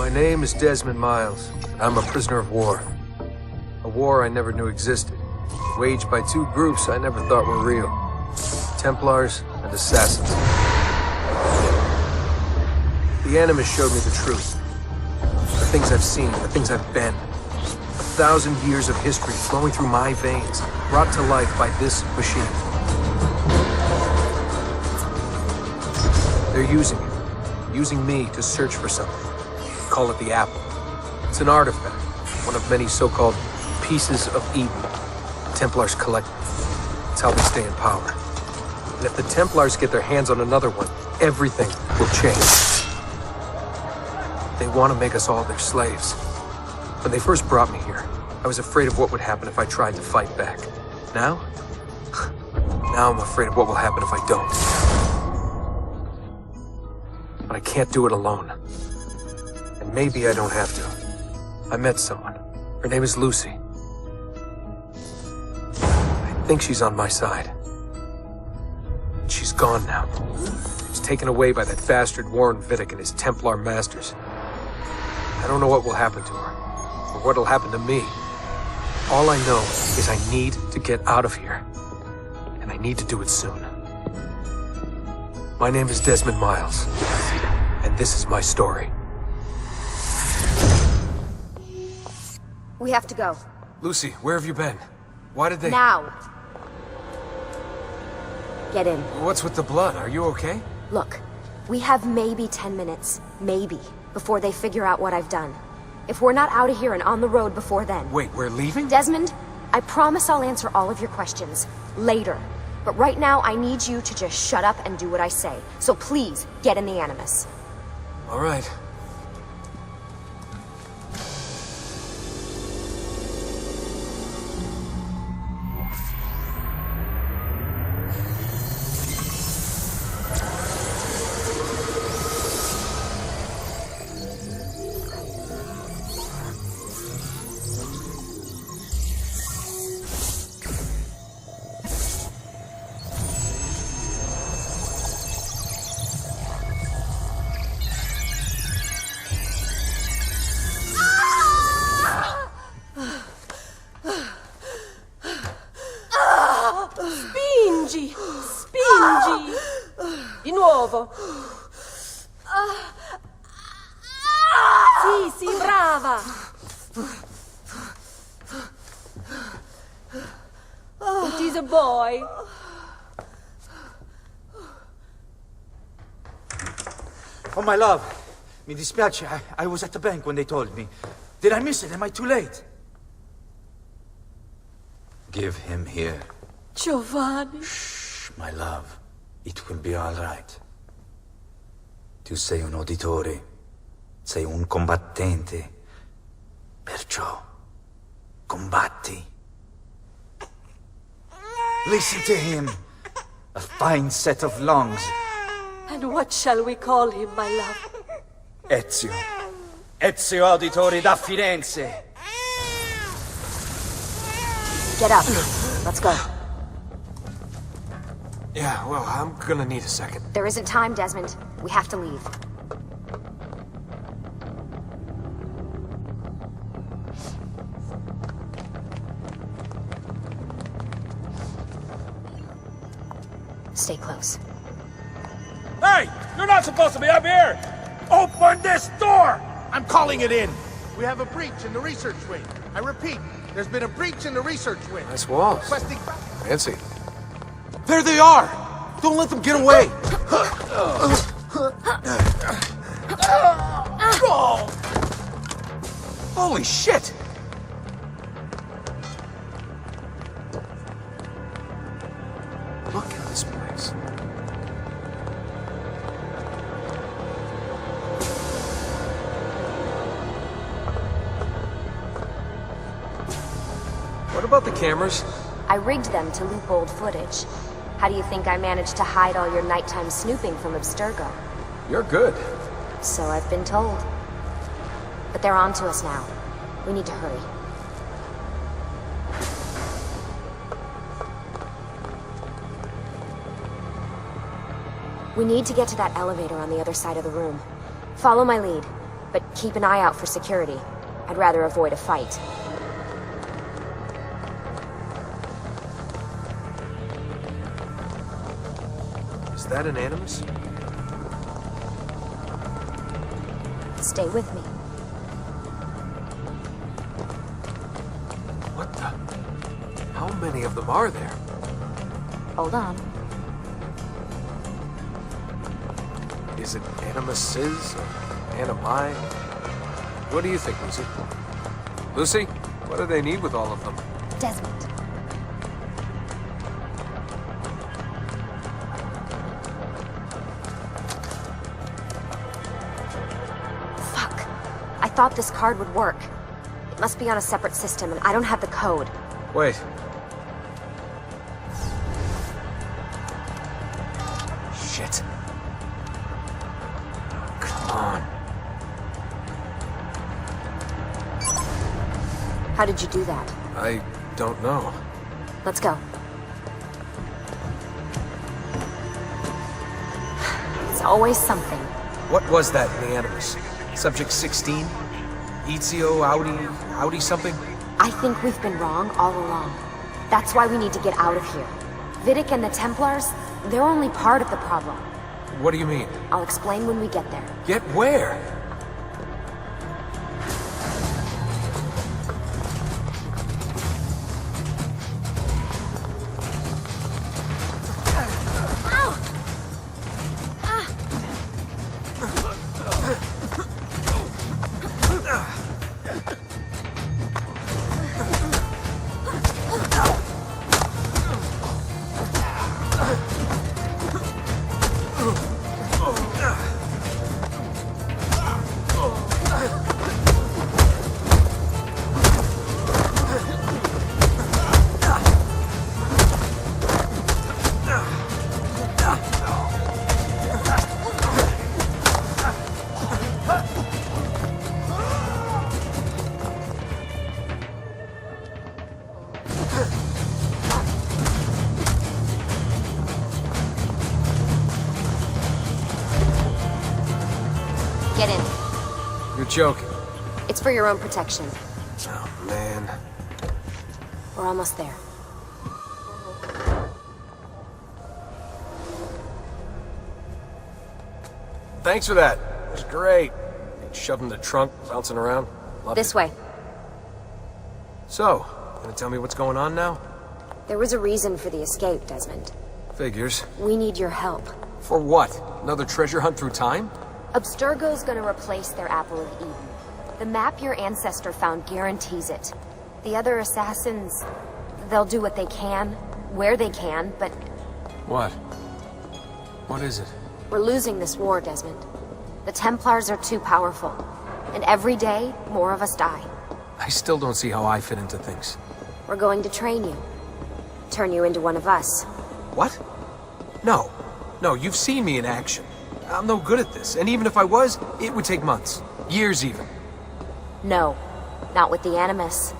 My name is Desmond Miles. I'm a prisoner of war. A war I never knew existed, waged by two groups I never thought were real. Templars and Assassins. The Animus showed me the truth. The things I've seen, the things I've been. 1,000 years of history flowing through my veins, brought to life by this machine. They're using me to search for something. Call it the Apple. It's an artifact, one of many so-called pieces of Eden. Templars collect them. It's how they stay in power. And if the Templars get their hands on another one, everything will change. They want to make us all their slaves. When they first brought me here, I was afraid of what would happen if I tried to fight back. Now? Now I'm afraid of what will happen if I don't. But I can't do it alone. And maybe I don't have to. I met someone. Her name is Lucy. I think she's on my side. She's gone now. She was taken away by that bastard Warren Vidic and his Templar masters. I don't know what will happen to her, or what'll happen to me. All I know is I need to get out of here. And I need to do it soon. My name is Desmond Miles, and this is my story. We have to go. Lucy, where have you been? Why did they... Now! Get in. What's with the blood? Are you okay? Look, we have maybe 10 minutes, maybe, before they figure out what I've done. If we're not out of here and on the road before then... Wait, we're leaving? Desmond, I promise I'll answer all of your questions later. But right now, I need you to just shut up and do what I say. So please, get in the Animus. All right. Spingi! Di nuovo! Sì, brava! It is a boy. Oh, my love. Mi dispiace. I was at the bank when they told me. Did I miss it? Am I too late? Give him here. Giovanni. Shh, my love. It will be all right. Tu sei un uditore. Sei un combattente. Perciò, combatti. Listen to him. A fine set of lungs. And what shall we call him, my love? Ezio. Ezio Auditori da Firenze. Get up. Let's go. Yeah, well, I'm gonna need a second. There isn't time, Desmond. We have to leave. Stay close. Hey! You're not supposed to be up here! Open this door! I'm calling it in. We have a breach in the research wing. I repeat, there's been a breach in the research wing. Nice walls. Requesting... Fancy. There they are! Don't let them get away! Holy shit! Look at this place. What about the cameras? I rigged them to loop old footage. How do you think I managed to hide all your nighttime snooping from Abstergo? You're good. So I've been told. But they're on to us now. We need to hurry. We need to get to that elevator on the other side of the room. Follow my lead. but keep an eye out for security. I'd rather avoid a fight. Is that an animus? Stay with me. What the? How many of them are there? Hold on. Is it animuses or animi? What do you think, Lucy? Lucy, what do they need with all of them? Desmond. Fuck. I thought this card would work. It must be on a separate system, and I don't have the code. Wait. Shit. Come on. How did you do that? I don't know. Let's go. It's always something. What was that in the animus? Subject 16? Ezio, Audi something? I think we've been wrong all along. That's why we need to get out of here. Vidic and the Templars, they're only part of the problem. What do you mean? I'll explain when we get there. Get where? Get in. You're joking. It's for your own protection. Oh, man. We're almost there. Thanks for that. It was great. Shoved in the trunk, bouncing around. Loved This it. way. So, gonna tell me what's going on now? There was a reason for the escape, Desmond. Figures. We need your help. For what? Another treasure hunt through time? Abstergo's gonna replace their Apple of Eden. The map your ancestor found guarantees it. The other assassins, they'll do what they can, where they can, but What? What is it? we're losing this war, Desmond. The Templars are too powerful, and every day, more of us die. I still don't see how I fit into things. We're going to train you. Turn you into one of us. What? No. No, you've seen me in action. I'm no good at this, and even if I was, it would take months. Years even. No, not with the Animus.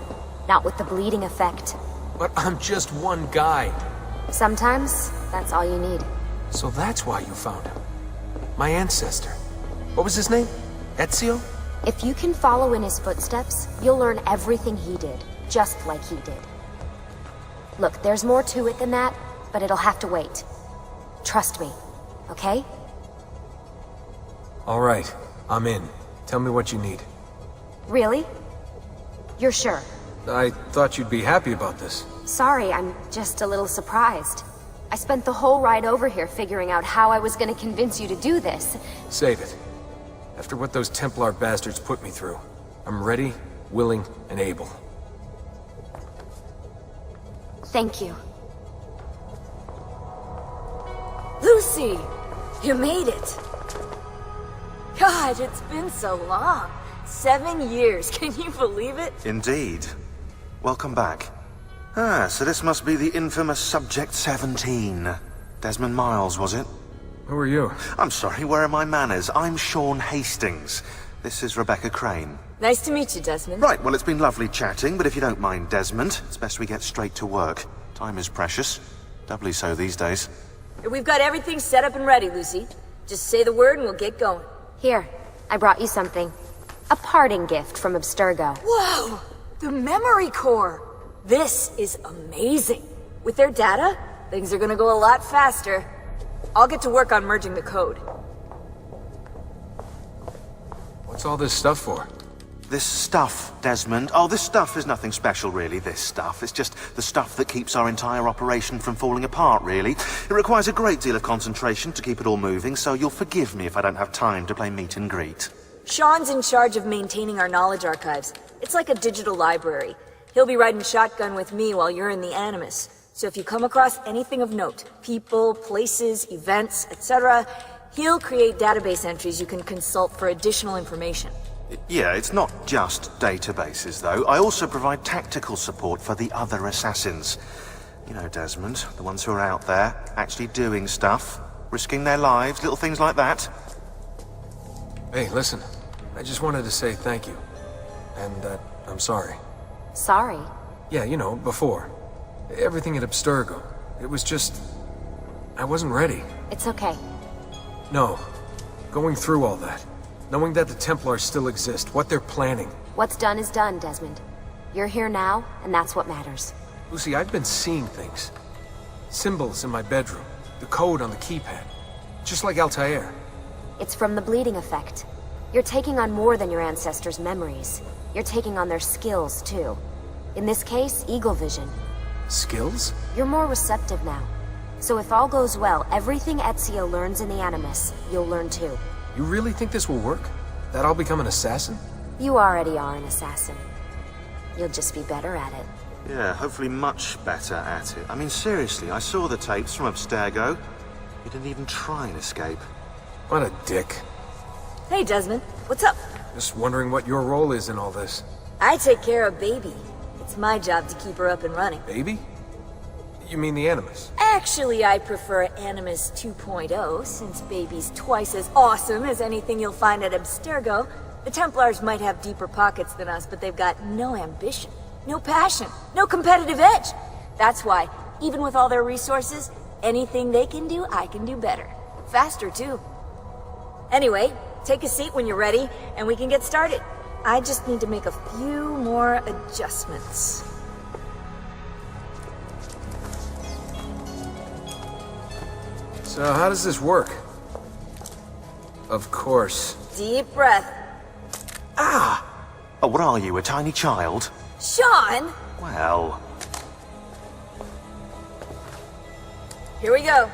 Not with the bleeding effect. But I'm just one guy. Sometimes, that's all you need. So that's why you found him. My ancestor. What was his name? Ezio? If you can follow in his footsteps, you'll learn everything he did, just like he did. Look, there's more to it than that, but it'll have to wait. Trust me, okay? All right, I'm in. Tell me what you need. Really? You're sure? I thought you'd be happy about this. Sorry, I'm just a little surprised. I spent the whole ride over here figuring out how I was gonna convince you to do this. Save it. After what those Templar bastards put me through, I'm ready, willing, and able. Thank you. Lucy! You made it! God, it's been so long. 7 years, can you believe it? Indeed. Welcome back. Ah, so this must be the infamous Subject 17. Desmond Miles, was it? Who are you? I'm sorry, where are my manners? I'm Sean Hastings. This is Rebecca Crane. Nice to meet you, Desmond. Right, well, it's been lovely chatting, but if you don't mind, Desmond, it's best we get straight to work. Time is precious. Doubly so these days. We've got everything set up and ready, Lucy. Just say the word and we'll get going. Here, I brought you something. A parting gift from Abstergo. Whoa! The memory core! This is amazing. With their data, things are gonna go a lot faster. I'll get to work on merging the code. What's all this stuff for? This stuff, Desmond. Oh, this stuff is nothing special, really, this stuff. It's just the stuff that keeps our entire operation from falling apart, really. It requires a great deal of concentration to keep it all moving, so you'll forgive me if I don't have time to play meet and greet. Sean's in charge of maintaining our knowledge archives. It's like a digital library. He'll be riding shotgun with me while you're in the Animus. So if you come across anything of note, people, places, events, etc., he'll create database entries you can consult for additional information. Yeah, it's not just databases, though. I also provide tactical support for the other assassins. You know, Desmond, the ones who are out there, actually doing stuff, risking their lives, little things like that. Hey, listen. I just wanted to say thank you. And that I'm sorry. Sorry. Yeah, you know, before. Everything at Abstergo. It was just... I wasn't ready. It's okay. No. Going through all that. Knowing that the Templars still exist, what they're planning. What's done is done, Desmond. You're here now, and that's what matters. Lucy, I've been seeing things. Symbols in my bedroom. The code on the keypad. Just like Altair. It's from the bleeding effect. You're taking on more than your ancestors' memories. You're taking on their skills, too. In this case, eagle vision. Skills? You're more receptive now. So if all goes well, everything Ezio learns in the Animus, you'll learn too. You really think this will work? That I'll become an assassin? You already are an assassin. You'll just be better at it. Yeah, hopefully much better at it. I mean, seriously, I saw the tapes from Abstergo. You didn't even try and escape. What a dick. Hey, Desmond. What's up? Just wondering what your role is in all this. I take care of Baby. It's my job to keep her up and running. Baby? You mean the Animus? Actually, I prefer Animus 2.0, since Baby's twice as awesome as anything you'll find at Abstergo. The Templars might have deeper pockets than us, but they've got no ambition, no passion, no competitive edge. That's why, even with all their resources, anything they can do, I can do better. Faster, too. Anyway, take a seat when you're ready, and we can get started. I just need to make a few more adjustments. So how does this work? Of course. Deep breath. Oh, what are you, a tiny child? Sean! Well... Here we go.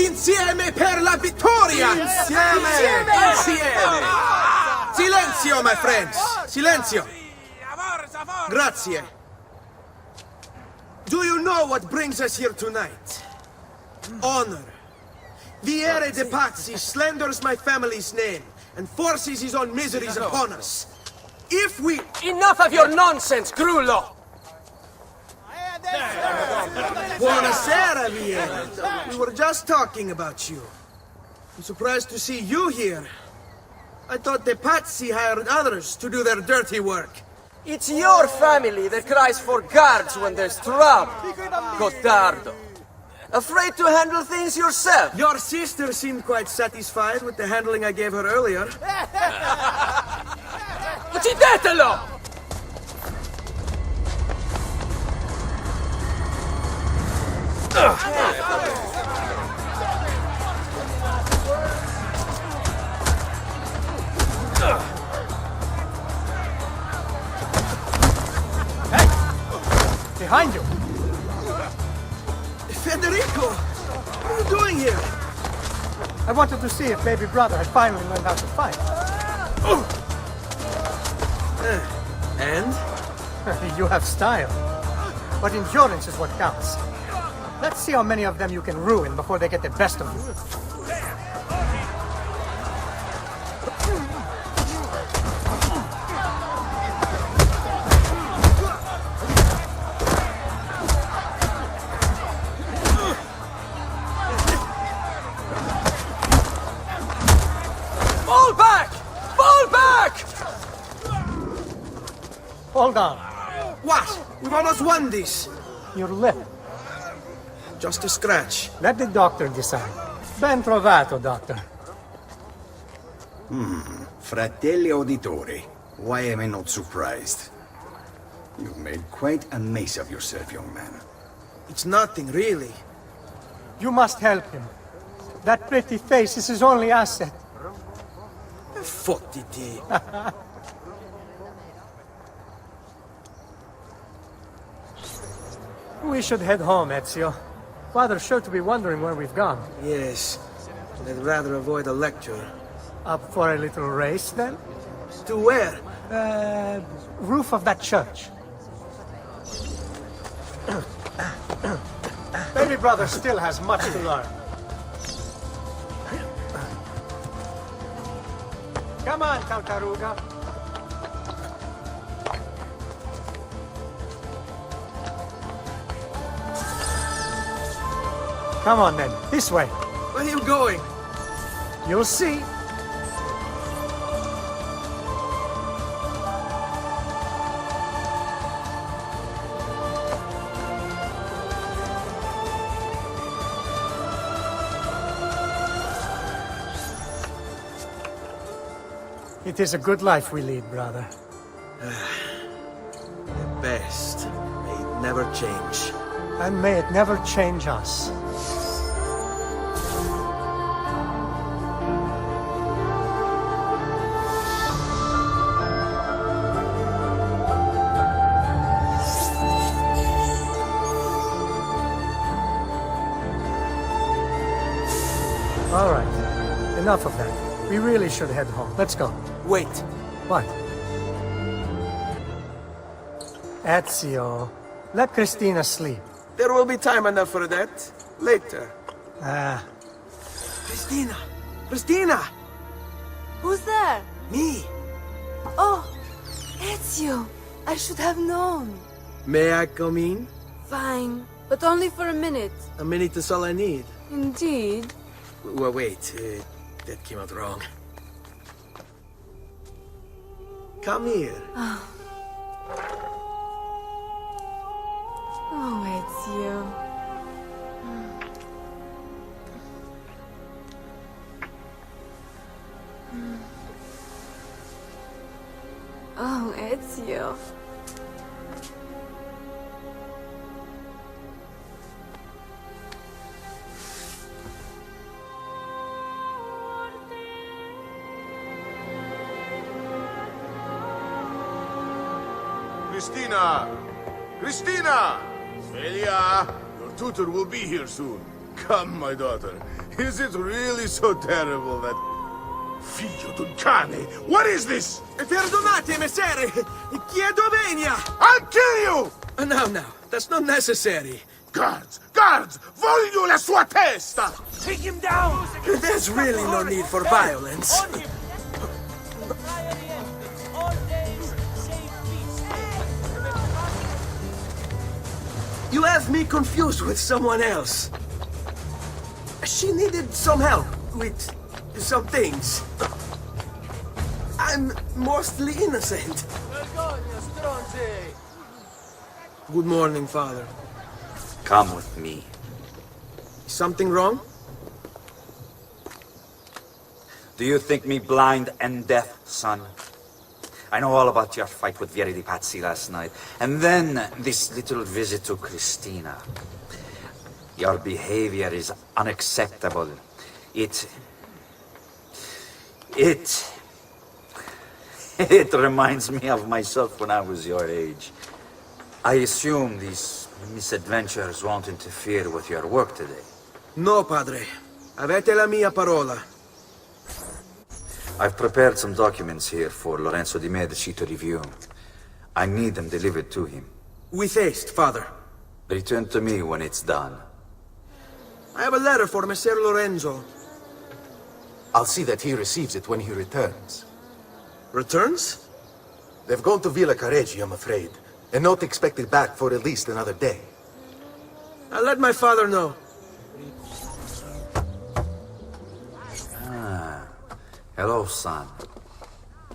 Insieme per la vittoria! Insieme! Insieme! Silenzio, my friends! Silenzio! Grazie. Do you know what brings us here tonight? Honor. Viere de Pazzi slanders my family's name and forces his own miseries upon us. If we... Enough of your nonsense, Grullo! Buonasera, Viere. We were just talking about you. I'm surprised to see you here. I thought the Pazzi hired others to do their dirty work. It's your family that cries for guards when there's trouble, Gottardo. Afraid to handle things yourself? Your sister seemed quite satisfied with the handling I gave her earlier. Uccidetelo! Behind you! Federico! What are you doing here? I wanted to see if baby brother had finally learned how to fight. And? You have style. But endurance is what counts. Let's see how many of them you can ruin before they get the best of you. Fall back! Fall back! Hold on. What? We've almost won this. Your lip. Just a scratch. Let the doctor decide. Ben trovato, doctor. Fratelli auditori, why am I not surprised? You've made quite a mess of yourself, young man. It's nothing, really. You must help him. That pretty face is his only asset. Fottiti. We should head home, Ezio. Father's sure to be wondering where we've gone. Yes. I'd rather avoid a lecture. Up for a little race, then? To where? Roof of that church. Baby brother still has much to learn. Come on, Calcaruga. Come on then, this way. Where are you going? You'll see. It is a good life we lead, brother. The best. May it never change. And may it never change us. All right. Enough of that. We really should head home. Let's go. Wait. What? Ezio, let Cristina sleep. There will be time enough for that. Later. Ah, Cristina! Cristina! Who's there? Me! Oh, Ezio. I should have known. May I come in? Fine, but only for a minute. A minute is all I need. Indeed. Well, wait. That came out wrong. Come here. Oh, Ezio. Oh, Ezio. Cristina! Cristina! Celia, your tutor will be here soon. Come, my daughter. Is it really so terrible that... Figlio d'un cane! What is this? Perdonate, messere! Chiedo venia! I'll kill you! No, that's not necessary. Guards! Guards! Voglio la sua testa! Take him down! There's really no need for violence. You have me confused with someone else. She needed some help with some things. I'm mostly innocent. Good morning, Father. Come with me. Something wrong? Do you think me blind and deaf, son? I know all about your fight with Vieri di Pazzi last night, and then this little visit to Cristina. Your behavior is unacceptable. It reminds me of myself when I was your age. I assume these misadventures won't interfere with your work today. No, Padre. Avete la mia parola. I've prepared some documents here for Lorenzo di Medici to review. I need them delivered to him. With haste, Father. Return to me when it's done. I have a letter for Messer Lorenzo. I'll see that he receives it when he returns. Returns? They've gone to Villa Careggi, I'm afraid, and not expected back for at least another day. I'll let my father know. Hello, son.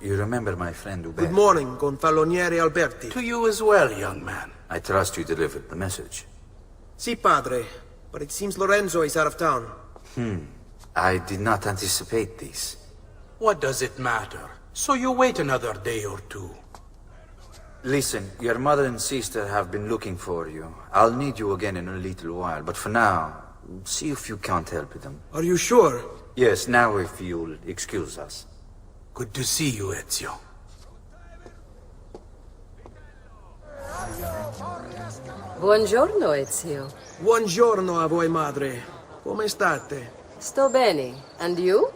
You remember my friend Uber? Good morning, Gonfaloniere Alberti. To you as well, young man. I trust you delivered the message. Si, padre. But it seems Lorenzo is out of town. I did not anticipate this. What does it matter? So you wait another day or two. Listen, your mother and sister have been looking for you. I'll need you again in a little while, but for now, see if you can't help them. Are you sure? Yes, now if you'll excuse us. Good to see you, Ezio. Buongiorno, Ezio. Buongiorno a voi, madre. Come state? Sto bene. And you?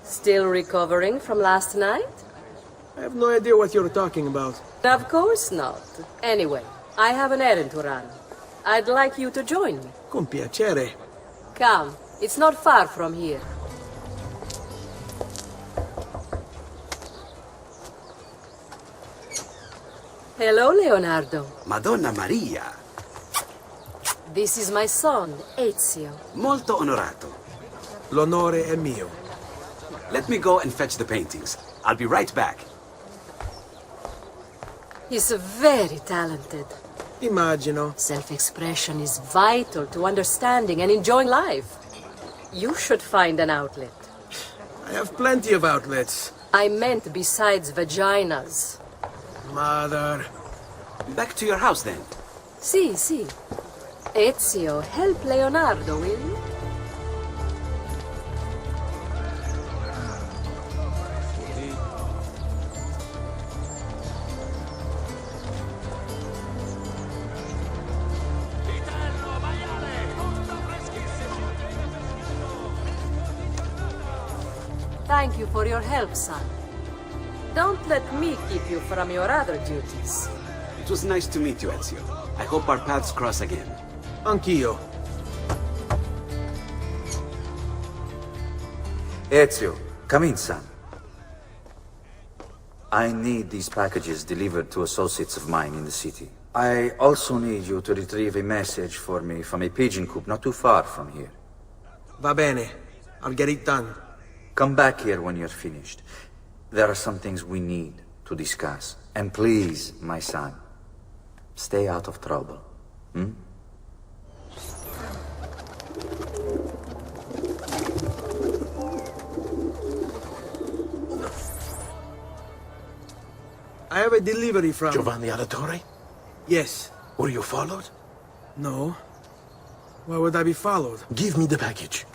Still recovering from last night? I have no idea what you're talking about. Of course not. Anyway, I have an errand to run. I'd like you to join me. Con piacere. Come, it's not far from here. Hello, Leonardo. Madonna Maria. This is my son, Ezio. Molto onorato. L'onore è mio. Let me go and fetch the paintings. I'll be right back. He's very talented. Immagino. Self-expression is vital to understanding and enjoying life. You should find an outlet. I have plenty of outlets. I meant besides vaginas. Mother. Back to your house, then. Si, si. Ezio, help Leonardo, will you? Thank you for your help, son. Don't let me keep you from your other duties. It was nice to meet you, Ezio. I hope our paths cross again. Anch'io. Ezio, come in, son. I need these packages delivered to associates of mine in the city. I also need you to retrieve a message for me from a pigeon coop not too far from here. Va bene. I'll get it done. Come back here when you're finished. There are some things we need to discuss. And please, my son, stay out of trouble. I have a delivery from... Giovanni Auditore? Yes. Were you followed? No. Why would I be followed? Give me the package.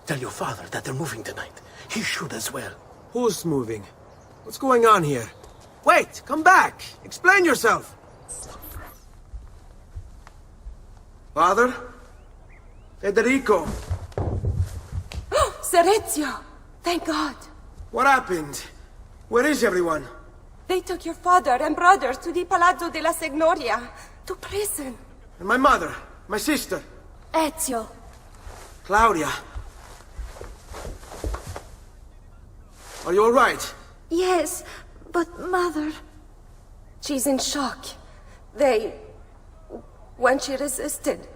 Tell your father that they're moving tonight. He should as well. Who's moving? What's going on here? Wait! Come back! Explain yourself! Father? Federico! Ser Ezio! Thank God! What happened? Where is everyone? They took your father and brothers to the Palazzo della Signoria, to prison. And my mother? My sister? Ezio! Claudia? Are you all right? Yes, but Mother... She's in shock. When she resisted...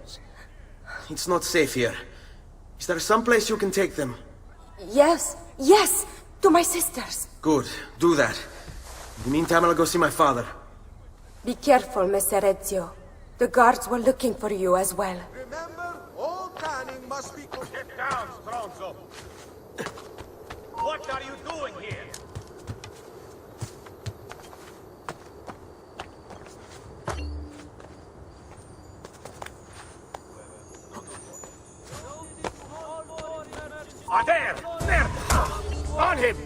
It's not safe here. Is there some place you can take them? Yes, yes! To my sisters. Good. Do that. In the meantime, I'll go see my father. Be careful, Messer Ezio. The guards were looking for you as well. Remember, all canning must be... Get down, Stronzo! What are you doing here? There! There! On him!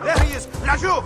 There he is! Laggiù!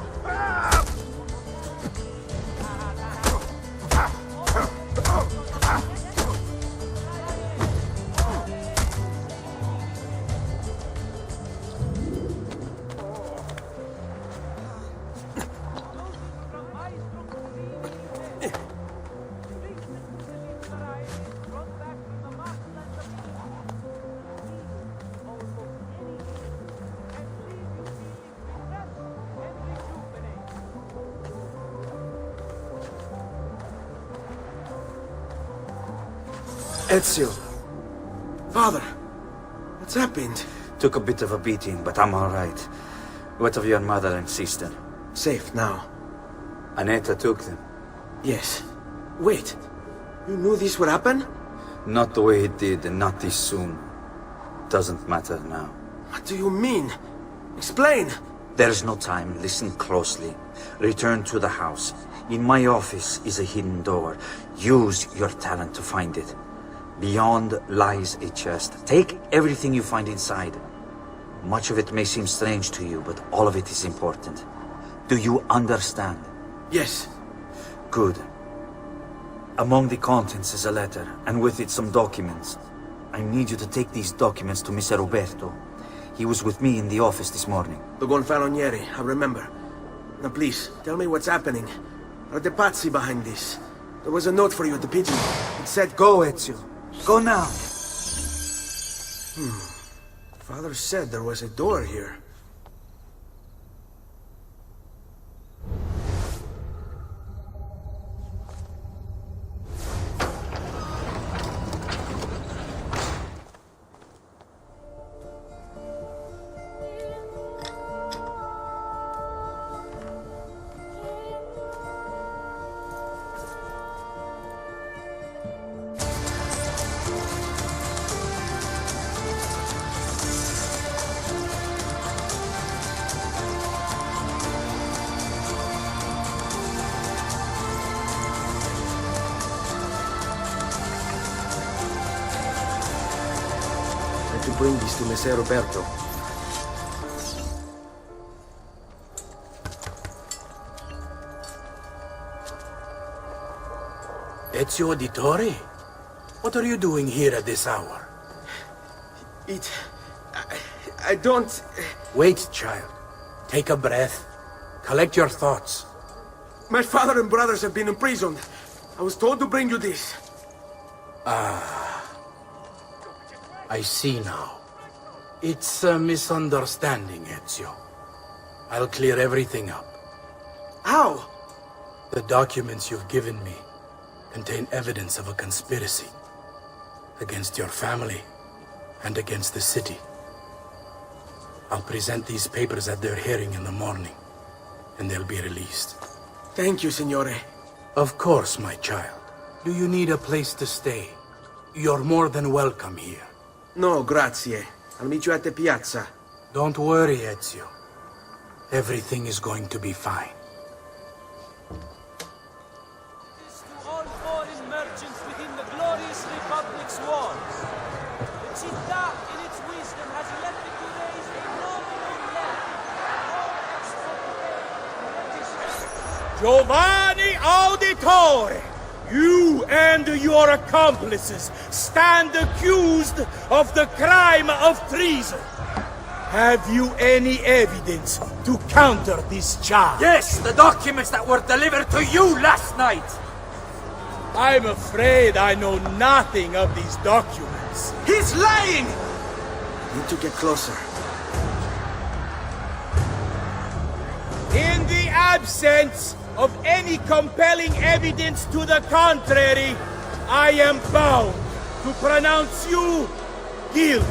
Ezio. Father, what's happened? Took a bit of a beating, but I'm all right. What of your mother and sister? Safe now. Annetta took them. Yes. Wait. You knew this would happen? Not the way it did, and not this soon. Doesn't matter now. What do you mean? Explain. There's no time. Listen closely. Return to the house. In my office is a hidden door. Use your talent to find it. Beyond lies a chest. Take everything you find inside. Much of it may seem strange to you, but all of it is important. Do you understand? Yes. Good. Among the contents is a letter, and with it some documents. I need you to take these documents to Mr. Roberto. He was with me in the office this morning. The Gonfalonieri, I remember. Now please, tell me what's happening. Are the Pazzi behind this? There was a note for you at the pigeon. It said, "Go, Ezio. Go now." Father said there was a door here. To bring this to Messer Roberto. Ezio Auditore? What are you doing here at this hour? I don't... Wait, child. Take a breath. Collect your thoughts. My father and brothers have been imprisoned. I was told to bring you this. I see now. It's a misunderstanding, Ezio. I'll clear everything up. How? The documents you've given me contain evidence of a conspiracy against your family and against the city. I'll present these papers at their hearing in the morning, and they'll be released. Thank you, Signore. Of course, my child. Do you need a place to stay? You're more than welcome here. No, grazie. I'll meet you at the piazza. Don't worry, Ezio. Everything is going to be fine. To all foreign merchants within the glorious Republic's walls, the città, in its wisdom, has elected to raise a nominal levy. Giovanni Auditore! You and your accomplices stand accused of the crime of treason. Have you any evidence to counter this charge? Yes, the documents that were delivered to you last night. I'm afraid I know nothing of these documents. He's lying! I need to get closer. In the absence of any compelling evidence to the contrary, I am bound to pronounce you guilty.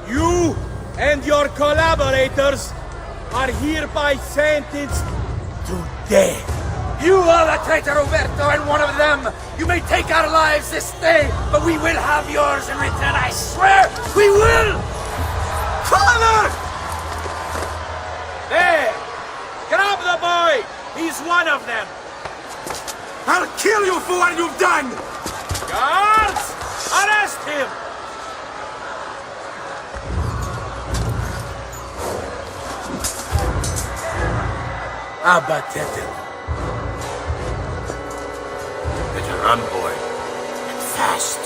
You and your collaborators are hereby sentenced to death. You are the traitor, Roberto, and one of them. You may take our lives this day, but we will have yours in return, I swear! We will! Father! There! Grab the boy! He's one of them! I'll kill you for what you've done! Guards! Arrest him! Abatetelo. Better run, boy. And fast.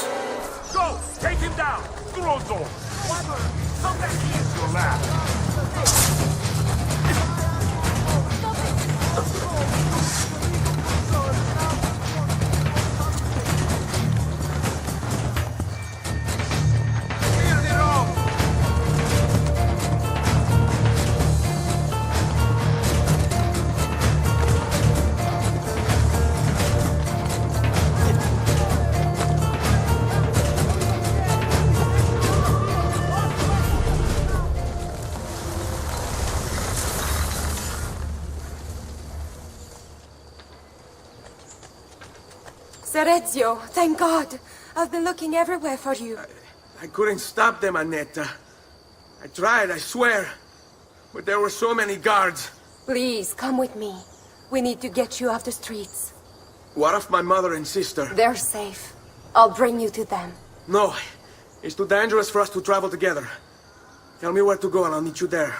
Go! Take him down! Grozzo! Come back here! Your last! Messer Ezio, thank God. I've been looking everywhere for you. I couldn't stop them, Annetta. I tried, I swear. But there were so many guards. Please, come with me. We need to get you off the streets. What of my mother and sister? They're safe. I'll bring you to them. No. It's too dangerous for us to travel together. Tell me where to go and I'll meet you there.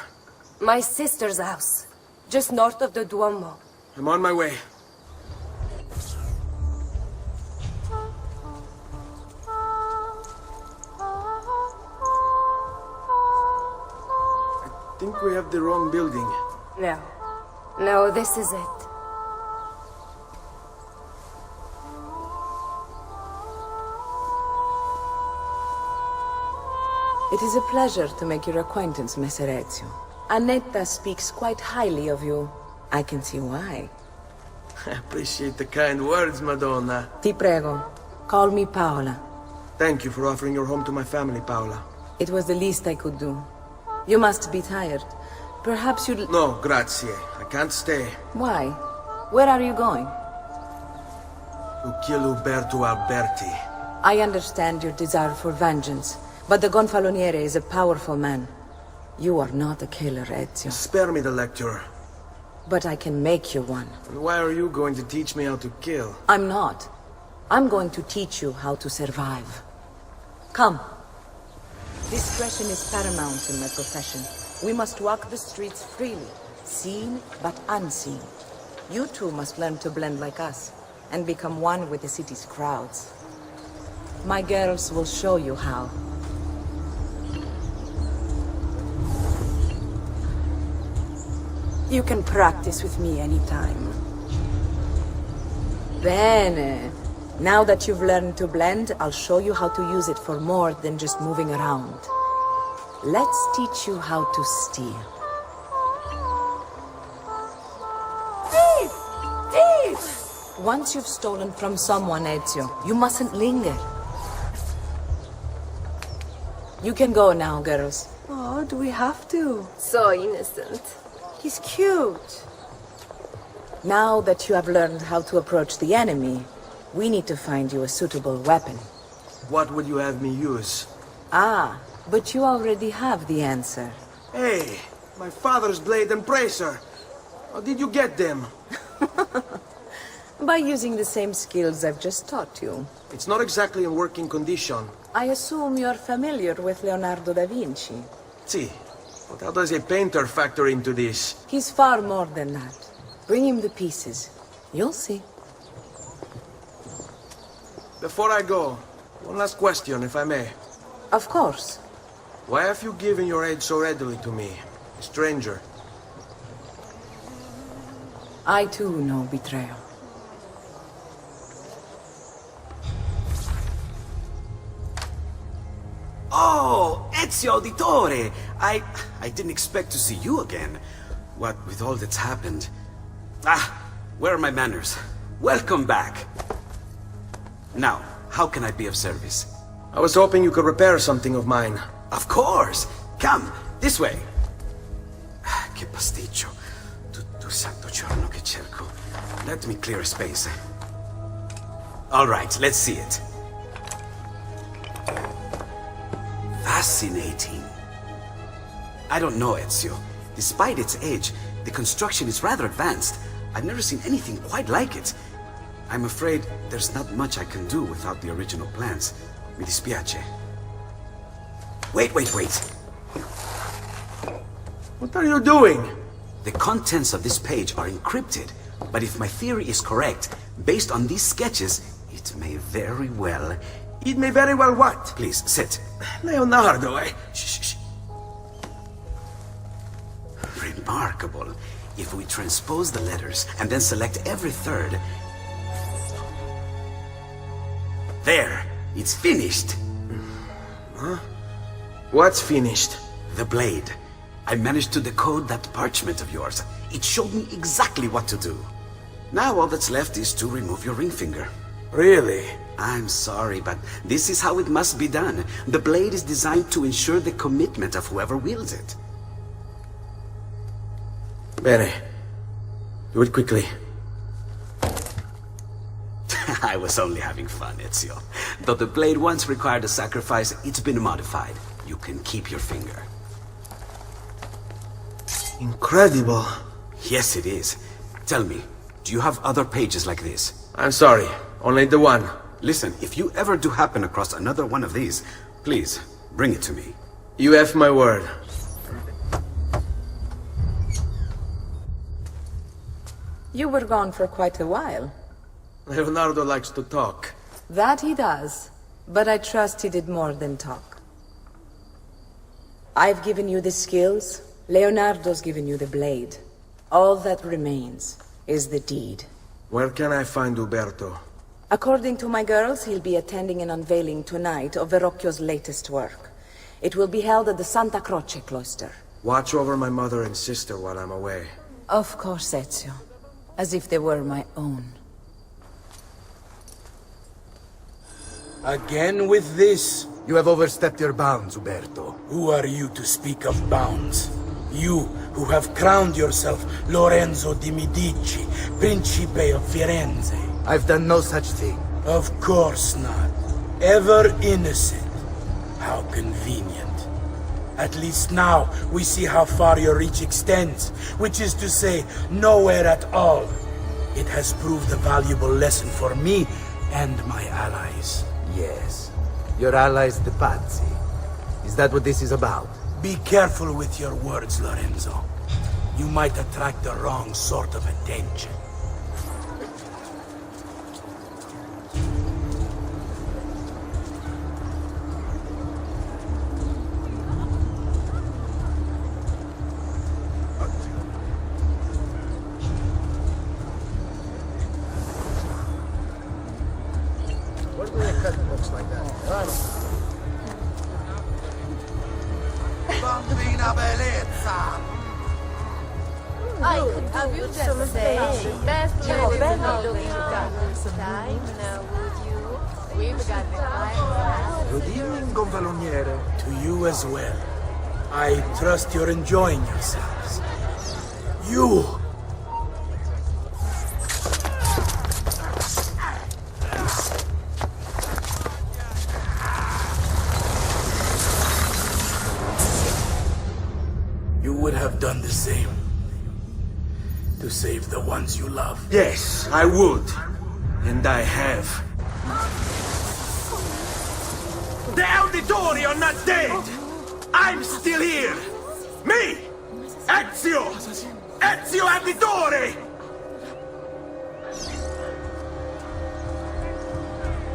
My sister's house. Just north of the Duomo. I'm on my way. I think we have the wrong building. No. No, this is it. It is a pleasure to make your acquaintance, Messer Ezio. Annetta speaks quite highly of you. I can see why. I appreciate the kind words, Madonna. Ti prego, call me Paola. Thank you for offering your home to my family, Paola. It was the least I could do. You must be tired. Perhaps you'd... No, grazie. I can't stay. Why? Where are you going? To kill Uberto Alberti. I understand your desire for vengeance, but the Gonfaloniere is a powerful man. You are not a killer, Ezio. Spare me the lecture. But I can make you one. And why are you going to teach me how to kill? I'm not. I'm going to teach you how to survive. Come. Discretion is paramount in my profession. We must walk the streets freely, seen but unseen. You too must learn to blend like us, and become one with the city's crowds. My girls will show you how. You can practice with me anytime. Bene. Now that you've learned to blend, I'll show you how to use it for more than just moving around. Let's teach you how to steal. Thief! Thief! Once you've stolen from someone, Ezio, you mustn't linger. You can go now, girls. Oh, do we have to? So innocent. He's cute. Now that you have learned how to approach the enemy, we need to find you a suitable weapon. What would you have me use? Ah, but you already have the answer. Hey, my father's blade and bracer. How did you get them? By using the same skills I've just taught you. It's not exactly in working condition. I assume you're familiar with Leonardo da Vinci. Si, but how does a painter factor into this? He's far more than that. Bring him the pieces. You'll see. Before I go, one last question, if I may. Of course. Why have you given your aid so readily to me, a stranger? I too know betrayal. Oh, Ezio Auditore! I didn't expect to see you again. What with all that's happened. Ah, where are my manners? Welcome back. Now, how can I be of service? I was hoping you could repair something of mine. Of course! Come, this way! Che pasticcio. Tutto santo giorno che cerco. Let me clear a space. All right, let's see it. Fascinating. I don't know, Ezio. Despite its age, the construction is rather advanced. I've never seen anything quite like it. I'm afraid there's not much I can do without the original plans. Mi dispiace. Wait. What are you doing? The contents of this page are encrypted, but if my theory is correct, based on these sketches, it may very well... It may very well what? Please, sit. Leonardo, eh? Shh. Remarkable. If we transpose the letters and then select every third... There! It's finished! Huh? What's finished? The blade. I managed to decode that parchment of yours. It showed me exactly what to do. Now all that's left is to remove your ring finger. Really? I'm sorry, but this is how it must be done. The blade is designed to ensure the commitment of whoever wields it. Bene. Do it quickly. I was only having fun, Ezio. Though the blade once required a sacrifice, it's been modified. You can keep your finger. Incredible. Yes, it is. Tell me, do you have other pages like this? I'm sorry, only the one. Listen, if you ever do happen across another one of these, please, bring it to me. You have my word. You were gone for quite a while. Leonardo likes to talk. That he does, but I trust he did more than talk. I've given you the skills, Leonardo's given you the blade. All that remains is the deed. Where can I find Uberto? According to my girls, he'll be attending an unveiling tonight of Verrocchio's latest work. It will be held at the Santa Croce cloister. Watch over my mother and sister while I'm away. Of course, Ezio. As if they were my own. Again with this? You have overstepped your bounds, Uberto. Who are you to speak of bounds? You, who have crowned yourself Lorenzo di Medici, Principe of Firenze. I've done no such thing. Of course not. Ever innocent. How convenient. At least now, we see how far your reach extends, which is to say, nowhere at all. It has proved a valuable lesson for me and my allies. Yes. Your allies, the Pazzi. Is that what this is about? Be careful with your words, Lorenzo. You might attract the wrong sort of attention. Bambina bellezza! Have you just say best time now, would you? We've got the time. Good evening, Gonfaloniere. To you as well. I trust you're enjoying yourselves. You! You would have done the same. To save the ones you love. Yes, I would. And I have. The Auditori are not dead! I'm still here! Me! Ezio! Ezio Auditore!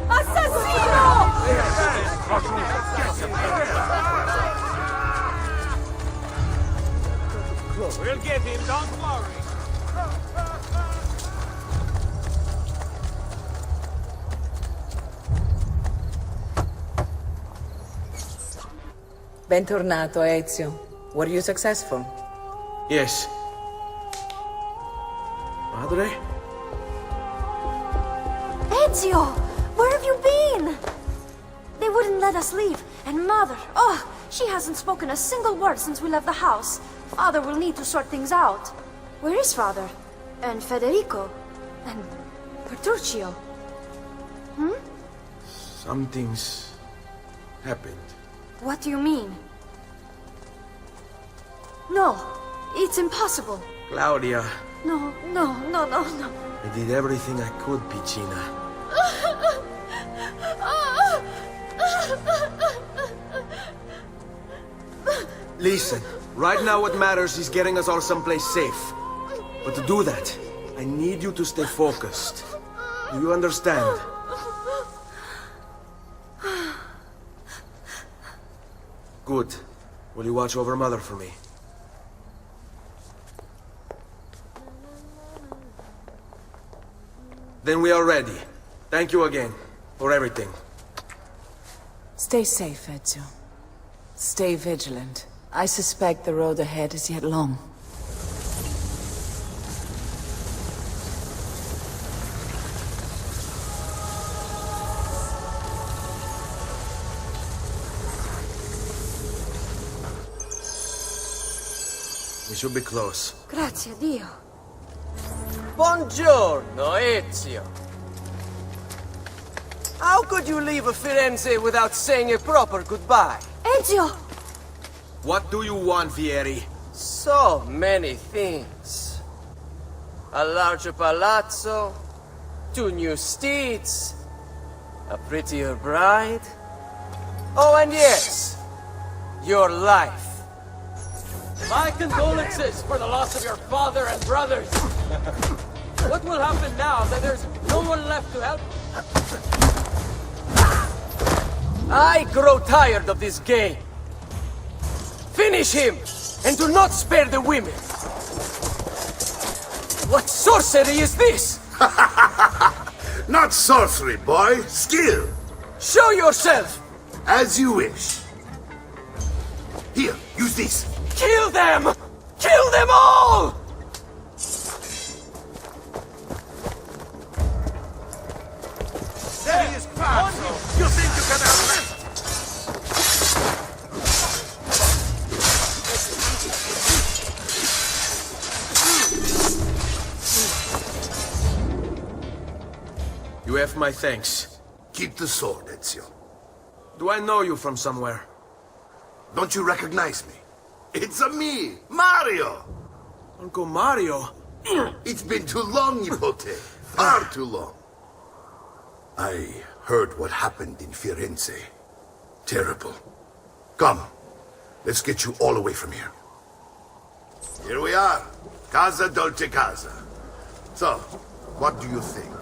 Assassino! We'll get him, don't worry. Bentornato, Ezio. Were you successful? Yes. Madre? Ezio! Where have you been? They wouldn't let us leave. And Mother, oh, she hasn't spoken a single word since we left the house. Father will need to sort things out. Where is Father? And Federico? And Petruccio? Hmm? Something's happened. What do you mean? No, it's impossible. Claudia, No. I did everything I could, Piccina. Listen, right now what matters is getting us all someplace safe. But to do that, I need you to stay focused. Do you understand? Good. Will you watch over Mother for me? Then we are ready. Thank you again for everything. Stay safe, Ezio. Stay vigilant. I suspect the road ahead is yet long. We should be close. Grazie a Dio. Buongiorno, Ezio. How could you leave Firenze without saying a proper goodbye? Ezio! What do you want, Vieri? So many things. A larger palazzo, 2 new steeds, a prettier bride. Oh, and yes, your life. My condolences for the loss of your father and brothers. What will happen now that there's no one left to help? I grow tired of this game. Finish him, and do not spare the women. What sorcery is this? Not sorcery, boy. Skill. Show yourself. As you wish. Here, use this. Kill them! Kill them all! There he is, Pazzo. You think you can outrest? You have my thanks. Keep the sword, Ezio. Do I know you from somewhere? Don't you recognize me? It's a me, Mario! Uncle Mario? It's been too long, Nipote. Far too long. I heard what happened in Firenze. Terrible. Come, let's get you all away from here. Here we are. Casa Dolce Casa. So, what do you think?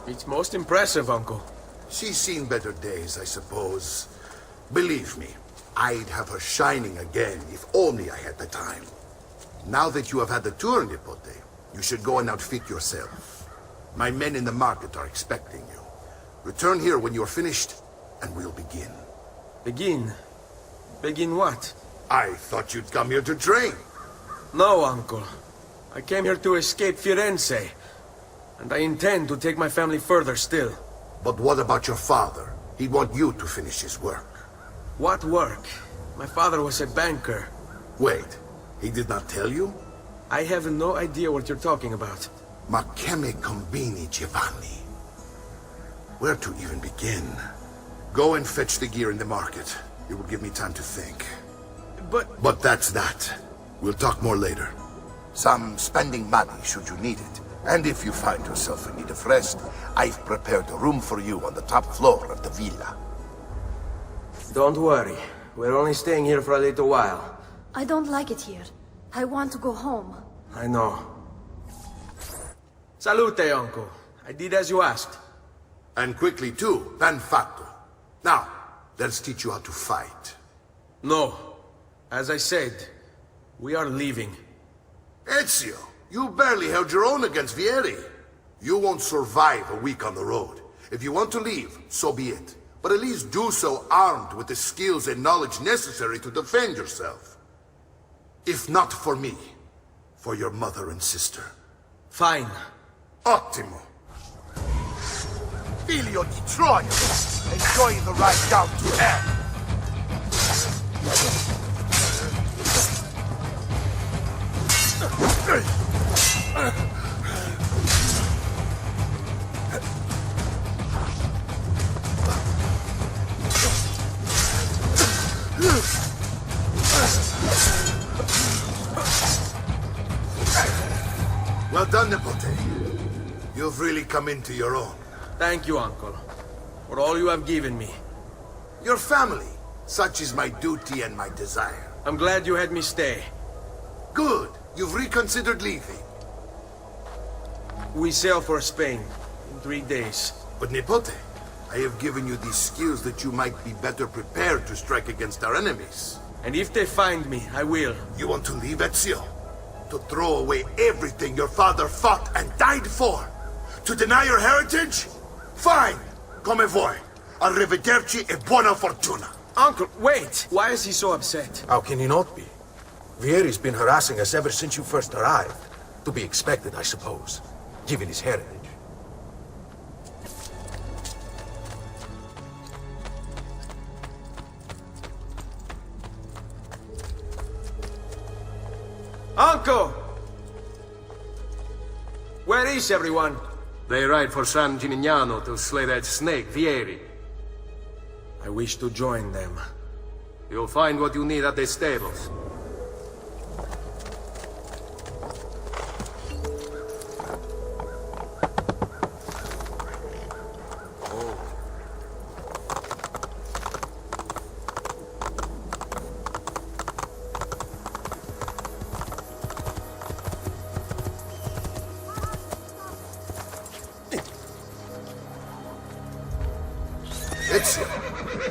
It's most impressive, Uncle. She's seen better days, I suppose. Believe me, I'd have her shining again if only I had the time. Now that you have had the tour, Nipote, you should go and outfit yourself. My men in the market are expecting you. Return here when you're finished, and we'll begin. Begin? Begin what? I thought you'd come here to train. No, Uncle. I came here to escape Firenze. And I intend to take my family further still. But what about your father? He'd want you to finish his work. What work? My father was a banker. Wait, he did not tell you? I have no idea what you're talking about. Ma che me combini, Giovanni? Where to even begin? Go and fetch the gear in the market. It will give me time to think. But that's that. We'll talk more later. Some spending money should you need it. And if you find yourself in need of rest, I've prepared a room for you on the top floor of the villa. Don't worry. We're only staying here for a little while. I don't like it here. I want to go home. I know. Salute, Uncle. I did as you asked. And quickly too, ben fatto. Now, let's teach you how to fight. No. As I said, we are leaving. Ezio, you barely held your own against Vieri. You won't survive a week on the road. If you want to leave, so be it. But at least do so armed with the skills and knowledge necessary to defend yourself. If not for me, for your mother and sister. Fine. Ottimo. Figlio di Troia! Enjoy the ride down to hell! Well done, Nipote. You've really come into your own. Thank you, Uncle, for all you have given me. Your family. Such is my duty and my desire. I'm glad you had me stay. Good. You've reconsidered leaving. We sail for Spain in 3 days. But Nipote, I have given you these skills that you might be better prepared to strike against our enemies. And if they find me, I will. You want to leave, Ezio? To throw away everything your father fought and died for? To deny your heritage? Fine. Come vuoi. Arrivederci e buona fortuna. Uncle, wait! Why is he so upset? How can he not be? Vieri's been harassing us ever since you first arrived. To be expected, I suppose, given his heritage. Uncle! Where is everyone? They ride for San Gimignano to slay that snake, Vieri. I wish to join them. You'll find what you need at the stables.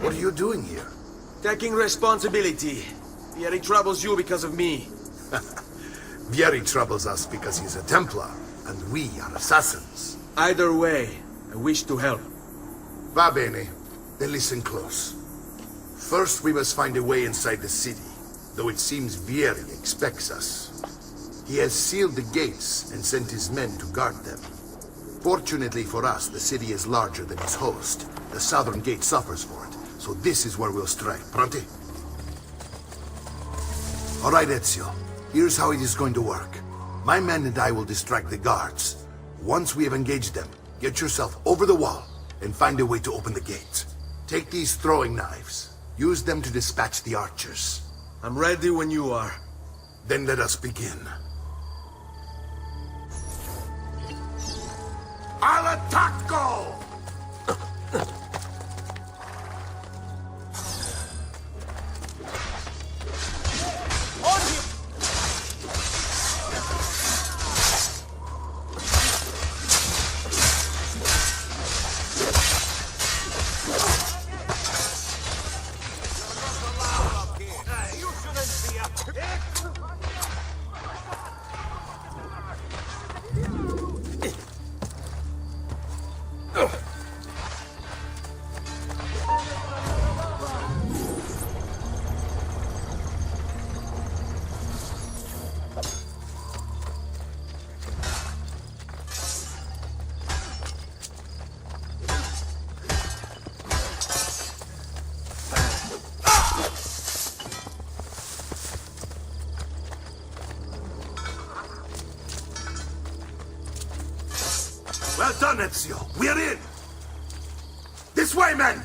What are you doing here? Taking responsibility. Vieri troubles you because of me. Vieri troubles us because he's a Templar, and we are assassins. Either way, I wish to help. Va bene. Then listen close. First, we must find a way inside the city, though it seems Vieri expects us. He has sealed the gates and sent his men to guard them. Fortunately for us, the city is larger than its host. The southern gate suffers for it, so this is where we'll strike. Pronti? All right, Ezio. Here's how it is going to work. My men and I will distract the guards. Once we have engaged them, get yourself over the wall and find a way to open the gate. Take these throwing knives. Use them to dispatch the archers. I'm ready when you are. Then let us begin. Al attacco! Well done, Ezio. We're in! This way, men!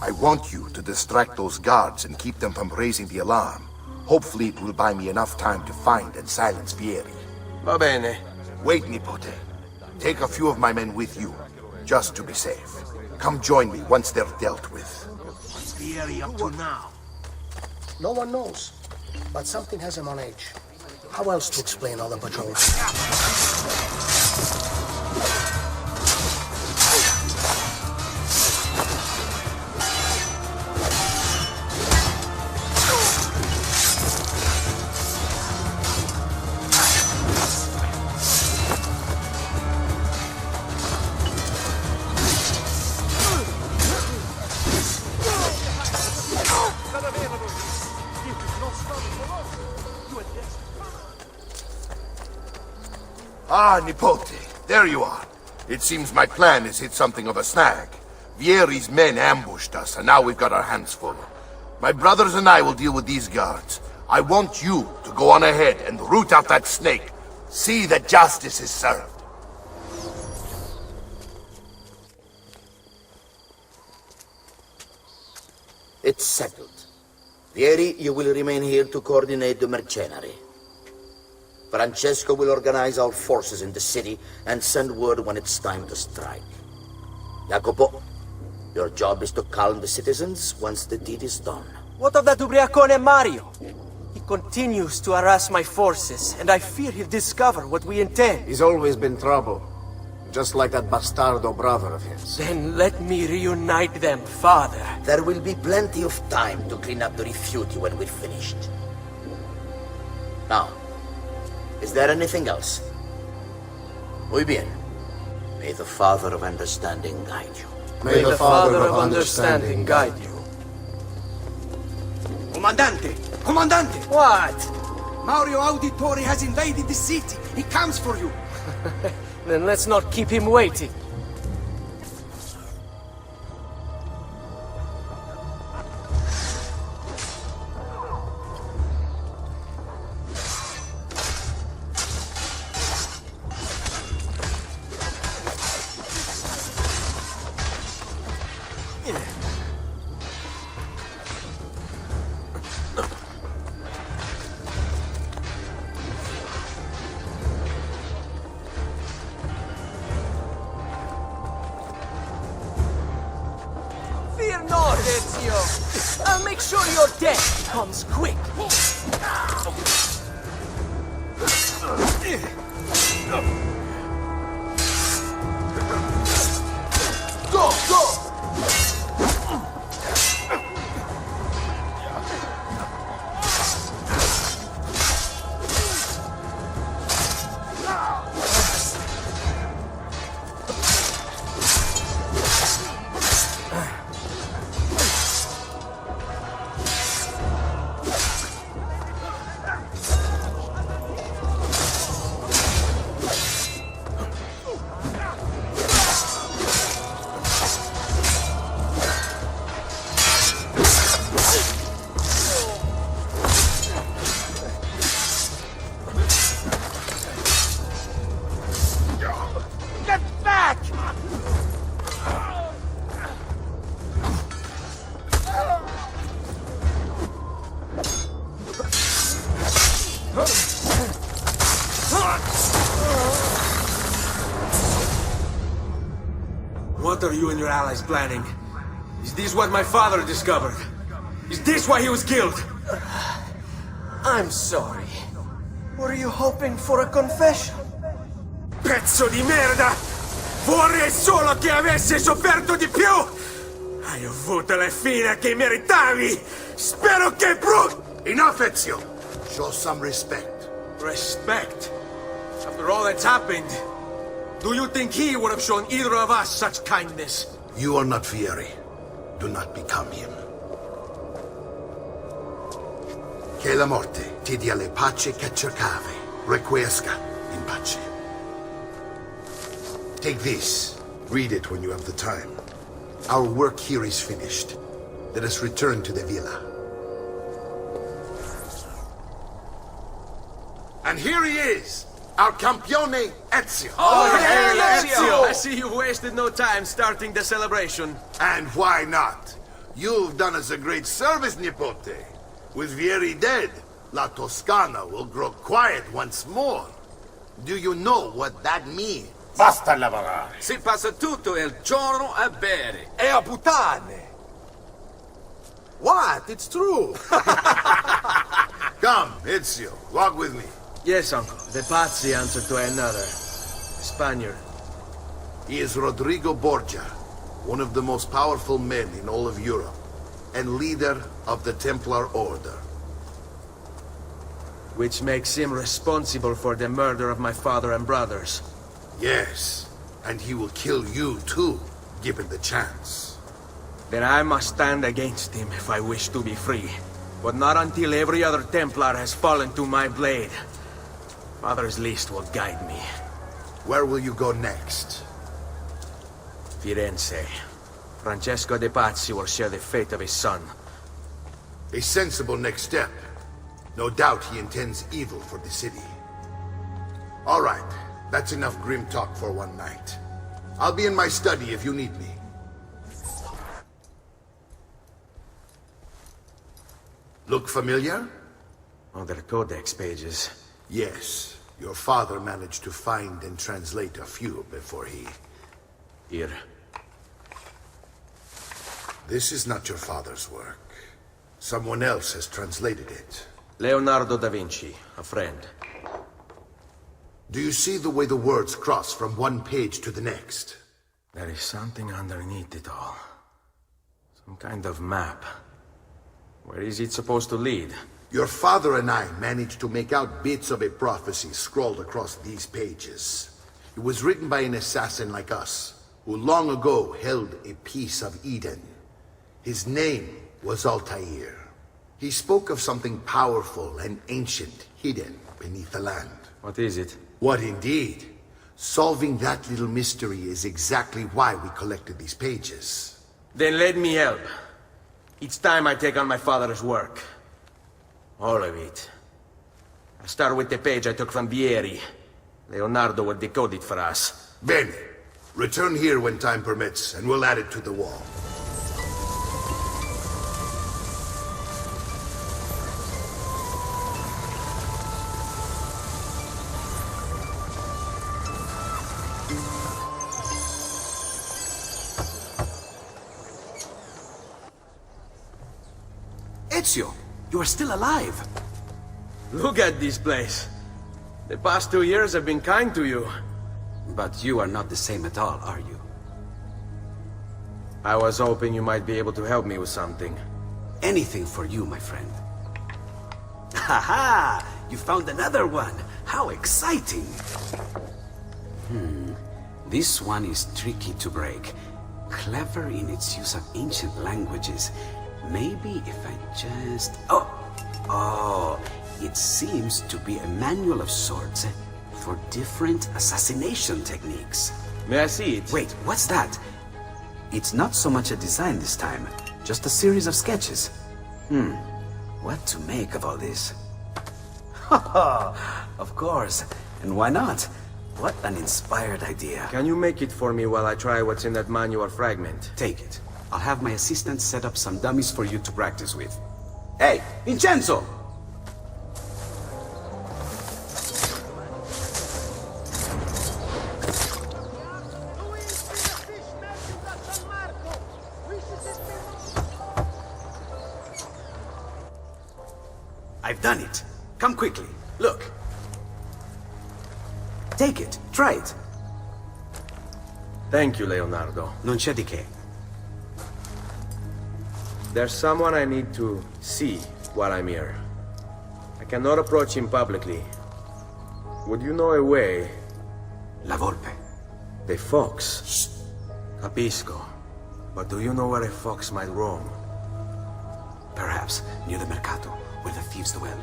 I want you to distract those guards and keep them from raising the alarm. Hopefully it will buy me enough time to find and silence Vieri. Va bene. Wait, Nipote. Take a few of my men with you, just to be safe. Come join me once they're dealt with. What's Vieri up to now? No one knows, but something has him on edge. How else to explain all the patrols? Ah, Nipote, there you are. It seems my plan has hit something of a snag. Vieri's men ambushed us, and now we've got our hands full. My brothers and I will deal with these guards. I want you to go on ahead and root out that snake. See that justice is served. It's settled. Vieri, you will remain here to coordinate the mercenary. Francesco will organize our forces in the city and send word when it's time to strike. Jacopo, your job is to calm the citizens once the deed is done. What of that ubriacone Mario? He continues to harass my forces, and I fear he'll discover what we intend. He's always been trouble. Just like that bastardo brother of his. Then let me reunite them, father. There will be plenty of time to clean up the rifiuti when we're finished. Now, is there anything else? Muy bien. May the Father of Understanding guide you. May the Father of Understanding guide you. Comandante! Comandante! What? Mario Auditore has invaded the city. He comes for you. Then let's not keep him waiting. Ezio! I'll make sure your death comes quick! Go, go! What are you and your allies planning? Is this what my father discovered? Is this why he was killed? I'm sorry. Were you hoping for a confession? Pezzo di merda! Vorrei solo che avessi sofferto di più! Hai avuto la fine che meritavi! Spero che Enough, Ezio! Show some respect. Respect? After all that's happened, do you think he would have shown either of us such kindness? You are not Fieri. Do not become him. Che la morte ti dia le pace che cercavi. Requiesca in pace. Take this. Read it when you have the time. Our work here is finished. Let us return to the villa. And here he is! Our campione, Ezio. Oh, hey, Ezio! I see you've wasted no time starting the celebration. And why not? You've done us a great service, Nipote. With Vieri dead, La Toscana will grow quiet once more. Do you know what that means? Basta lavorare. Si passa tutto il giorno a bere. E a puttane! What? It's true! Come, Ezio, walk with me. Yes, uncle. The Pazzi answer to another. Spaniard. He is Rodrigo Borgia, one of the most powerful men in all of Europe, and leader of the Templar Order. Which makes him responsible for the murder of my father and brothers. Yes, and he will kill you too, given the chance. Then I must stand against him if I wish to be free. But not until every other Templar has fallen to my blade. Father's list will guide me. Where will you go next? Firenze. Francesco de Pazzi will share the fate of his son. A sensible next step. No doubt he intends evil for the city. All right, that's enough grim talk for one night. I'll be in my study if you need me. Look familiar? On their codex pages. Yes. Your father managed to find and translate a few before he... Here. This is not your father's work. Someone else has translated it. Leonardo da Vinci, a friend. Do you see the way the words cross from one page to the next? There is something underneath it all. Some kind of map. Where is it supposed to lead? Your father and I managed to make out bits of a prophecy scrawled across these pages. It was written by an assassin like us, who long ago held a piece of Eden. His name was Altair. He spoke of something powerful and ancient hidden beneath the land. What is it? What indeed? Solving that little mystery is exactly why we collected these pages. Then let me help. Each time I take on my father's work. All of it. I'll start with the page I took from Vieri. Leonardo will decode it for us. Bene. Return here when time permits, and we'll add it to the wall. Ezio, you are still alive. Look at this place. The past 2 years have been kind to you. But you are not the same at all, are you? I was hoping you might be able to help me with something. Anything for you, my friend. Ha-ha! You found another one! How exciting! This one is tricky to break. Clever in its use of ancient languages. Maybe if I just... Oh, it seems to be a manual of sorts for different assassination techniques. May I see it? Wait, what's that? It's not so much a design this time, just a series of sketches. What to make of all this? Of course, and why not? What an inspired idea. Can you make it for me while I try what's in that manual fragment? Take it. I'll have my assistant set up some dummies for you to practice with. Hey, Vincenzo! I've done it. Come quickly. Look. Take it. Try it. Thank you, Leonardo. Non c'è di che. There's someone I need to see while I'm here. I cannot approach him publicly. Would you know a way? La Volpe. The fox. Shh. Capisco. But do you know where a fox might roam? Perhaps near the Mercato, where the thieves dwell.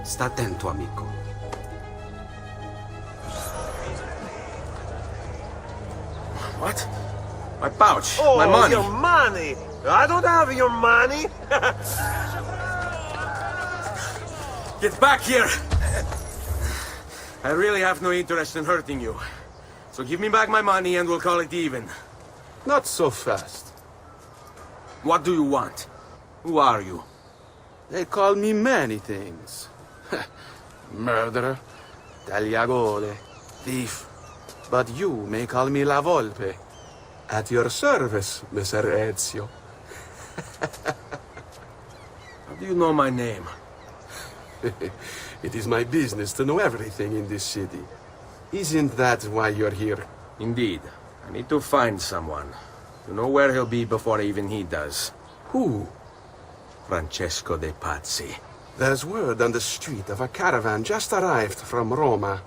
Sta attento, amico. What? My pouch. Oh, my money. Your money. I don't have your money. Get back here! I really have no interest in hurting you. So give me back my money and we'll call it even. Not so fast. What do you want? Who are you? They call me many things. Murderer, tagliagole, thief. But you may call me La Volpe. At your service, Messer Ezio. How do you know my name? It is my business to know everything in this city. Isn't that why you're here? Indeed. I need to find someone. To know where he'll be before even he does. Who? Francesco de Pazzi. There's word on the street of a caravan just arrived from Roma.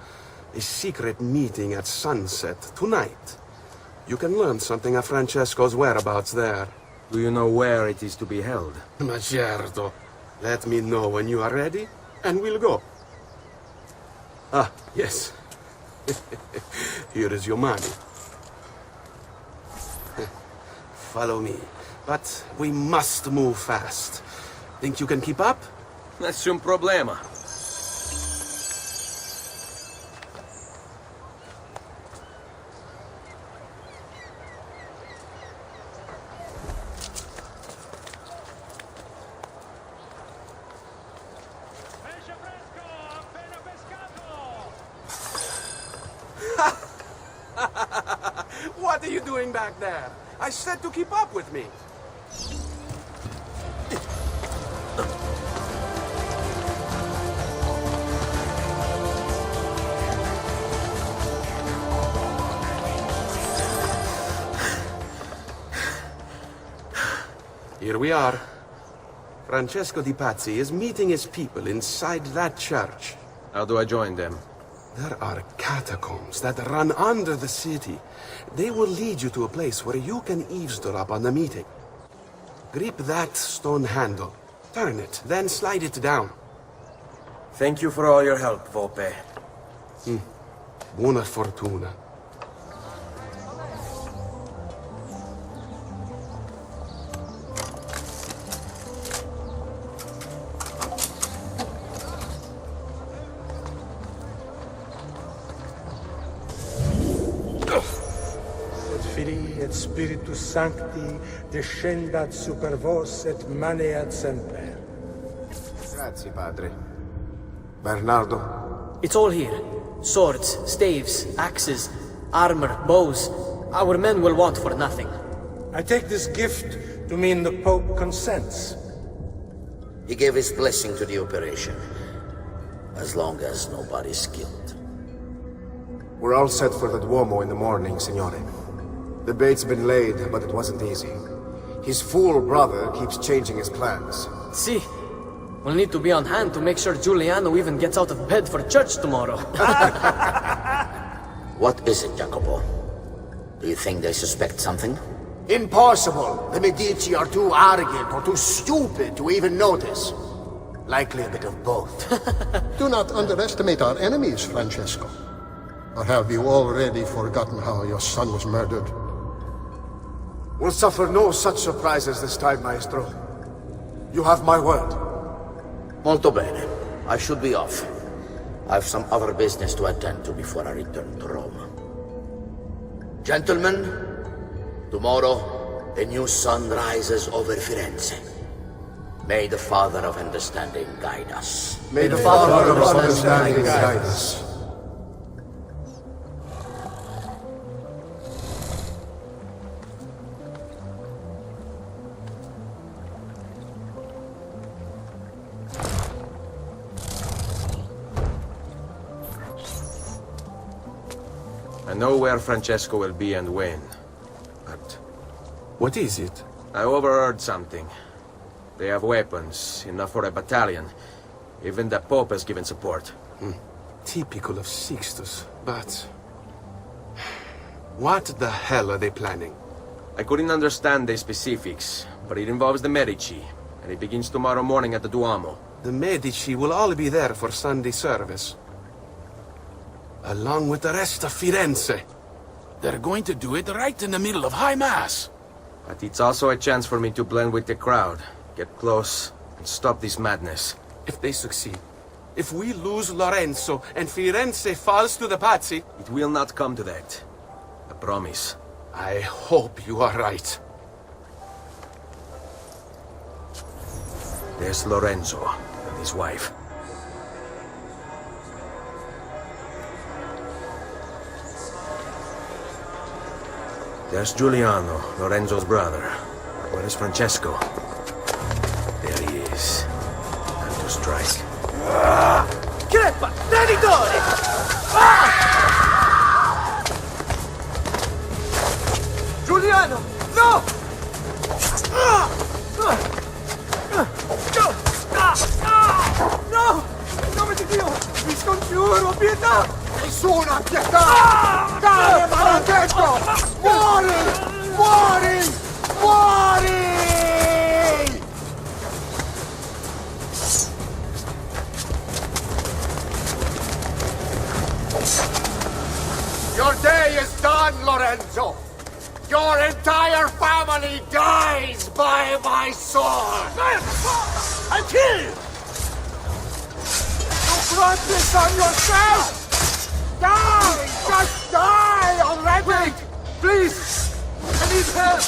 A secret meeting at sunset tonight. You can learn something of Francesco's whereabouts there. Do you know where it is to be held? Ma certo. Let me know when you are ready, and we'll go. Ah, yes. Here is your money. Follow me. But we must move fast. Think you can keep up? Nessun problema. What are you doing back there? I said to keep up with me. Here we are. Francesco di Pazzi is meeting his people inside that church. How do I join them? There are catacombs that run under the city. They will lead you to a place where you can eavesdrop on the meeting. Grip that stone handle. Turn it, then slide it down. Thank you for all your help, Volpe. Buona fortuna. Filii et Spiritus Sancti descendat super vos et maneat semper. Grazie, padre. Bernardo? It's all here. Swords, staves, axes, armor, bows. Our men will want for nothing. I take this gift to mean the Pope consents. He gave his blessing to the operation, as long as nobody's killed. We're all set for the Duomo in the morning, Signore. The bait's been laid, but it wasn't easy. His fool brother keeps changing his plans. See, we'll need to be on hand to make sure Giuliano even gets out of bed for church tomorrow. What is it, Jacopo? Do you think they suspect something? Impossible! The Medici are too arrogant or too stupid to even notice. Likely a bit of both. Do not underestimate our enemies, Francesco. Or have you already forgotten how your son was murdered? We'll suffer no such surprises this time, Maestro. You have my word. Molto bene. I should be off. I've some other business to attend to before I return to Rome. Gentlemen, tomorrow, a new sun rises over Firenze. May the Father of Understanding guide us. May the Father of Understanding guide us. I know where Francesco will be and when. But What is it? I overheard something. They have weapons, enough for a battalion. Even the Pope has given support. Typical of Sixtus, but... What the hell are they planning? I couldn't understand the specifics, but it involves the Medici, and it begins tomorrow morning at the Duomo. The Medici will all be there for Sunday service. Along with the rest of Firenze. They're going to do it right in the middle of High Mass. But it's also a chance for me to blend with the crowd, get close, and stop this madness. If they succeed, if we lose Lorenzo and Firenze falls to the Pazzi... It will not come to that. I promise. I hope you are right. There's Lorenzo and his wife. There's Giuliano, Lorenzo's brother. Where is Francesco? There he is. Time to strike. Crepa! Traditore! Giuliano! No! No! In nome di Dio! Vi scongiuro, pietà! Nessuna pietà! Cane maledetto! Muori! Muori! Muori! Your day is done, Lorenzo! Your entire family dies by my sword! I'm killed! You brought this on yourself! Die! Just die already! Wait! Please! I need help!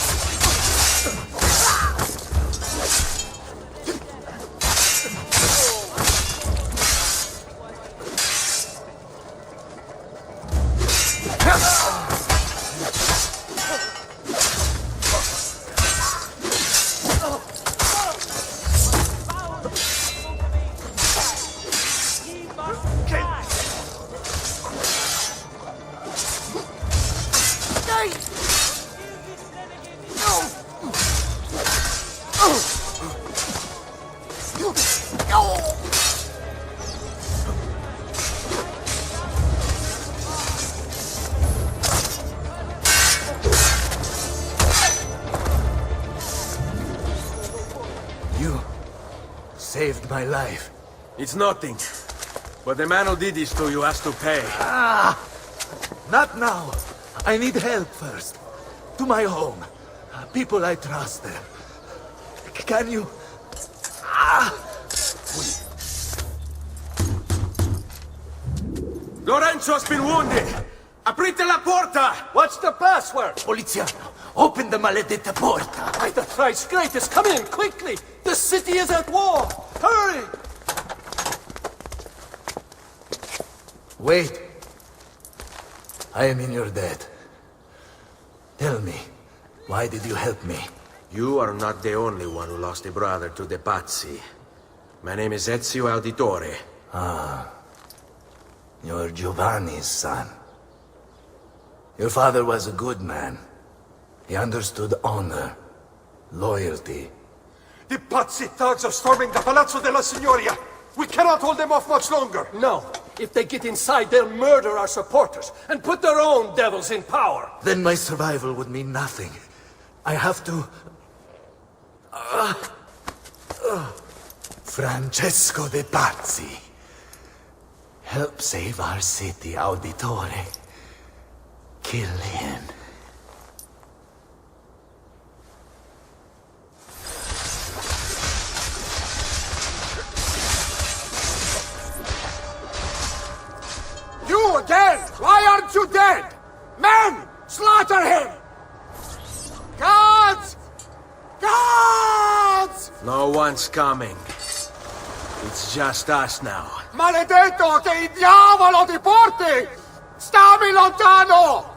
Saved my life. It's nothing. But the man who did this to you has to pay. Not now. I need help first. To my home. People I trust there. Can you... Lorenzo has been wounded! Aprite la porta! What's the password? Poliziano, open the maledetta porta. By the thrice greatest, come in, quickly! The city is at war! Hurry! Wait. I am in your debt. Tell me, why did you help me? You are not the only one who lost a brother to the Pazzi. My name is Ezio Auditore. Ah. You're Giovanni's son. Your father was a good man. He understood honor, loyalty. The Pazzi thugs are storming the Palazzo della Signoria! We cannot hold them off much longer! No. If they get inside, they'll murder our supporters and put their own devils in power. Then my survival would mean nothing. I have to... Francesco de Pazzi. Help save our city, Auditore. Kill him. You again! Why aren't you dead? Men! Slaughter him! Gods! Gods! No one's coming. It's just us now. Maledetto che il diavolo ti porti! Stammi lontano!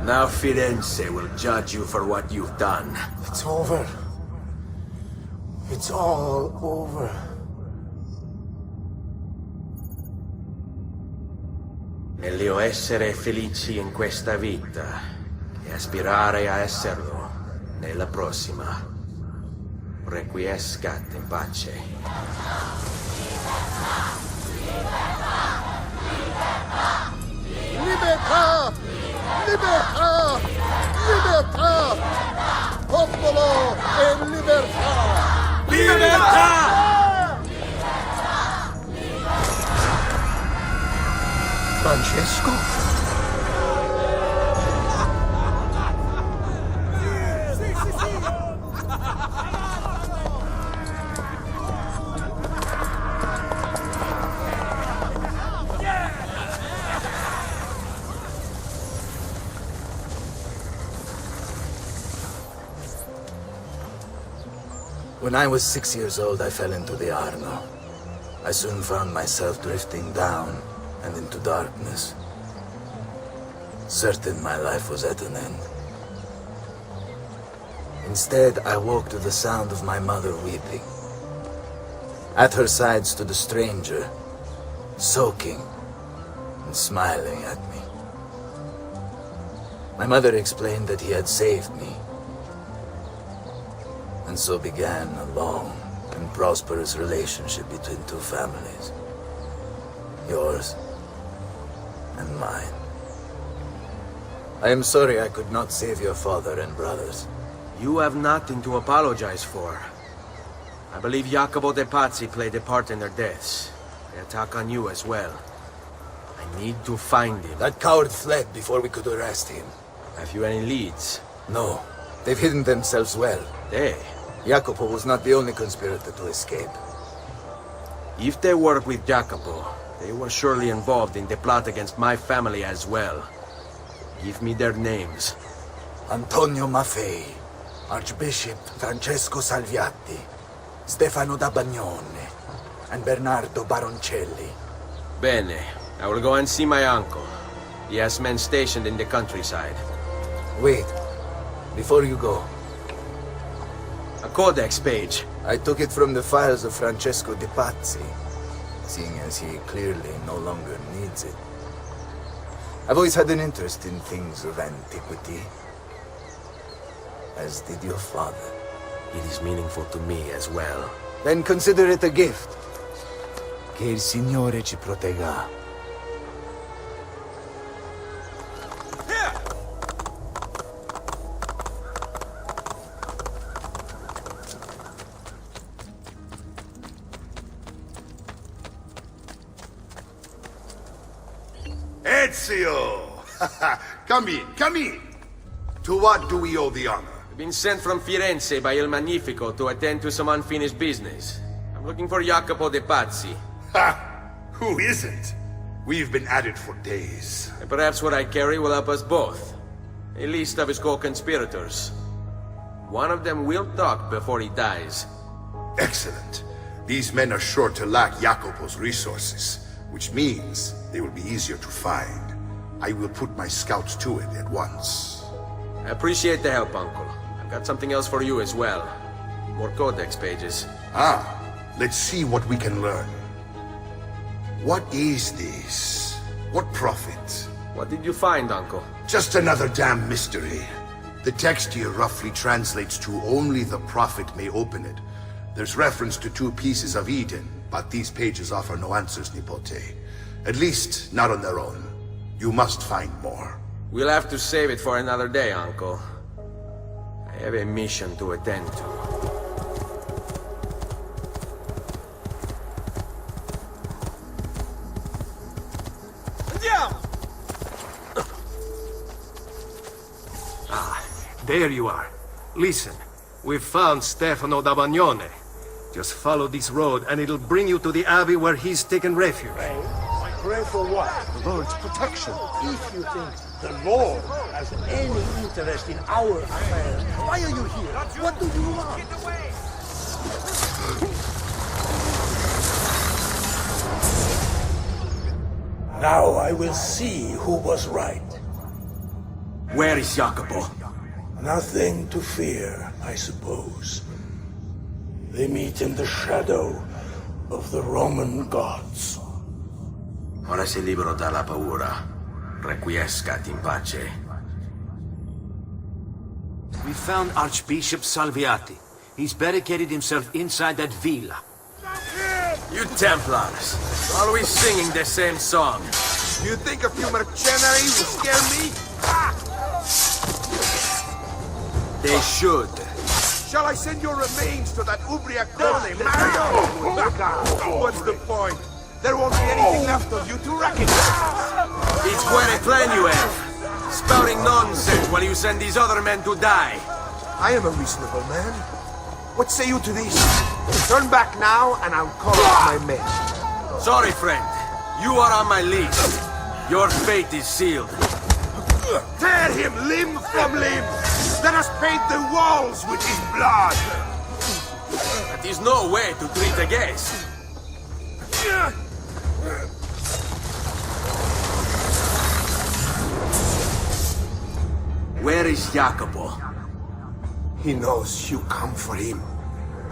Now Firenze will judge you for what you've done. It's over. It's all over. Meglio essere felici in questa vita che aspirare a esserlo nella prossima. Requiescat in pace. Libertà! Libertà! Libertà! Popolo e libertà! Libertà! Francesco? When I was 6 years old, I fell into the Arno. I soon found myself drifting down and into darkness. Certain my life was at an end. Instead, I woke to the sound of my mother weeping. At her side stood a stranger, soaking and smiling at me. My mother explained that he had saved me. And so began a long and prosperous relationship between two families. Yours and mine. I am sorry I could not save your father and brothers. You have nothing to apologize for. I believe Jacopo de Pazzi played a part in their deaths. They attack on you as well. I need to find him. That coward fled before we could arrest him. Have you any leads? No. They've hidden themselves well. They? Jacopo was not the only conspirator to escape. If they work with Jacopo, they were surely involved in the plot against my family as well. Give me their names. Antonio Maffei, Archbishop Francesco Salviati, Stefano da Bagnone, and Bernardo Baroncelli. Bene. I will go and see my uncle. He has men stationed in the countryside. Wait. Before you go. A codex page. I took it from the files of Francesco de Pazzi, seeing as he clearly no longer needs it. I've always had an interest in things of antiquity, as did your father. It is meaningful to me as well. Then consider it a gift. Che il Signore ci protegga. Ezio! Come in, come in! To what do we owe the honor? Been sent from Firenze by Il Magnifico to attend to some unfinished business. I'm looking for Jacopo de Pazzi. Ha! Who isn't? We've been at it for days. And perhaps what I carry will help us both. A list of his co-conspirators. One of them will talk before he dies. Excellent. These men are sure to lack Jacopo's resources, which means they will be easier to find. I will put my scouts to it at once. I appreciate the help, Uncle. I've got something else for you as well. More codex pages. Ah, let's see what we can learn. What is this? What prophet? What did you find, Uncle? Just another damn mystery. The text here roughly translates to only the prophet may open it. There's reference to 2 pieces of Eden, but these pages offer no answers, Nipote. At least, not on their own. You must find more. We'll have to save it for another day, Uncle. I have a mission to attend to. Ah, there you are. Listen, we've found Stefano da Bagnone. Just follow this road and it'll bring you to the abbey where he's taken refuge. Pray for what? The Lord's protection. If you think the Lord has any interest in our affairs, why are you here? What do you want? Now I will see who was right. Where is Jacopo? Nothing to fear, I suppose. They meet in the shadow of the Roman gods. Ora sei libero dalla paura. Requiescat in pace. We found Archbishop Salviati. He's barricaded himself inside that villa. You Templars, always singing the same song. You think a few mercenari will scare me? They should. Shall I send your remains to that Ubriacone, Mario? What's the point? There won't be anything left of you to recognize. It's quite a plan you have. Spouting nonsense while you send these other men to die. I am a reasonable man. What say you to this? Turn back now, and I'll call up my men. Sorry, friend. You are on my list. Your fate is sealed. Tear him limb from limb! Let us paint the walls with his blood! That is no way to treat a guest. Where is Jacopo? He knows you come for him,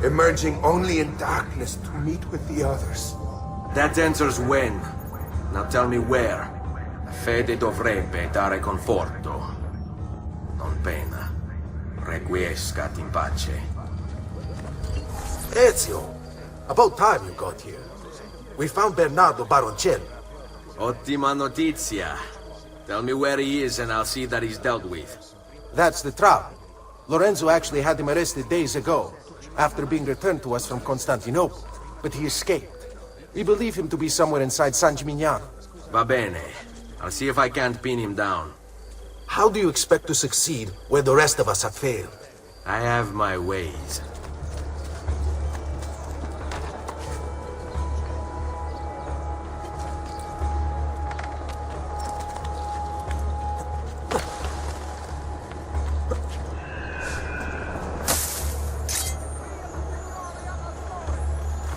emerging only in darkness to meet with the others. That answers when. Now tell me where. La fede dovrebbe dare conforto, non pena. Requiescat in pace. Ezio, about time you got here. We found Bernardo Baroncelli. Ottima notizia. Tell me where he is and I'll see that he's dealt with. That's the trouble. Lorenzo actually had him arrested days ago, after being returned to us from Constantinople. But he escaped. We believe him to be somewhere inside San Gimignano. Va bene. I'll see if I can't pin him down. How do you expect to succeed where the rest of us have failed? I have my ways.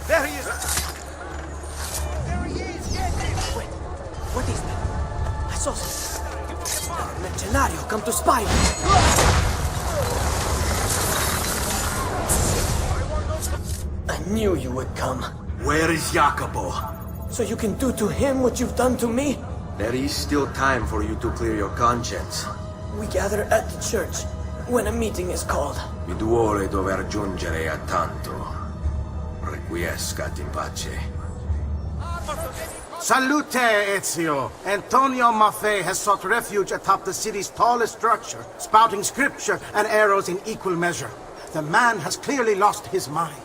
There he is! What is that? I saw something. Mercenario come to spy me. I knew you would come. Where is Jacopo? So you can do to him what you've done to me? There is still time for you to clear your conscience. We gather at the church when a meeting is called. Mi duole dover giungere a tanto. Requiescat in pace. Salute, Ezio! Antonio Maffei has sought refuge atop the city's tallest structure, spouting scripture and arrows in equal measure. The man has clearly lost his mind.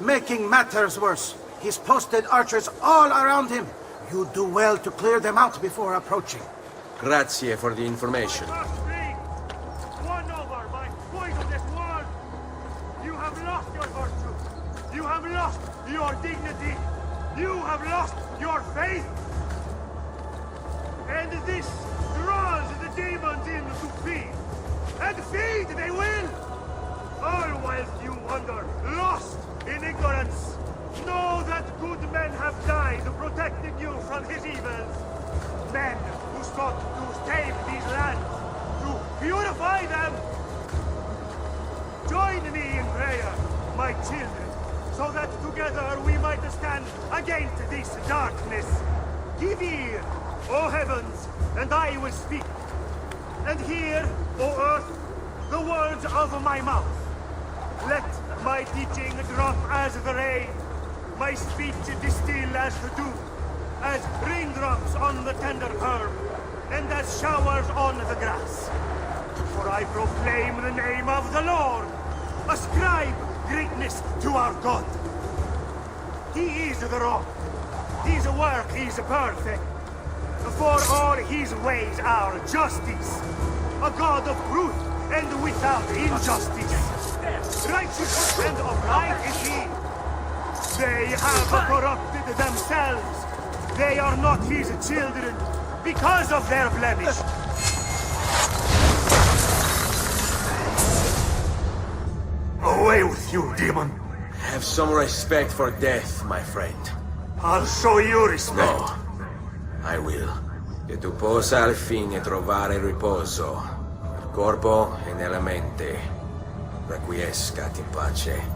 Making matters worse, he's posted archers all around him. You do well to clear them out before approaching. Grazie for the information. this world. You have lost your virtue. You have lost your dignity. You have lost your faith. And this draws the demons in to feed. And feed they will. All whilst you wander, lost in ignorance. Know that good men have died protecting you from his evils. Men who sought to save these lands, to purify them. Join me in prayer, my children, so that together we might stand against this darkness. Give ear, O heavens, and I will speak. And hear, O earth, the words of my mouth. Let my teaching drop as the rain, my speech distill as the dew, as raindrops on the tender herb, and as showers on the grass. For I proclaim the name of the Lord. Ascribe greatness to our God. He is the rock. His work is perfect. For all his ways are justice. A God of truth and without injustice. Righteous and upright is he. They have corrupted themselves. They are not his children because of their blemish. Away with you, demon! Have some respect for death, my friend. I'll show you respect. No, I will. Che tu possa al fine trovare riposo, nel corpo e nella mente. Requiescat in pace.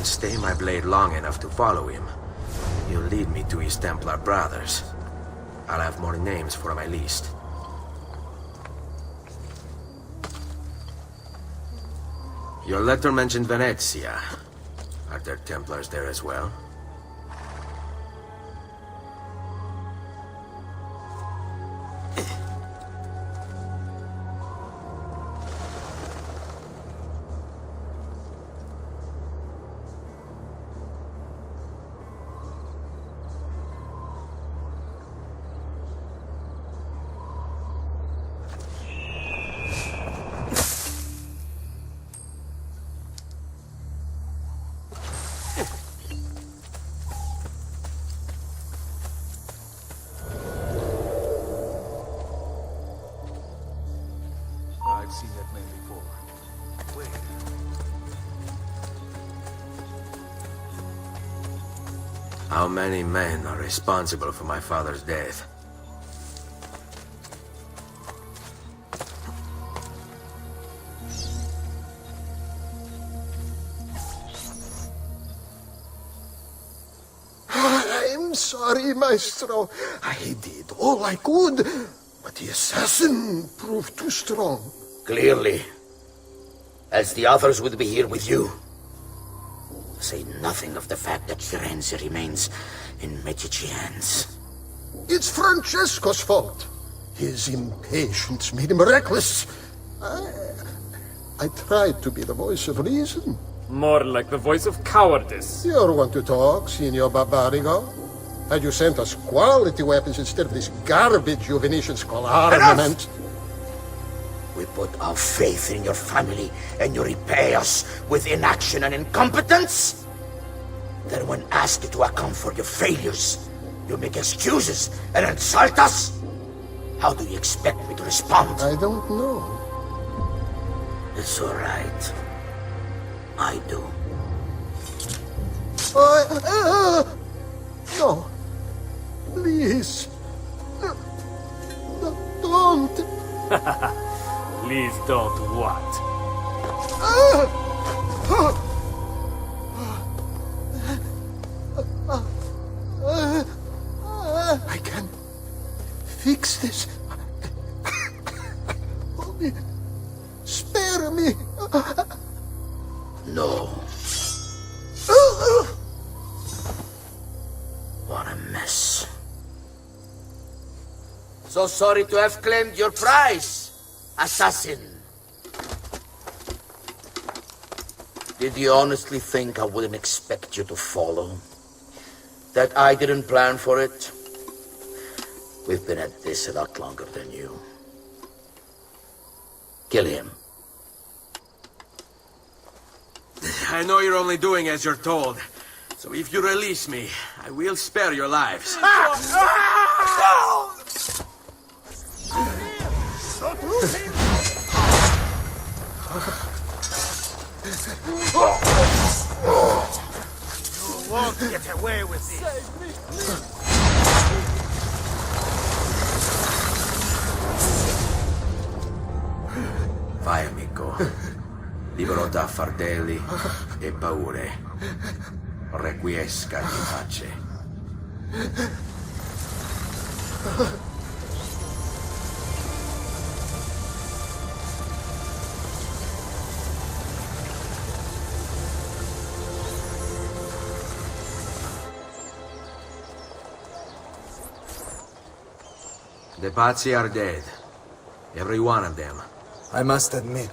Stay my blade long enough to follow him. He'll lead me to his Templar brothers. I'll have more names for my list. Your letter mentioned Venezia. Are there Templars there as well? How many men are responsible for my father's death? I'm sorry, Maestro. I did all I could, but the assassin proved too strong. Clearly. Else the others would be here with you. Say nothing of the fact that Firenze remains in Medici hands. It's Francesco's fault. His impatience made him reckless. I tried to be the voice of reason. More like the voice of cowardice. You're one to talk, Signor Barbarigo. Had you sent us quality weapons instead of this garbage you Venetians call armament... We put our faith in your family, and you repay us with inaction and incompetence? Then when asked to account for your failures, you make excuses and insult us? How do you expect me to respond? I don't know. It's all right. I do. No. Please. No, don't. Please don't what? I can fix this. Only spare me. No. One So sorry to have claimed your prize, assassin. Did you honestly think I wouldn't expect you to follow? That I didn't plan for it? We've been at this a lot longer than you. Kill him. I know you're only doing as you're told. So if you release me, I will spare your lives. You won't get away with this. Vai, amico. Libero da fardelli e paure. Requiesca di pace. The Pazzi are dead. Every one of them. I must admit,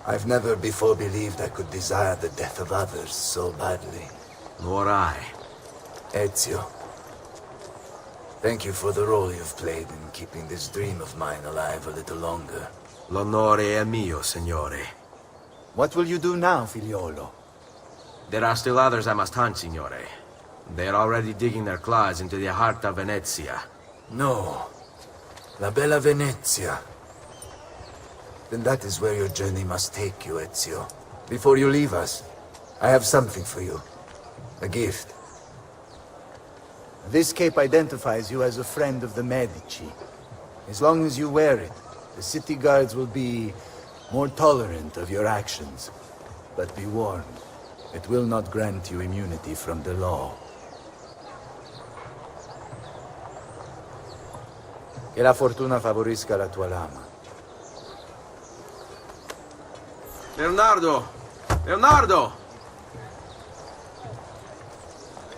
I've never before believed I could desire the death of others so badly. Nor I. Ezio, thank you for the role you've played in keeping this dream of mine alive a little longer. L'onore è mio, signore. What will you do now, figliolo? There are still others I must hunt, signore. They're already digging their claws into the heart of Venezia. No. La bella Venezia. Then that is where your journey must take you, Ezio. Before you leave us, I have something for you. A gift. This cape identifies you as a friend of the Medici. As long as you wear it, the city guards will be more tolerant of your actions. But be warned, it will not grant you immunity from the law. Che la fortuna favorisca la tua lama. Leonardo! Leonardo!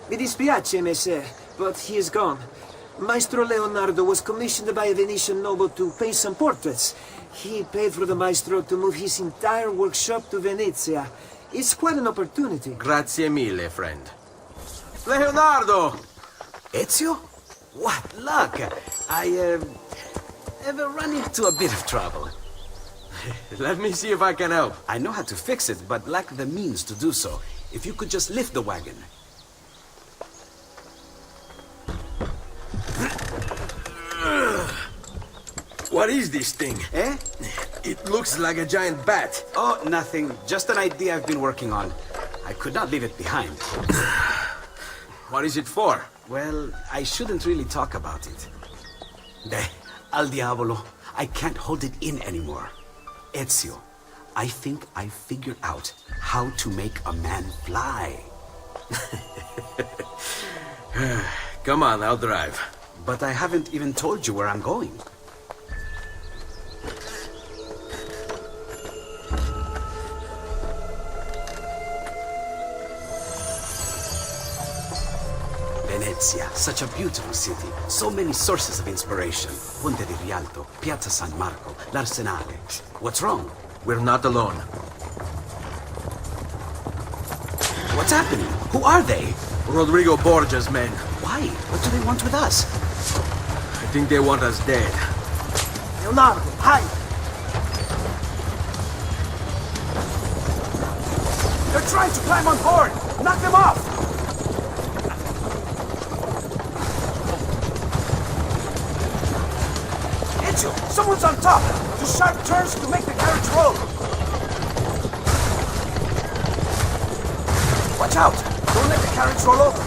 Mi dispiace, messer, but he is gone. Maestro Leonardo was commissioned by a Venetian noble to paint some portraits. He paid for the maestro to move his entire workshop to Venezia. It's quite an opportunity. Grazie mille, friend. Leonardo! Ezio? What luck! I have run into a bit of trouble. Let me see if I can help. I know how to fix it, but lack the means to do so. If you could just lift the wagon. What is this thing? Eh? It looks like a giant bat. Oh, nothing. Just an idea I've been working on. I could not leave it behind. What is it for? Well, I shouldn't really talk about it. Al diavolo. I can't hold it in anymore. Ezio, I think I figured out how to make a man fly. Come on, I'll drive. But I haven't even told you where I'm going. Venezia, such a beautiful city. So many sources of inspiration. Ponte di Rialto, Piazza San Marco, l'Arsenale. What's wrong? We're not alone. What's happening? Who are they? Rodrigo Borgia's men. Why? What do they want with us? I think they want us dead. Leonardo, hide! They're trying to climb on board! Knock them off! Ezio, someone's on top! Do sharp turns to make the carriage roll! Watch out! Don't let the carriage roll over!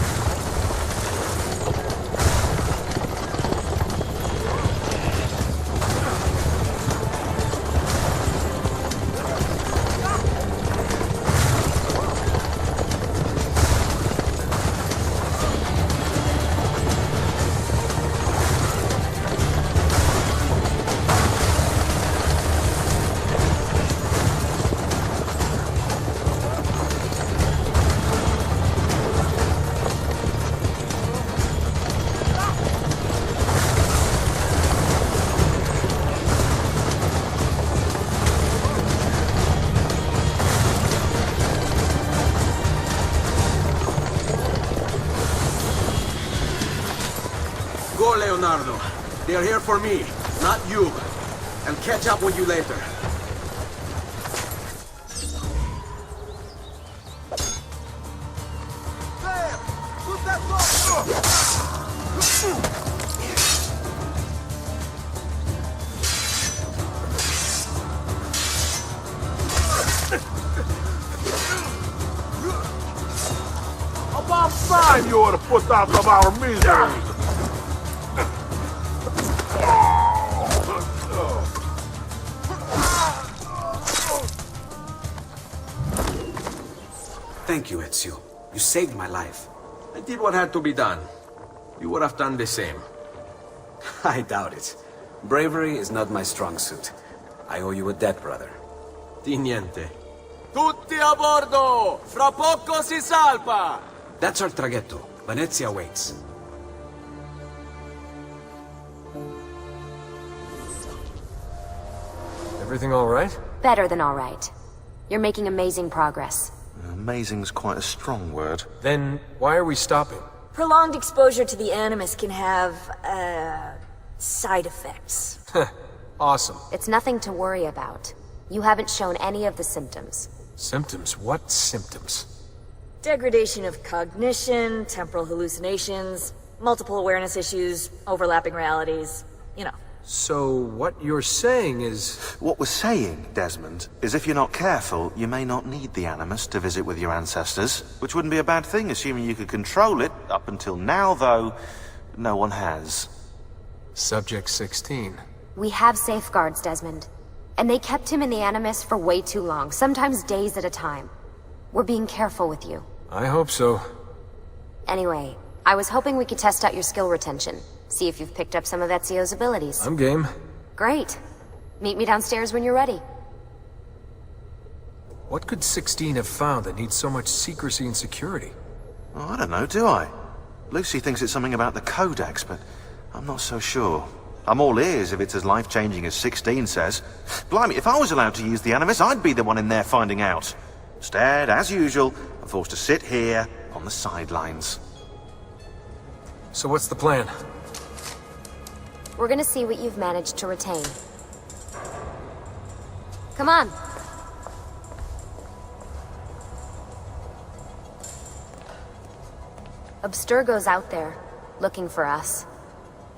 go, Leonardo. They are here for me, not you. I'll catch up with you later. About time you ought to put out of our misery. Thank you, Ezio. You saved my life. I did what had to be done. You would have done the same. I doubt it. Bravery is not my strong suit. I owe you a debt, brother. Di niente. Tutti a bordo! Fra poco si salpa! That's our traghetto. Venezia waits. Everything all right? Better than all right. You're making amazing progress. Amazing's quite a strong word. Then why are we stopping? Prolonged exposure to the Animus can have, side effects. Awesome. It's nothing to worry about. You haven't shown any of the symptoms. Symptoms? What symptoms? Degradation of cognition, temporal hallucinations, multiple awareness issues, overlapping realities, you know. So what you're saying is... What we're saying, Desmond, is if you're not careful, you may not need the Animus to visit with your ancestors, which wouldn't be a bad thing, assuming you could control it. Up until now, though, no one has. Subject 16. We have safeguards, Desmond. And they kept him in the Animus for way too long, sometimes days at a time. We're being careful with you. I hope so. Anyway, I was hoping we could test out your skill retention. See if you've picked up some of Ezio's abilities. I'm game. Great. Meet me downstairs when you're ready. What could 16 have found that needs so much secrecy and security? Oh, I don't know, do I? Lucy thinks it's something about the Codex, but I'm not so sure. I'm all ears if it's as life-changing as 16 says. Blimey, if I was allowed to use the Animus, I'd be the one in there finding out. Instead, as usual, I'm forced to sit here on the sidelines. So what's the plan? We're gonna see what you've managed to retain. Come on. Abstergo's out there, looking for us.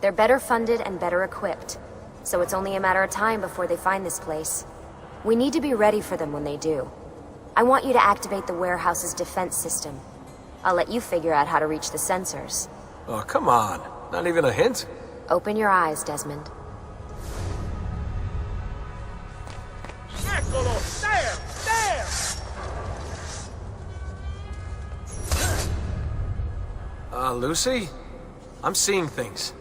They're better funded and better equipped, so it's only a matter of time before they find this place. We need to be ready for them when they do. I want you to activate the warehouse's defense system. I'll let you figure out how to reach the sensors. Oh, come on. Not even a hint? Open your eyes, Desmond. Eccolo! There! There! Lucy? I'm seeing things.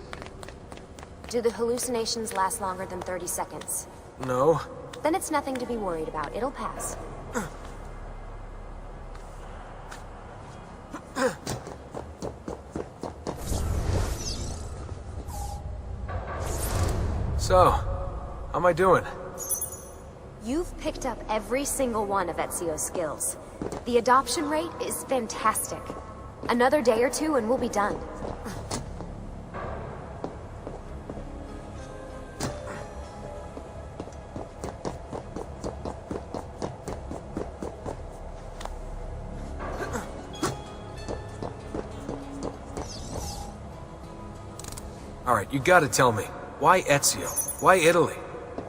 Do the hallucinations last longer than 30 seconds? No. Then it's nothing to be worried about. It'll pass. So, how am I doing? You've picked up every single one of Ezio's skills. The adoption rate is fantastic. Another day or two and we'll be done. Alright, you gotta tell me. Why Ezio? Why Italy?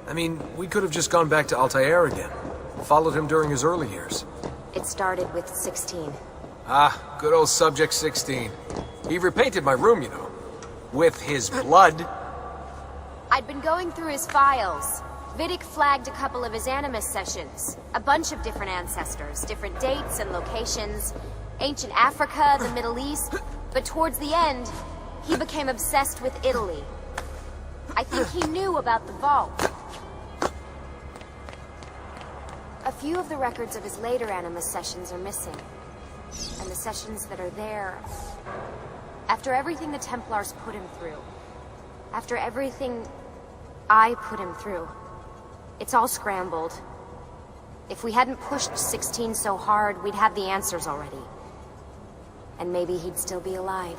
I mean, we could have just gone back to Altair again. Followed him during his early years. It started with 16. Ah, good old Subject 16. He repainted my room, you know. With his blood. I'd been going through his files. Vidic flagged a couple of his Animus sessions. A bunch of different ancestors, different dates and locations. Ancient Africa, the Middle East. But towards the end, he became obsessed with Italy. I think he knew about the vault. A few of the records of his later Animus sessions are missing. And the sessions that are there... After everything the Templars put him through, after everything I put him through, it's all scrambled. If we hadn't pushed 16 so hard, we'd have the answers already. And maybe he'd still be alive.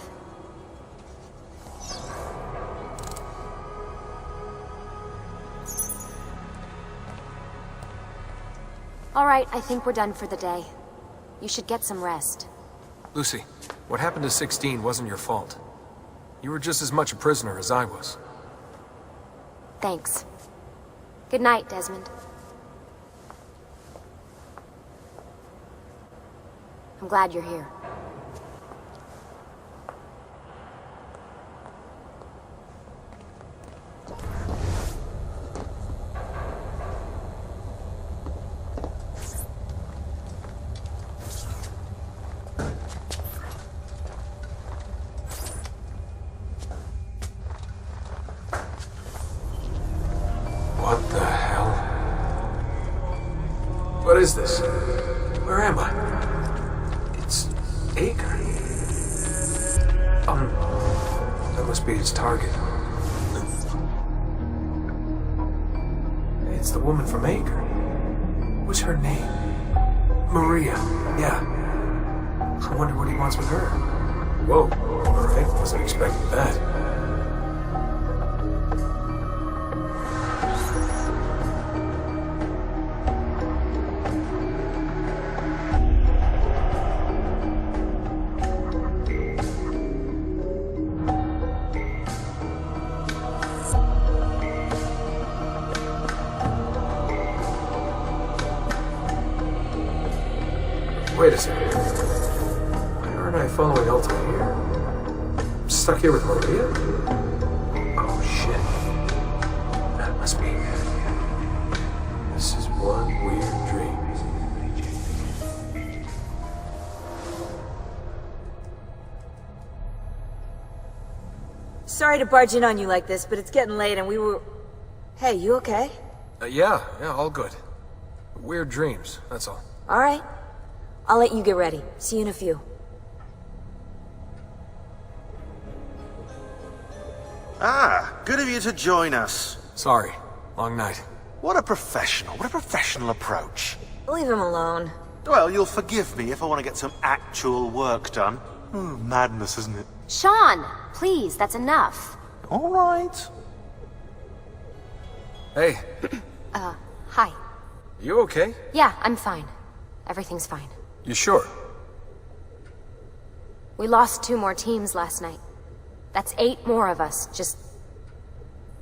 All right, I think we're done for the day. You should get some rest. Lucy, what happened to 16 wasn't your fault. You were just as much a prisoner as I was. Thanks. Good night, Desmond. I'm glad you're here. What the hell? What is this? Where am I? It's Acre. That must be its target. It's the woman from Acre. What's her name? Maria. Yeah. I wonder what he wants with her. Whoa. Alright, wasn't expecting that. Wait a second. Why aren't I following Altair? I'm stuck here with Maria? Oh shit. That must be it. This is one weird dream. Sorry to barge in on you like this, but it's getting late and we were... Hey, you okay? Yeah, all good. Weird dreams, that's all. All right. I'll let you get ready. See you in a few. Ah, good of you to join us. Sorry, long night. What a professional approach. Leave him alone. Well, you'll forgive me if I want to get some actual work done. Madness, isn't it? Sean, please, that's enough. All right. Hey. Hi. You okay? Yeah, I'm fine. Everything's fine. You sure? We lost 2 more teams last night. That's 8 more of us, just...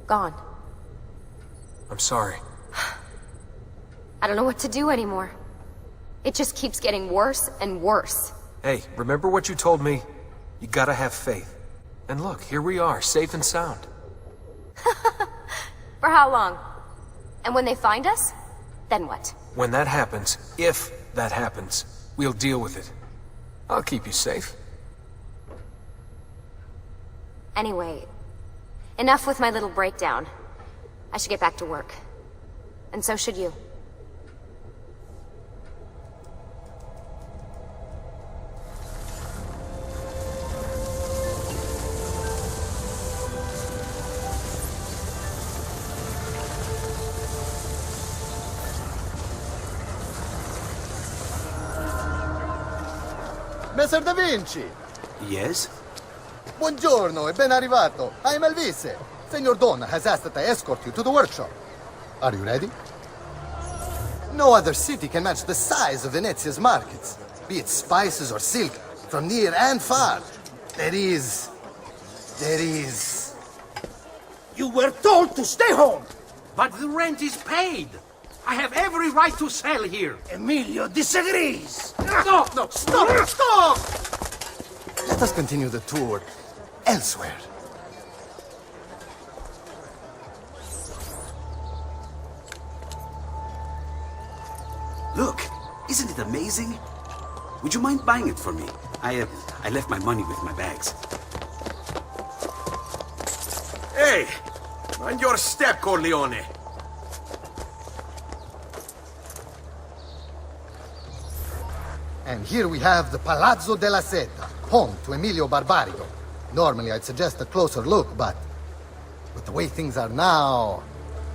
gone. I'm sorry. I don't know what to do anymore. It just keeps getting worse and worse. Hey, remember what you told me? You gotta have faith. And look, here we are, safe and sound. For how long? And when they find us, then what? When that happens, if that happens, we'll deal with it. I'll keep you safe. Anyway, enough with my little breakdown. I should get back to work. And so should you. Messer Da Vinci! Yes? Buongiorno e ben arrivato. I'm Elvise. Senor Don has asked that I escort you to the workshop. Are you ready? No other city can match the size of Venezia's markets, be it spices or silk, from near and far. There is... You were told to stay home! But the rent is paid! I have every right to sell here! Emilio disagrees! No, stop! Let us continue the tour elsewhere. Look, isn't it amazing? Would you mind buying it for me? I left my money with my bags. Hey! Mind your step, Corleone! And here we have the Palazzo della Seta, home to Emilio Barbarigo. Normally I'd suggest a closer look, but with the way things are now...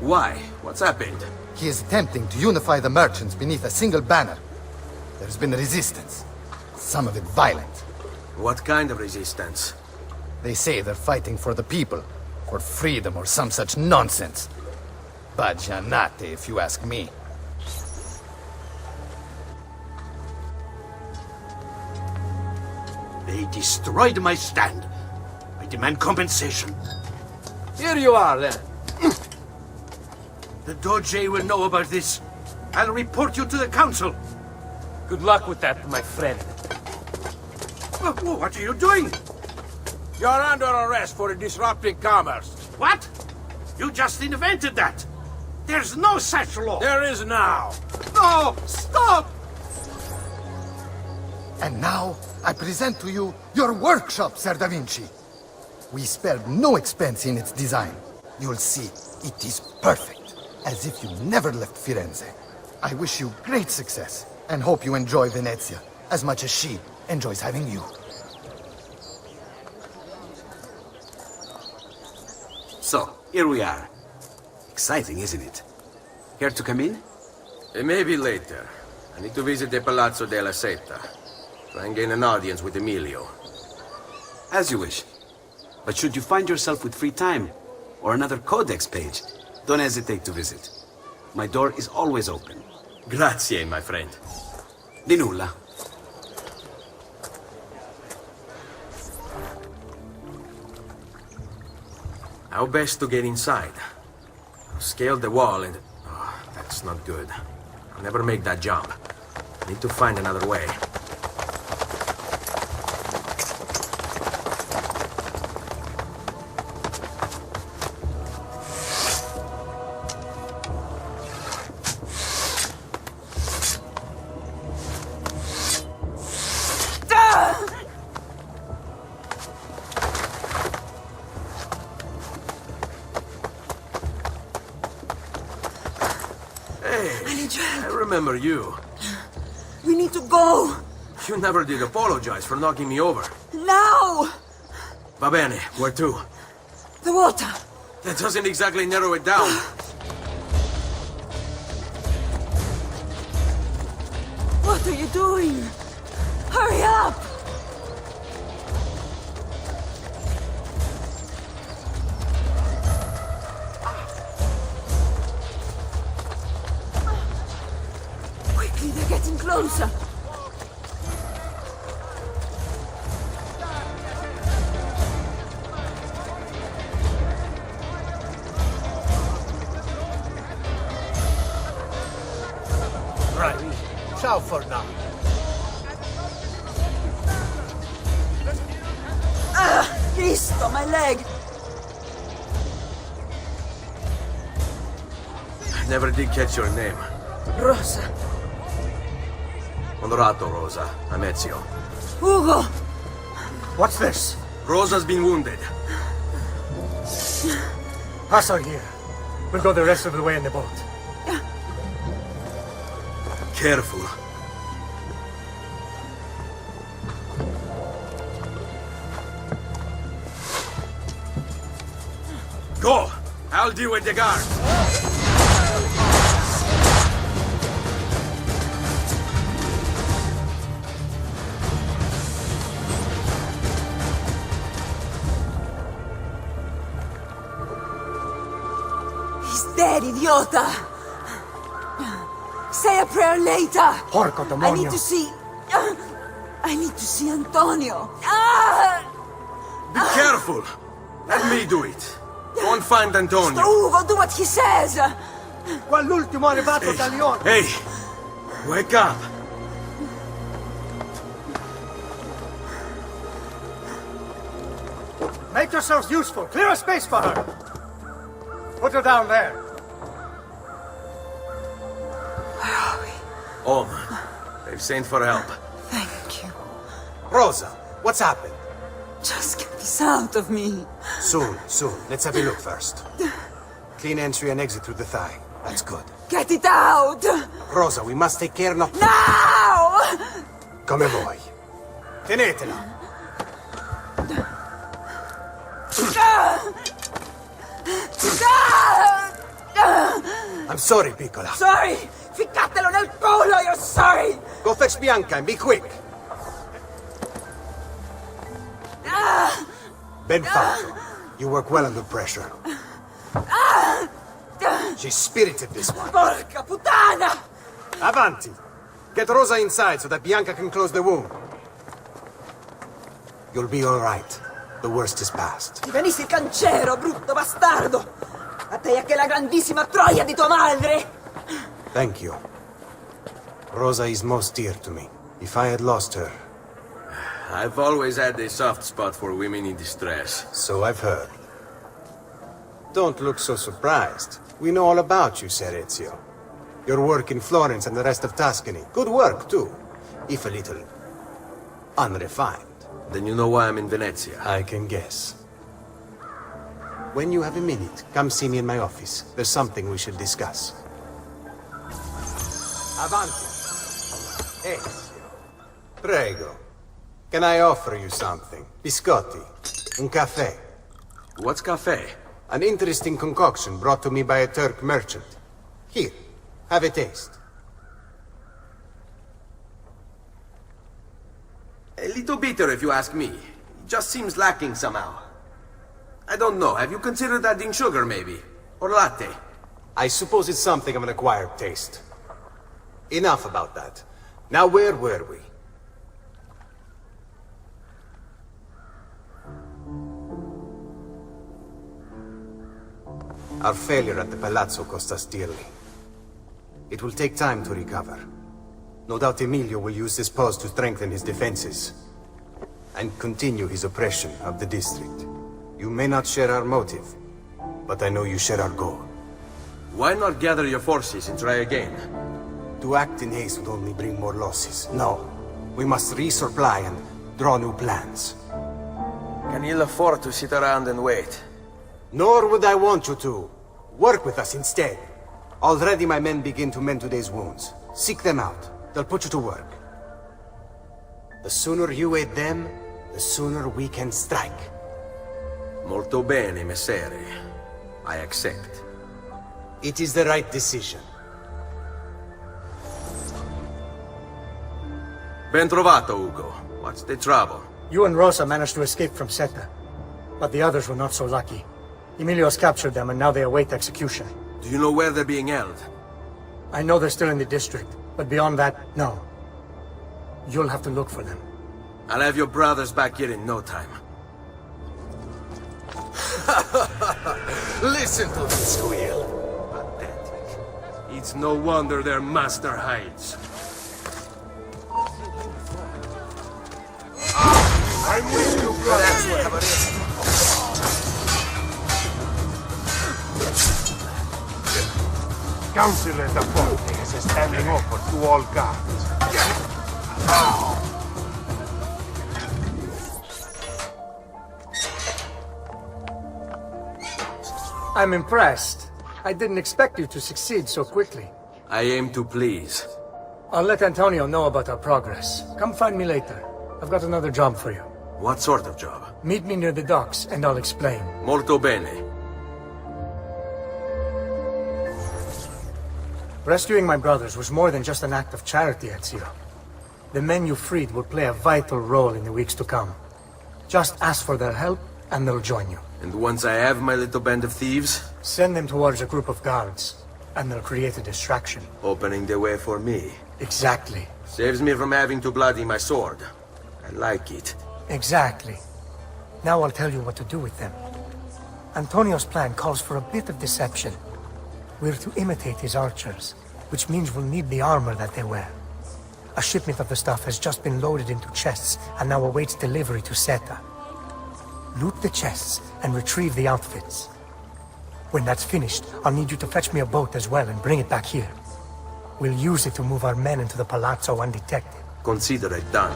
Why? What's happened? He is attempting to unify the merchants beneath a single banner. There's been resistance, some of it violent. What kind of resistance? They say they're fighting for the people, for freedom or some such nonsense. Baggianate, if you ask me. They destroyed my stand. I demand compensation. Here you are, then. The Doge will know about this. I'll report you to the council. Good luck with that, my friend. What are you doing? You're under arrest for disrupting commerce. What? You just invented that. There's no such law. There is now. No! Stop! And now, I present to you your workshop, Sir Da Vinci. We spared no expense in its design. You'll see, it is perfect, as if you never left Firenze. I wish you great success, and hope you enjoy Venezia, as much as she enjoys having you. So, here we are. Exciting, isn't it? Care to come in? Maybe later. I need to visit the Palazzo della Seta. Try and gain an audience with Emilio. As you wish. But should you find yourself with free time, or another codex page, don't hesitate to visit. My door is always open. Grazie, my friend. Di nulla. How best to get inside? Scale the wall and... Oh, that's not good. I'll never make that jump. I need to find another way. Remember you. We need to go. You never did apologize for knocking me over. Now! Va bene, where to? The water. That doesn't exactly narrow it down. What are you doing? Hurry up! They're getting closer. Right. Ciao for now. Cristo, my leg. I never did catch your name. Rosa. Onorato, Rosa. I'm Ezio. Ugo! What's this? Rosa's been wounded. Pass her here. We'll go the rest of the way in the boat. Careful. Go! I'll deal with the guards. Dead, idiota! Say a prayer later! Porco demonio! I need to see Antonio! Be careful! Let me do it. Go and find Antonio. Ugo, do what he says! Quell'ultimo arrivato da Lione! Hey! Wake up! Make yourselves useful! Clear a space for her! Put her down there! Where are we? Home. They've sent for help. Thank you. Rosa, what's happened? Just get this out of me. Soon. Let's have a look first. Clean entry and exit through the thigh. That's good. Get it out! Rosa, we must take care not... Now! Come vuoi. Tenetela. I'm sorry, piccola. Sorry! Ficcatelo nel culo, you're sorry! Go fetch Bianca and be quick. Ben fatto. You work well under pressure. She's spirited, this one. Porca puttana! Avanti. Get Rosa inside so that Bianca can close the wound. You'll be all right. The worst is past. Ti venissi cancero, brutto bastardo! A te e a che la grandissima troia di tua madre! Thank you. Rosa is most dear to me. If I had lost her... I've always had a soft spot for women in distress. So I've heard. Don't look so surprised. We know all about you, Ser Ezio. Your work in Florence and the rest of Tuscany. Good work, too. If a little... unrefined. Then you know why I'm in Venezia. I can guess. When you have a minute, come see me in my office. There's something we should discuss. Avanti. Ezio. Prego. Can I offer you something? Biscotti. Un caffè. What's caffè? An interesting concoction brought to me by a Turk merchant. Here, have a taste. A little bitter, if you ask me. It just seems lacking somehow. I don't know. Have you considered adding sugar, maybe? Or latte? I suppose it's something of an acquired taste. Enough about that. Now, where were we? Our failure at the Palazzo cost us dearly. It will take time to recover. No doubt Emilio will use this pause to strengthen his defenses and continue his oppression of the district. You may not share our motive, but I know you share our goal. Why not gather your forces and try again? To act in haste would only bring more losses. No. We must resupply and draw new plans. Can you afford to sit around and wait? Nor would I want you to. Work with us instead. Already my men begin to mend today's wounds. Seek them out. They'll put you to work. The sooner you aid them, the sooner we can strike. Molto bene, messere. I accept. It is the right decision. Ben trovato, Ugo. What's the trouble? You and Rosa managed to escape from Seta, but the others were not so lucky. Emilio's captured them and now they await execution. Do you know where they're being held? I know they're still in the district, but beyond that, no. You'll have to look for them. I'll have your brothers back here in no time. Listen to them squeal. Pathetic. It's no wonder their master hides. I'm with you, brother. Councilor da Forte is a standing offer to all guards. I'm impressed. I didn't expect you to succeed so quickly. I aim to please. I'll let Antonio know about our progress. Come find me later. I've got another job for you. What sort of job? Meet me near the docks, and I'll explain. Molto bene. Rescuing my brothers was more than just an act of charity, Ezio. The men you freed will play a vital role in the weeks to come. Just ask for their help, and they'll join you. And once I have my little band of thieves? Send them towards a group of guards, and they'll create a distraction. Opening the way for me. Exactly. Saves me from having to bloody my sword. I like it. Exactly. Now I'll tell you what to do with them. Antonio's plan calls for a bit of deception. We're to imitate his archers, which means we'll need the armor that they wear. A shipment of the stuff has just been loaded into chests and now awaits delivery to Seta. Loot the chests and retrieve the outfits. When that's finished, I'll need you to fetch me a boat as well and bring it back here. We'll use it to move our men into the palazzo undetected. Consider it done.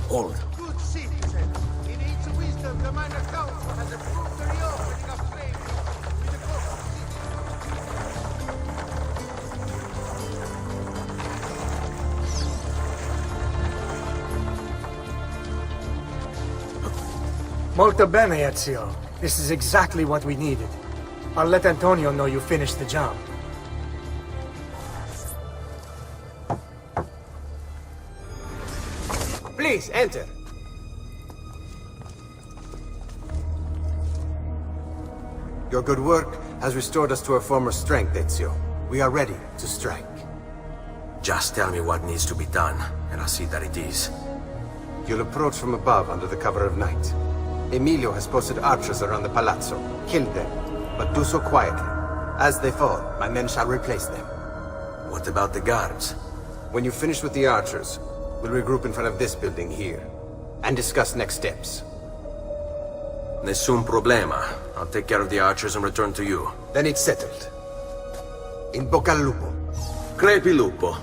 Hold. Good citizen. He needs wisdom. The minor council has approved the reopening of trade with the coast of Molto bene, Ezio. This is exactly what we needed. I'll let Antonio know you finished the job. Please, enter. Your good work has restored us to our former strength, Ezio. We are ready to strike. Just tell me what needs to be done, and I'll see that it is. You'll approach from above under the cover of night. Emilio has posted archers around the palazzo. Kill them, but do so quietly. As they fall, my men shall replace them. What about the guards? When you finish with the archers, we'll regroup in front of this building here, and discuss next steps. Nessun problema. I'll take care of the archers and return to you. Then it's settled. In bocca al lupo. Crepi lupo.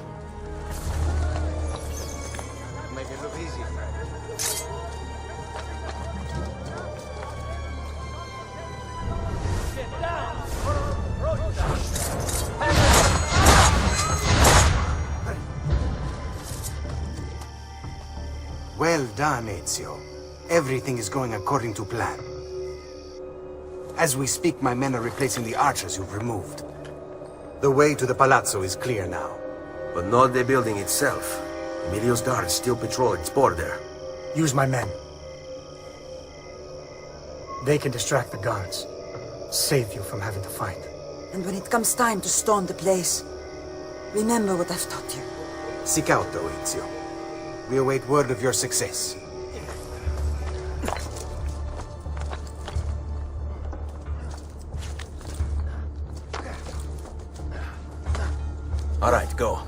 Well done, Ezio. Everything is going according to plan. As we speak, my men are replacing the archers you've removed. The way to the palazzo is clear now. But not the building itself. Emilio's guards still patrol its border. Use my men. They can distract the guards. Save you from having to fight. And when it comes time to storm the place, remember what I've taught you. Seek out, though, Ezio. We await word of your success. All right, go.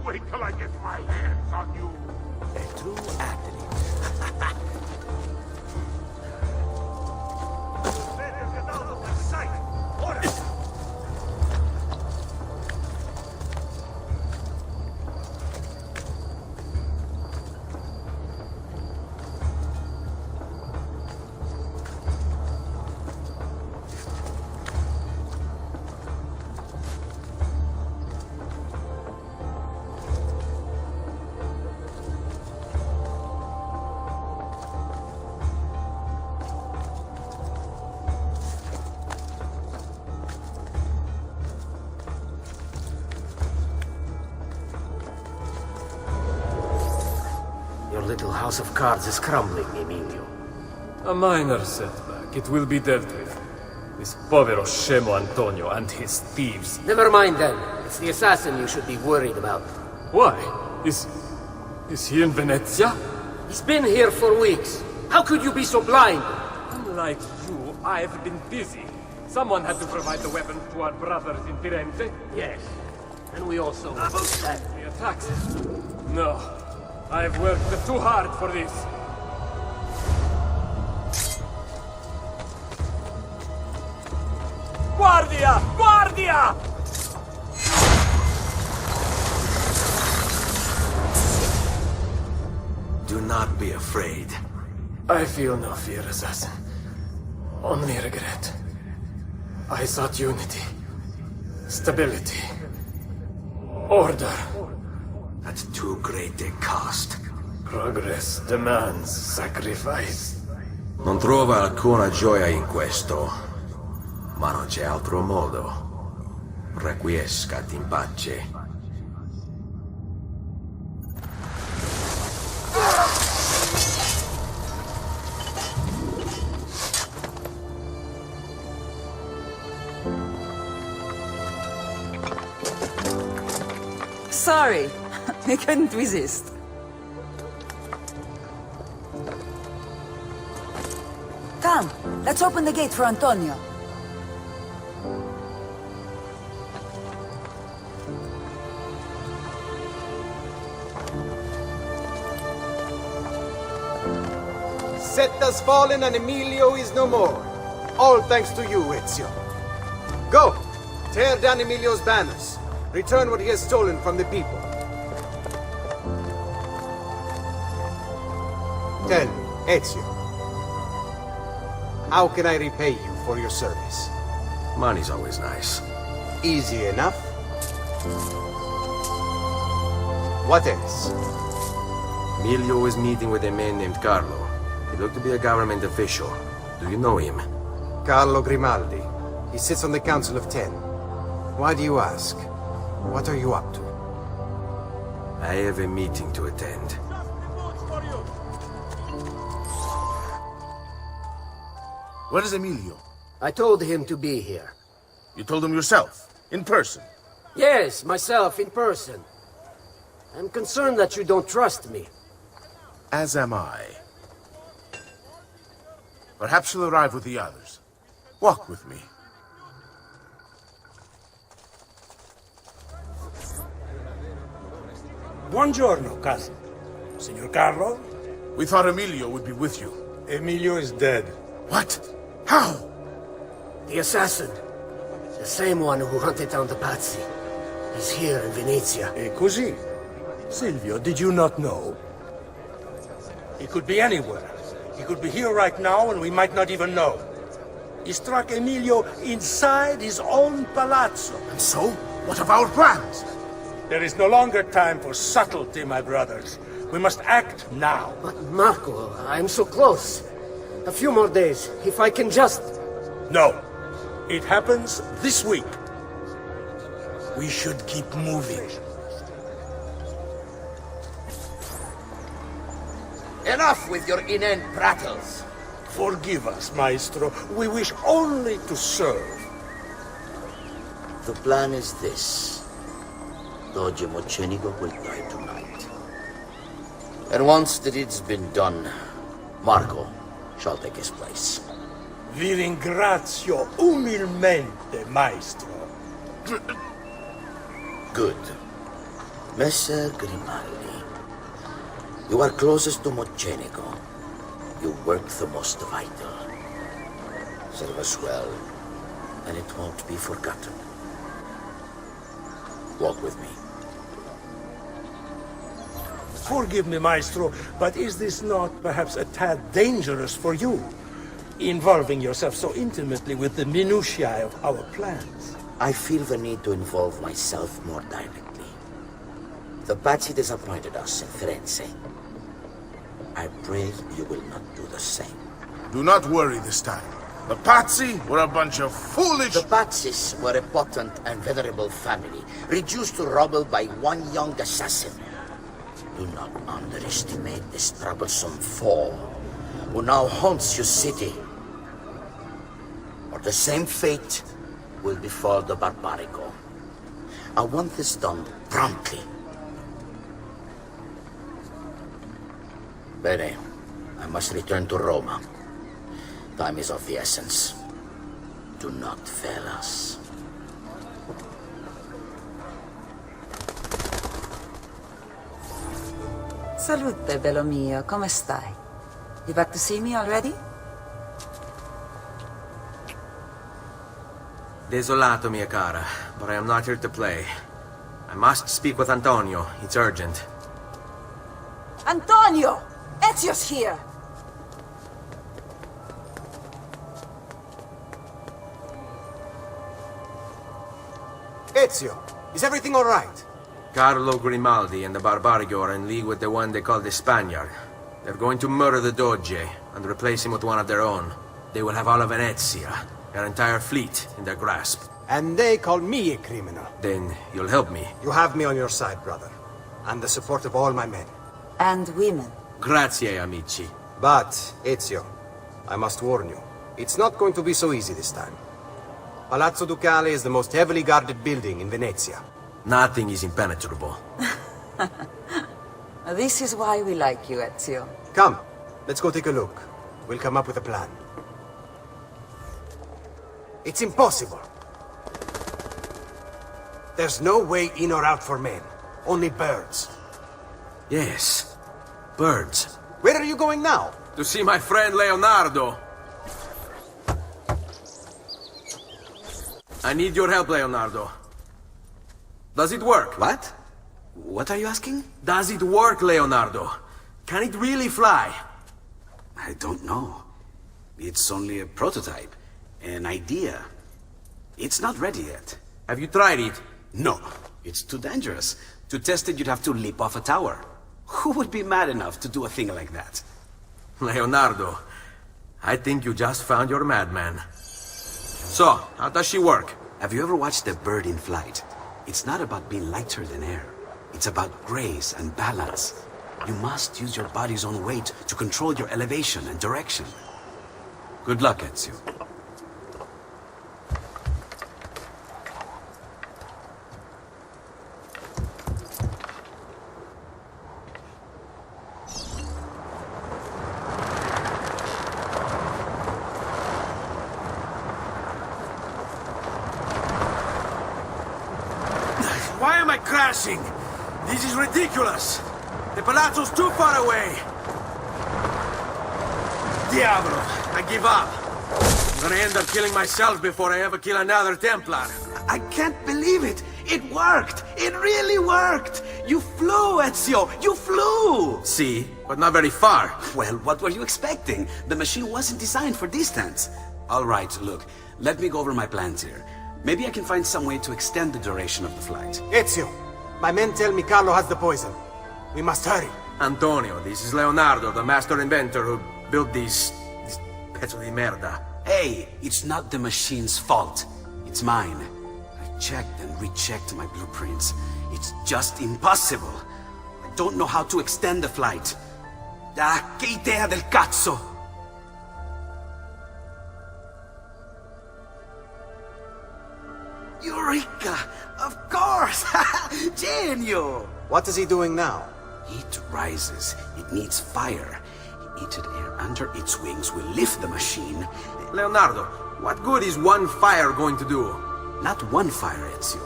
Wait till I get my hands on you. A true athlete. Your little house of cards is crumbling, Emilio. A minor setback. It will be dealt with. This povero scemo Antonio and his thieves. Never mind then. It's the assassin you should be worried about. Why? Is he in Venezia? He's been here for weeks. How could you be so blind? Unlike you, I've been busy. Someone had to provide the weapons to our brothers in Firenze. Yes. And we also pay the taxes. No. I've worked too hard for this. Guardia! Guardia! Do not be afraid. I feel no fear, assassin. Only regret. I sought unity, stability, order. At too great a cost. Progress demands sacrifice. Non trova alcuna gioia in questo, ma non c'è altro modo. Requiescat in pace. Sorry, I couldn't resist. Come, let's open the gate for Antonio. Set has fallen and Emilio is no more. All thanks to you, Ezio. Go! Tear down Emilio's banners. Return what he has stolen from the people. Tell me, Ezio, how can I repay you for your service? Money's always nice. Easy enough. What else? Emilio is meeting with a man named Carlo. He looked to be a government official. Do you know him? Carlo Grimaldi. He sits on the Council of 10. Why do you ask? What are you up to? I have a meeting to attend. Where is Emilio? I told him to be here. You told him yourself, in person? Yes, myself, in person. I'm concerned that you don't trust me. As am I. Perhaps you'll arrive with the others. Walk with me. Buongiorno, cousin. Signor Carlo? We thought Emilio would be with you. Emilio is dead. What? How? The assassin. The same one who hunted down the Pazzi. He's here in Venezia. E così? Silvio, did you not know? He could be anywhere. He could be here right now and we might not even know. He struck Emilio inside his own palazzo. And so? What of our plans? There is no longer time for subtlety, my brothers. We must act now. But Marco, I'm so close. A few more days, if I can just... No. It happens this week. We should keep moving. Enough with your inane prattles. Forgive us, Maestro. We wish only to serve. The plan is this. Doge Mocenigo will die tonight. And once the deed's been done, Marco shall take his place. Vi ringrazio umilmente, Maestro. Good. Messer Grimaldi, you are closest to Mocenigo. You work the most vital. Serve us well, and it won't be forgotten. Walk with me. Forgive me, Maestro, but is this not perhaps a tad dangerous for you? Involving yourself so intimately with the minutiae of our plans. I feel the need to involve myself more directly. The Pazzi disappointed us in Firenze. I pray you will not do the same. Do not worry this time. The Pazzi were a bunch of foolish... The Pazzis were a potent and venerable family, reduced to rubble by one young assassin. Do not underestimate this troublesome foe, who now haunts your city. Or the same fate will befall the Barbarigo. I want this done promptly. Bene, I must return to Roma. Time is of the essence. Do not fail us. Salute, bello mio. Come stai? You back to see me already? Desolato, mia cara, but I am not here to play. I must speak with Antonio. It's urgent. Antonio! Ezio's here! Ezio, is everything all right? Carlo Grimaldi and the Barbarigo are in league with the one they call the Spaniard. They're going to murder the Doge and replace him with one of their own. They will have all of Venezia, their entire fleet, in their grasp. And they call me a criminal. Then you'll help me. You have me on your side, brother. And the support of all my men. And women. Grazie, amici. But, Ezio, I must warn you. It's not going to be so easy this time. Palazzo Ducale is the most heavily guarded building in Venezia. Nothing is impenetrable. This is why we like you, Ezio. Come, let's go take a look. We'll come up with a plan. It's impossible. There's no way in or out for men. Only birds. Yes, birds. Where are you going now? To see my friend Leonardo. I need your help, Leonardo. Does it work? What? What are you asking? Does it work, Leonardo? Can it really fly? I don't know. It's only a prototype, an idea. It's not ready yet. Have you tried it? No, it's too dangerous. To test it, you'd have to leap off a tower. Who would be mad enough to do a thing like that? Leonardo, I think you just found your madman. So, how does she work? Have you ever watched a bird in flight? It's not about being lighter than air. It's about grace and balance. You must use your body's own weight to control your elevation and direction. Good luck, Ezio. Why am I crashing? This is ridiculous. The palazzo's too far away. Diablo, I give up. I'm gonna end up killing myself before I ever kill another Templar. I can't believe it! It worked! It really worked! You flew, Ezio! You flew! See, but not very far. Well, what were you expecting? The machine wasn't designed for distance. All right, look, let me go over my plans here. Maybe I can find some way to extend the duration of the flight. Ezio, my men tell me Carlo has the poison. We must hurry. Antonio, this is Leonardo, the master inventor who built these pezzo di merda. Hey, it's not the machine's fault. It's mine. I checked and rechecked my blueprints. It's just impossible. I don't know how to extend the flight. Ah, che idea del cazzo! Eureka! Of course! Genio! What is he doing now? Heat rises. It needs fire. Heated air under its wings will lift the machine. Leonardo, what good is one fire going to do? Not one fire, Ezio.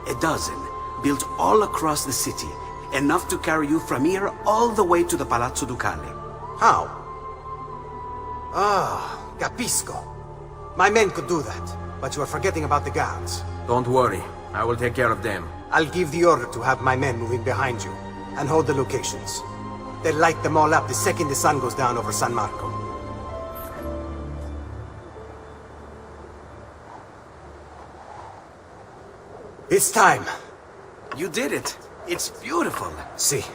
A dozen, built all across the city. Enough to carry you from here all the way to the Palazzo Ducale. How? Ah, capisco. My men could do that, but you are forgetting about the guards. Don't worry, I will take care of them. I'll give the order to have my men moving behind you, and hold the locations. They'll light them all up the second the sun goes down over San Marco. It's time. You did it. It's beautiful. See.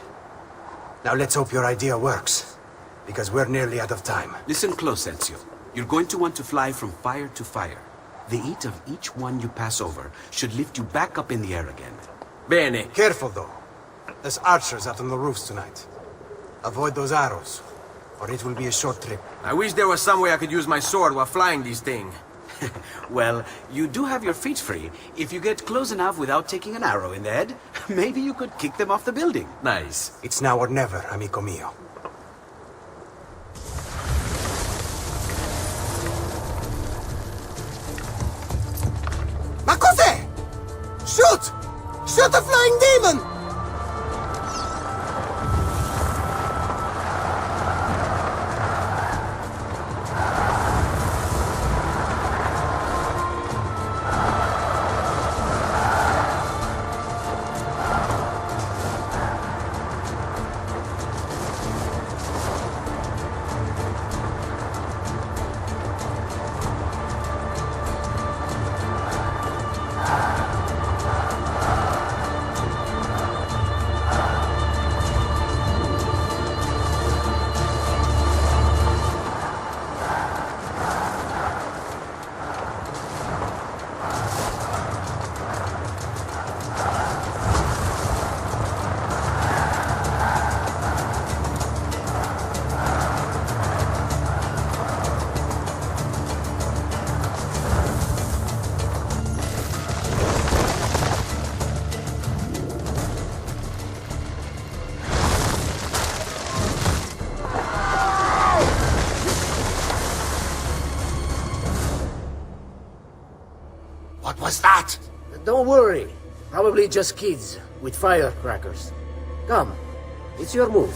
Now let's hope your idea works, because we're nearly out of time. Listen close, Ezio. You're going to want to fly from fire to fire. The heat of each one you pass over should lift you back up in the air again. Bene. Careful, though. There's archers out on the roofs tonight. Avoid those arrows, or it will be a short trip. I wish there was some way I could use my sword while flying this thing. Well, you do have your feet free. If you get close enough without taking an arrow in the head, maybe you could kick them off the building. Nice. It's now or never, amico mio. Ma cos'è? Shoot! Shoot a flying demon! What was that? Don't worry. Probably just kids with firecrackers. Come, it's your move.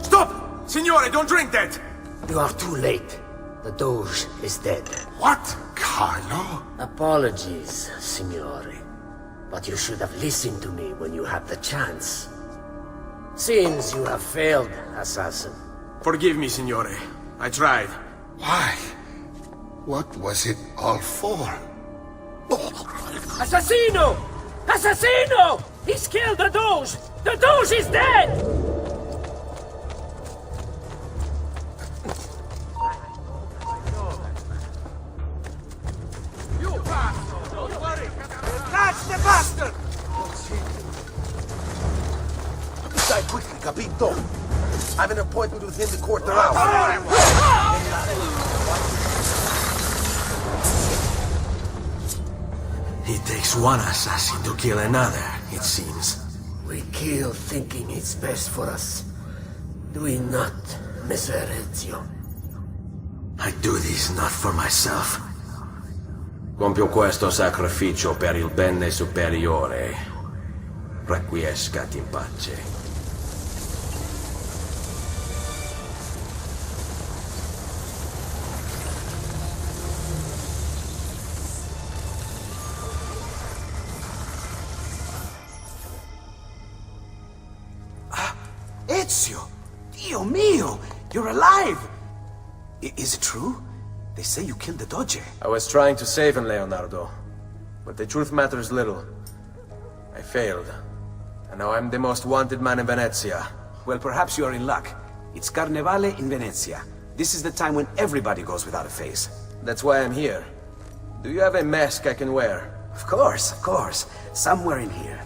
Stop! Signore, don't drink that! You are too late. The Doge is dead. What, Carlo? Apologies, Signore. But you should have listened to me when you had the chance. Seems you have failed, assassin. Forgive me, Signore. I tried. Why? What was it all for? Assassino! Assassino! He's killed the Doge! The Doge is dead! You bastard! Don't worry! Catch the bastard! Die quickly, capito? I have an appointment with him to quarter hour. It takes one assassin to kill another, it seems. We kill thinking it's best for us. Do we not, Messer Ezio? I do this not for myself. Compio questo sacrificio per il bene superiore. Requiescat in pace. Ezio! Dio mio! You're alive! Is it true? They say you killed the Doge. I was trying to save him, Leonardo. But the truth matters little. I failed. And now I'm the most wanted man in Venezia. Well, perhaps you are in luck. It's Carnevale in Venezia. This is the time when everybody goes without a face. That's why I'm here. Do you have a mask I can wear? Of course, of course. Somewhere in here.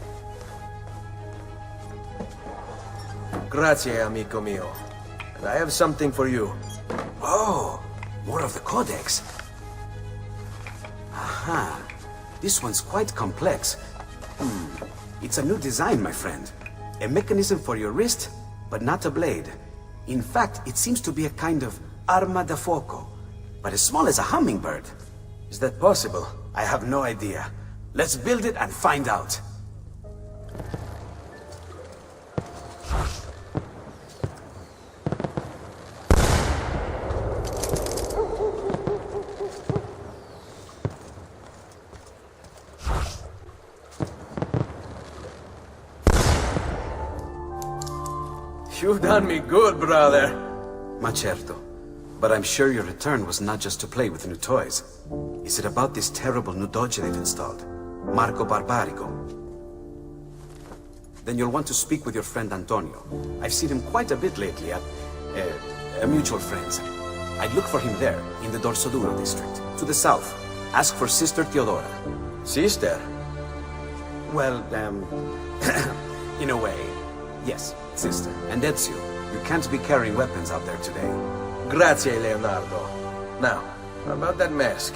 Grazie, amico mio. And I have something for you. Oh, more of the Codex. Aha. This one's quite complex. It's a new design, my friend. A mechanism for your wrist, but not a blade. In fact, it seems to be a kind of arma da fuoco, but as small as a hummingbird. Is that possible? I have no idea. Let's build it and find out. You've done me good, brother. Ma certo. But I'm sure your return was not just to play with new toys. Is it about this terrible new doge they've installed? Marco Barbarigo? Then you'll want to speak with your friend Antonio. I've seen him quite a bit lately at... mutual friends. I'd look for him there, in the Dorsoduro district, to the south. Ask for Sister Theodora. Sister? Well, in a way, yes, sister. And Ezio, you can't be carrying weapons out there today. Grazie, Leonardo. Now, about that mask.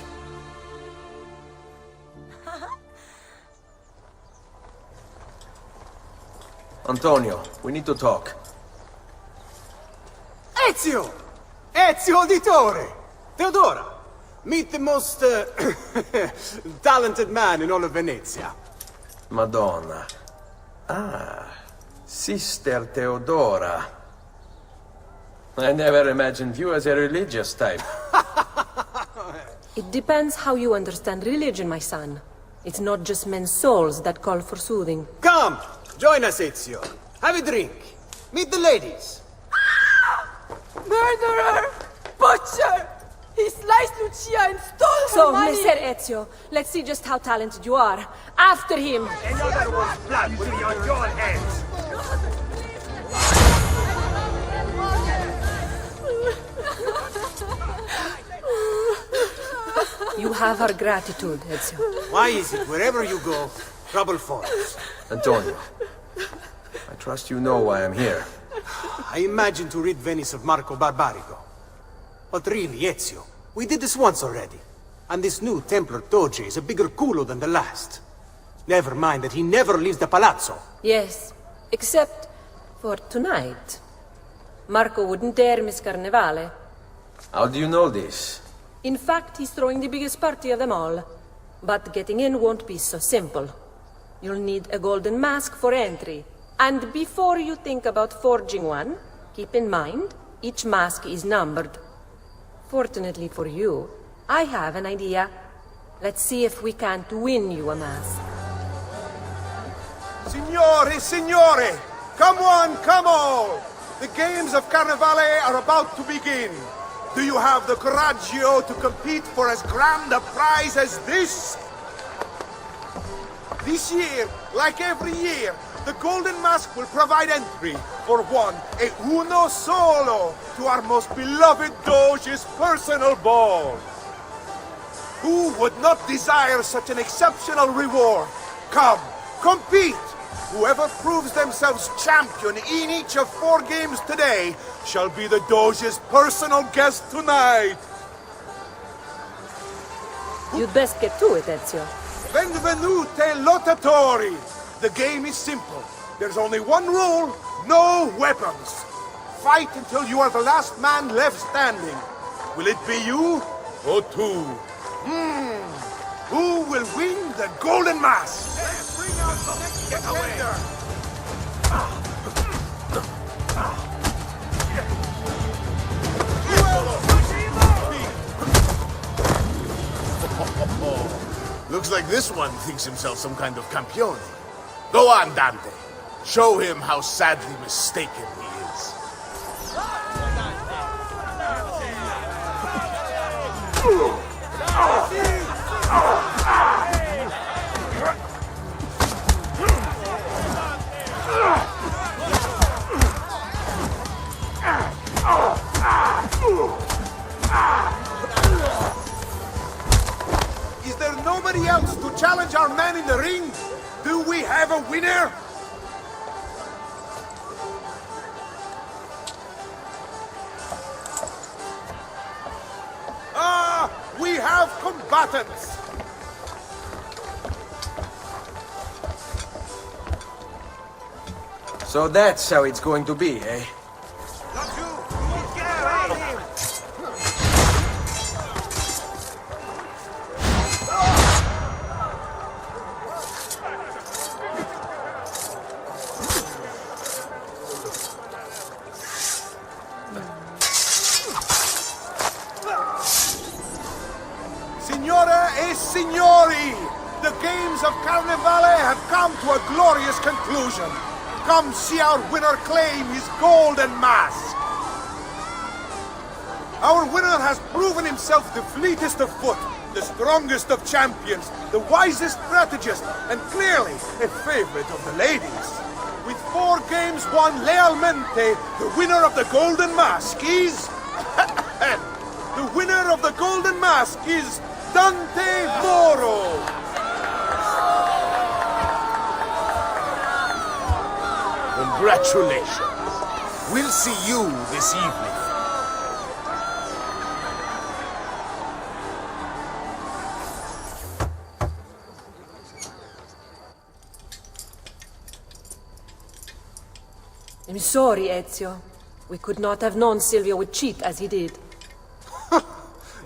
Antonio, we need to talk. Ezio! Ezio Auditore! Theodora! Meet the most talented man in all of Venezia. Madonna. Ah, Sister Theodora. I never imagined you as a religious type. It depends how you understand religion, my son. It's not just men's souls that call for soothing. Come! Join us, Ezio. Have a drink. Meet the ladies. Murderer! Butcher! He sliced Lucia and stole her money! So, Messer Ezio, let's see just how talented you are. After him! Another one's blood will be on your hands! You have our gratitude, Ezio. Why is it wherever you go, trouble follows? Antonio, I trust you know why I'm here. I imagine to rid Venice of Marco Barbarigo. But really, Ezio, we did this once already. And this new Templar Doge is a bigger culo than the last. Never mind that he never leaves the palazzo. Yes, except for tonight. Marco wouldn't dare miss Carnevale. How do you know this? In fact, he's throwing the biggest party of them all. But getting in won't be so simple. You'll need a golden mask for entry. And before you think about forging one, keep in mind, each mask is numbered. Fortunately for you, I have an idea. Let's see if we can't win you a mask. Signore, signore! Come on, come on! The games of Carnevale are about to begin. Do you have the coraggio to compete for as grand a prize as this? This year, like every year, the Golden Mask will provide entry for one, e uno solo, to our most beloved Doge's personal ball. Who would not desire such an exceptional reward? Come, compete! Whoever proves themselves champion in each of 4 games today shall be the Doge's personal guest tonight. You'd best get to it, Ezio. Benvenute lottatori! The game is simple. There's only one rule, no weapons. Fight until you are the last man left standing. Will it be you or two? Who will win the Golden Mask? Let's bring out the next contender! Looks like this one thinks himself some kind of campione. Go on, Dante. Show him how sadly mistaken he is. Is there nobody else to challenge our man in the ring? Do we have a winner? We have combatants! So that's how it's going to be, eh? Signore e signori, the games of Carnevale have come to a glorious conclusion. Come see our winner claim his golden mask. Our winner has proven himself the fleetest of foot, the strongest of champions, the wisest strategist, and clearly a favorite of the ladies. With 4 games won lealmente, the winner of the golden mask is... the winner of the golden mask is... Dante Moro! Congratulations. We'll see you this evening. I'm sorry, Ezio. We could not have known Silvio would cheat as he did.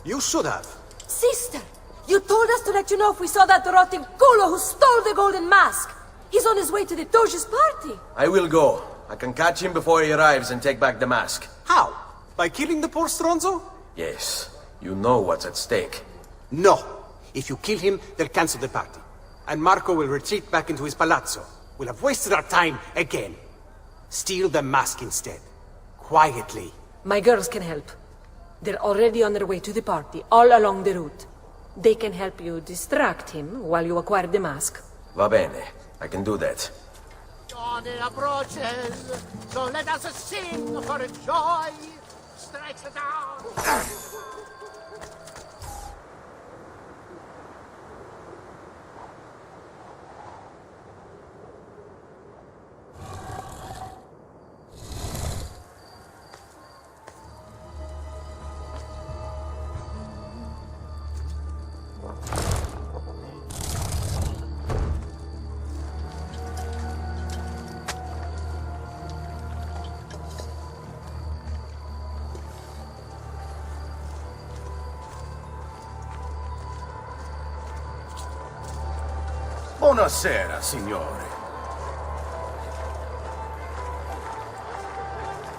You should have. Sister! You told us to let you know if we saw that rotting culo who stole the golden mask! He's on his way to the Doge's party! I will go. I can catch him before he arrives and take back the mask. How? By killing the poor Stronzo? Yes. You know what's at stake. No. If you kill him, they'll cancel the party. And Marco will retreat back into his palazzo. We'll have wasted our time again. Steal the mask instead. Quietly. My girls can help. They're already on their way to the party, all along the route. They can help you distract him while you acquire the mask. Va bene. I can do that. Dawn approaches, so let us sing for joy. Strikes the dawn. Buonasera, signore.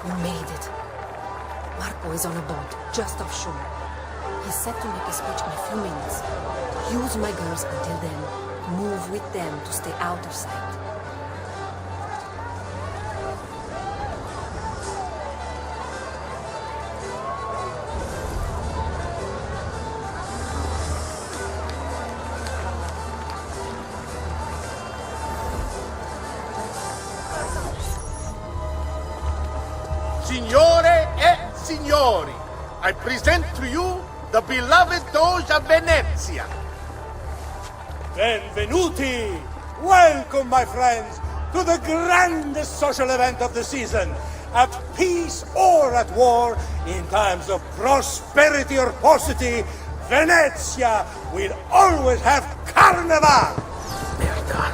You made it. Marco is on a boat, just offshore. He's set to make a speech in a few minutes. Use my girls until then. Move with them to stay out of sight. Signore e signori, I present to you the beloved Doge of Venezia. Benvenuti! Welcome, my friends, to the grandest social event of the season. At peace or at war, in times of prosperity or paucity, Venezia will always have carnival! Merda.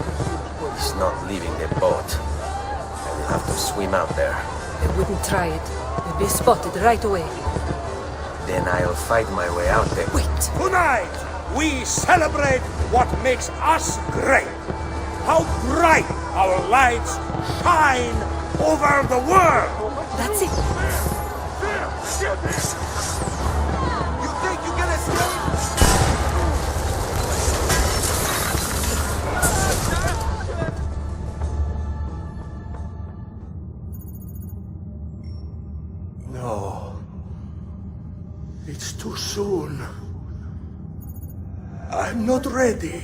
He's not leaving the boat. I will have to swim out there. I wouldn't try it. You'll be spotted right away. Then I'll fight my way out there. Wait! Tonight, we celebrate what makes us great. How bright our lights shine over the world. That's it. You think you can escape? No. It's too soon. I'm not ready.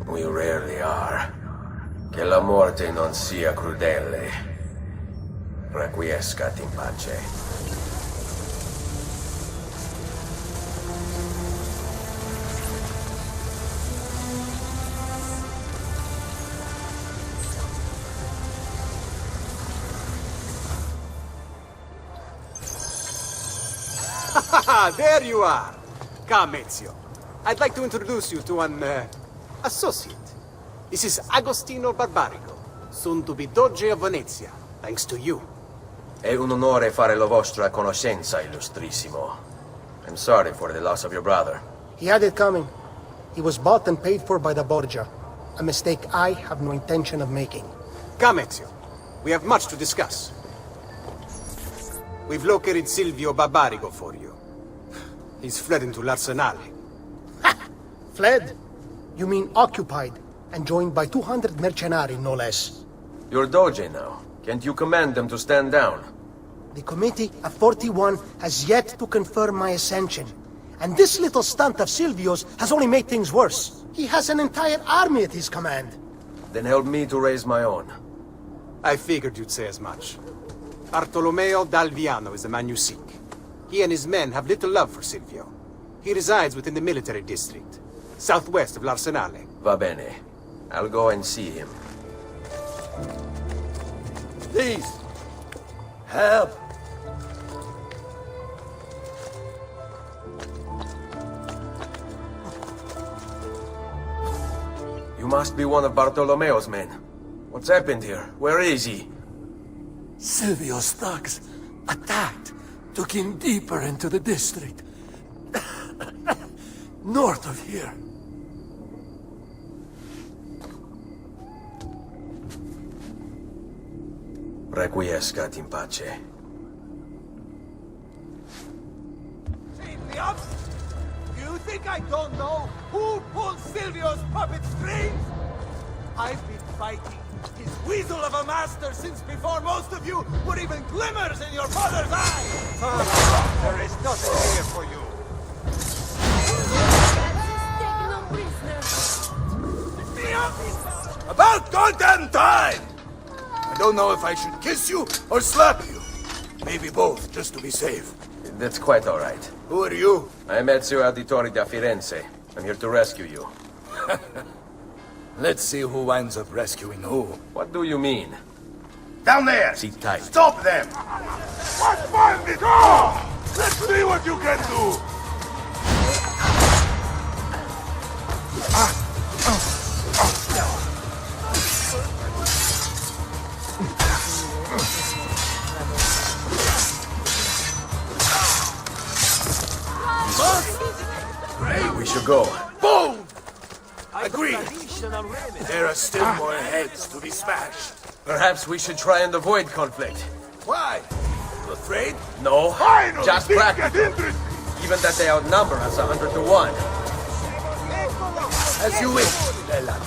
We rarely are. Che la morte non sia crudele. Requiescat in pace. There you are! Come, Ezio. I'd like to introduce you to an, associate. This is Agostino Barbarigo, soon to be Doge of Venezia, thanks to you. È un onore fare la vostra conoscenza, illustrissimo. I'm sorry for the loss of your brother. He had it coming. He was bought and paid for by the Borgia. A mistake I have no intention of making. Come, Ezio. We have much to discuss. We've located Silvio Barbarigo for you. He's fled into l'Arsenale. Fled? You mean occupied, and joined by 200 mercenari, no less. You're Doge now. Can't you command them to stand down? The committee of 41 has yet to confirm my ascension. And this little stunt of Silvio's has only made things worse. He has an entire army at his command. Then help me to raise my own. I figured you'd say as much. Bartolomeo d'Alviano is the man you seek. He and his men have little love for Silvio. He resides within the military district, southwest of l'Arsenale. Va bene. I'll go and see him. Please, help. You must be one of Bartolomeo's men. What's happened here? Where is he? Silvio's thugs attacked, took him deeper into the district. North of here. Requiescat in pace. Silvio? You think I don't know who pulled Silvio's puppet strings? I've been fighting his weasel of a master since before most of you were even glimmers in your father's eyes! There is nothing here for you. About goddamn time! I don't know if I should kiss you or slap you. Maybe both, just to be safe. That's quite all right. Who are you? I'm Ezio Auditore da Firenze. I'm here to rescue you. Let's see who winds up rescuing who. What do you mean? Down there! Sit tight. Stop them! What's fun this? Go! Let's see what you can do! We should go. Boom! Agreed. There are still more heads to be smashed. Perhaps we should try and avoid conflict. Why? afraid? No, Finally, just things practical. get interesting. Even that they outnumber us 100 to 1. As you wish, Bella.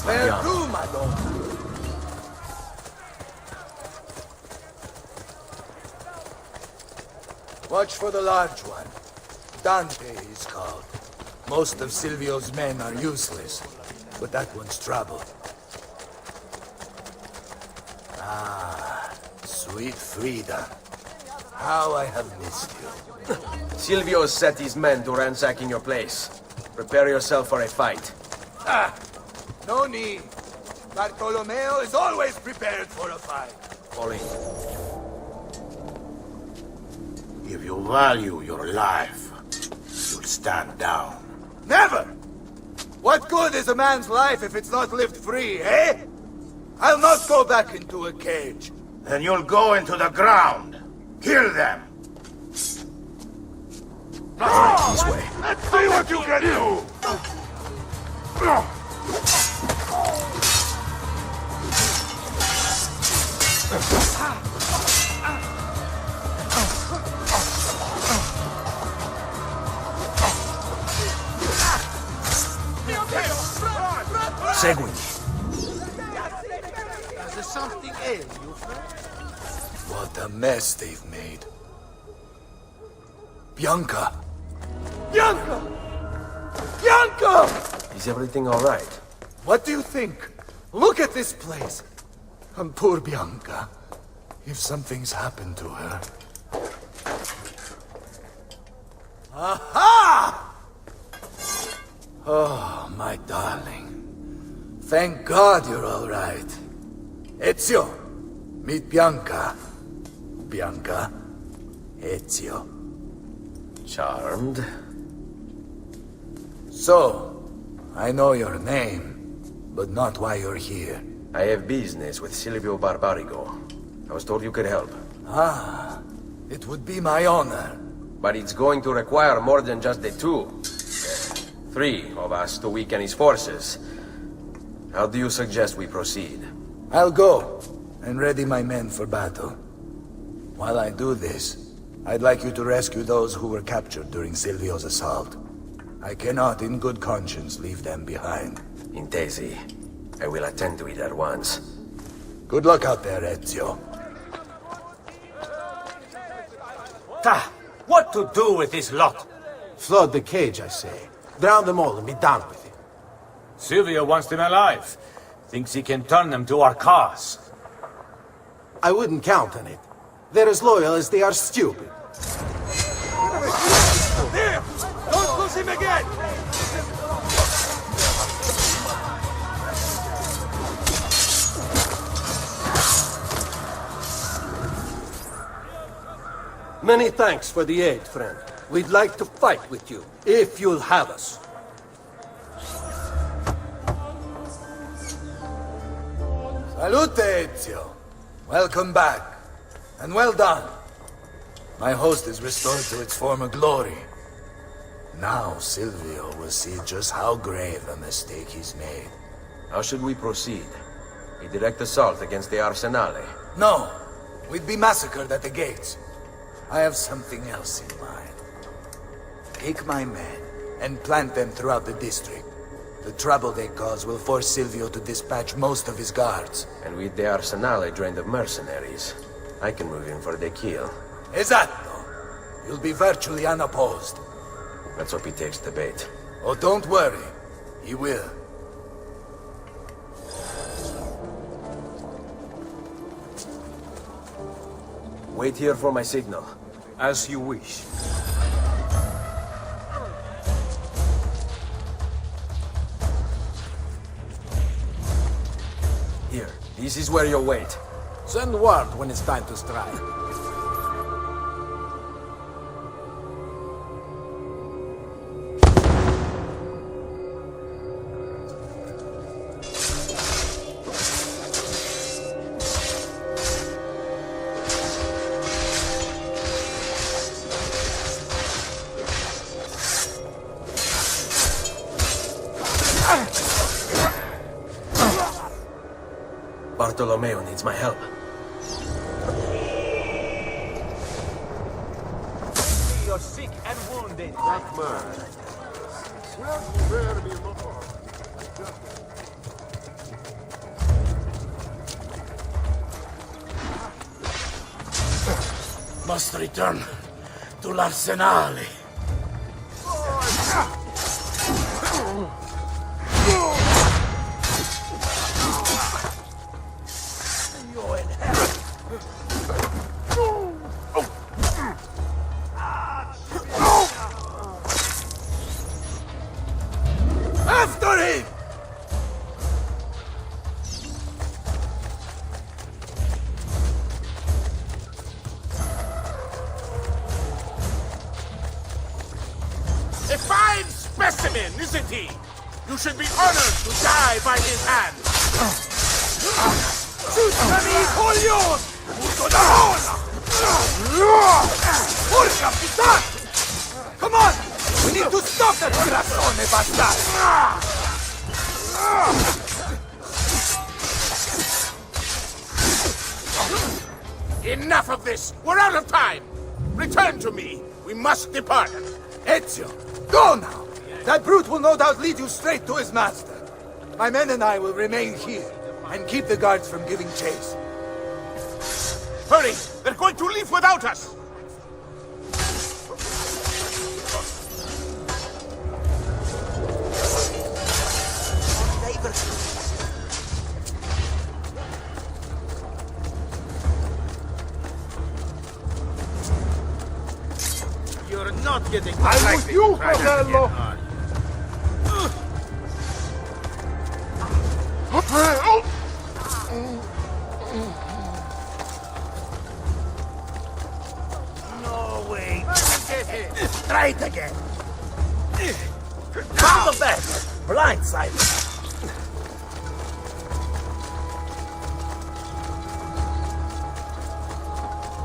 Where to, Madonna? Watch for the large one. Dante is called. Most of Silvio's men are useless, but that one's trouble. Ah, sweet Frida. How I have missed you. Silvio set his men to ransacking your place. Prepare yourself for a fight. Ah, no need. Bartolomeo is always prepared for a fight. All in. If you value your life, you'll stand down. Never! What good is a man's life if it's not lived free, eh? I'll not go back into a cage. Then you'll go into the ground. Kill them. This way. Let's see what you can do. Seguimi. Does there something ail you, friend? What a mess they've made. Bianca! Bianca! Bianca! Is everything all right? What do you think? Look at this place. And poor Bianca. If something's happened to her. Aha! Oh, my darling. Thank God you're all right. Ezio, meet Bianca. Bianca, Ezio. Charmed. So, I know your name, but not why you're here. I have business with Silvio Barbarigo. I was told you could help. Ah, it would be my honor. But it's going to require more than just the two. 3 of us to weaken his forces. How do you suggest we proceed? I'll go and ready my men for battle. While I do this, I'd like you to rescue those who were captured during Silvio's assault. I cannot in good conscience leave them behind. Intesi. I will attend to it at once. Good luck out there, Ezio. Ta! What to do with this lot? Flood the cage, I say. Drown them all and be done with it. Silvio wants them alive. Thinks he can turn them to our cause. I wouldn't count on it. They're as loyal as they are stupid. There! Don't lose him again! Many thanks for the aid, friend. We'd like to fight with you, if you'll have us. Salute, Ezio. Welcome back. And well done. My host is restored to its former glory. Now Silvio will see just how grave a mistake he's made. How should we proceed? A direct assault against the Arsenale? No. We'd be massacred at the gates. I have something else in mind. Take my men and plant them throughout the district. The trouble they cause will force Silvio to dispatch most of his guards. And with the Arsenale drained of mercenaries, I can move in for the kill. Esatto. You'll be virtually unopposed. Let's hope he takes the bait. Oh, don't worry. He will. Wait here for my signal. As you wish. Here, this is where you'll wait. Send word when it's time to strike. Bartolomeo needs my help. your sick and wounded. Must return to l'Arsenale. After him! A fine specimen, isn't he? You should be honored to die by his hand. Scusami, coglione! Urco da rosa! Porca puttana! Come on! We need to stop that grassone bastard! Enough of this! We're out of time! Return to me! We must depart! Ezio, go now! That brute will no doubt lead you straight to his master. My men and I will remain here and keep the guards from giving chase. Hurry! They're going to leave without us! You're not getting I'm with you, fratello! No way. Try it again. From the back. Blindside.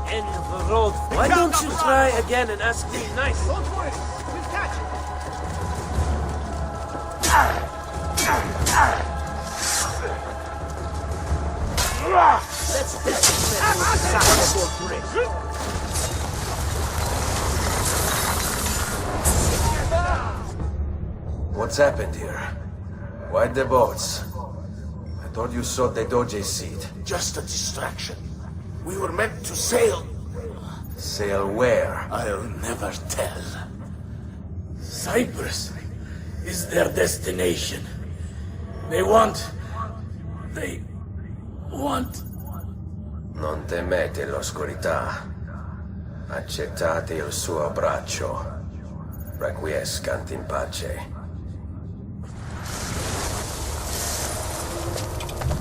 End of the road. Why don't you try again and ask me nicely? Don't worry. We'll catch it. Let's test What's happened here? Why the boats? I thought you sought the Doge's seat. Just a distraction. We were meant to sail. Sail where? I'll never tell. Cyprus is their destination. They want... Non temete l'oscurità. Accettate il suo abbraccio. Requiescant in pace.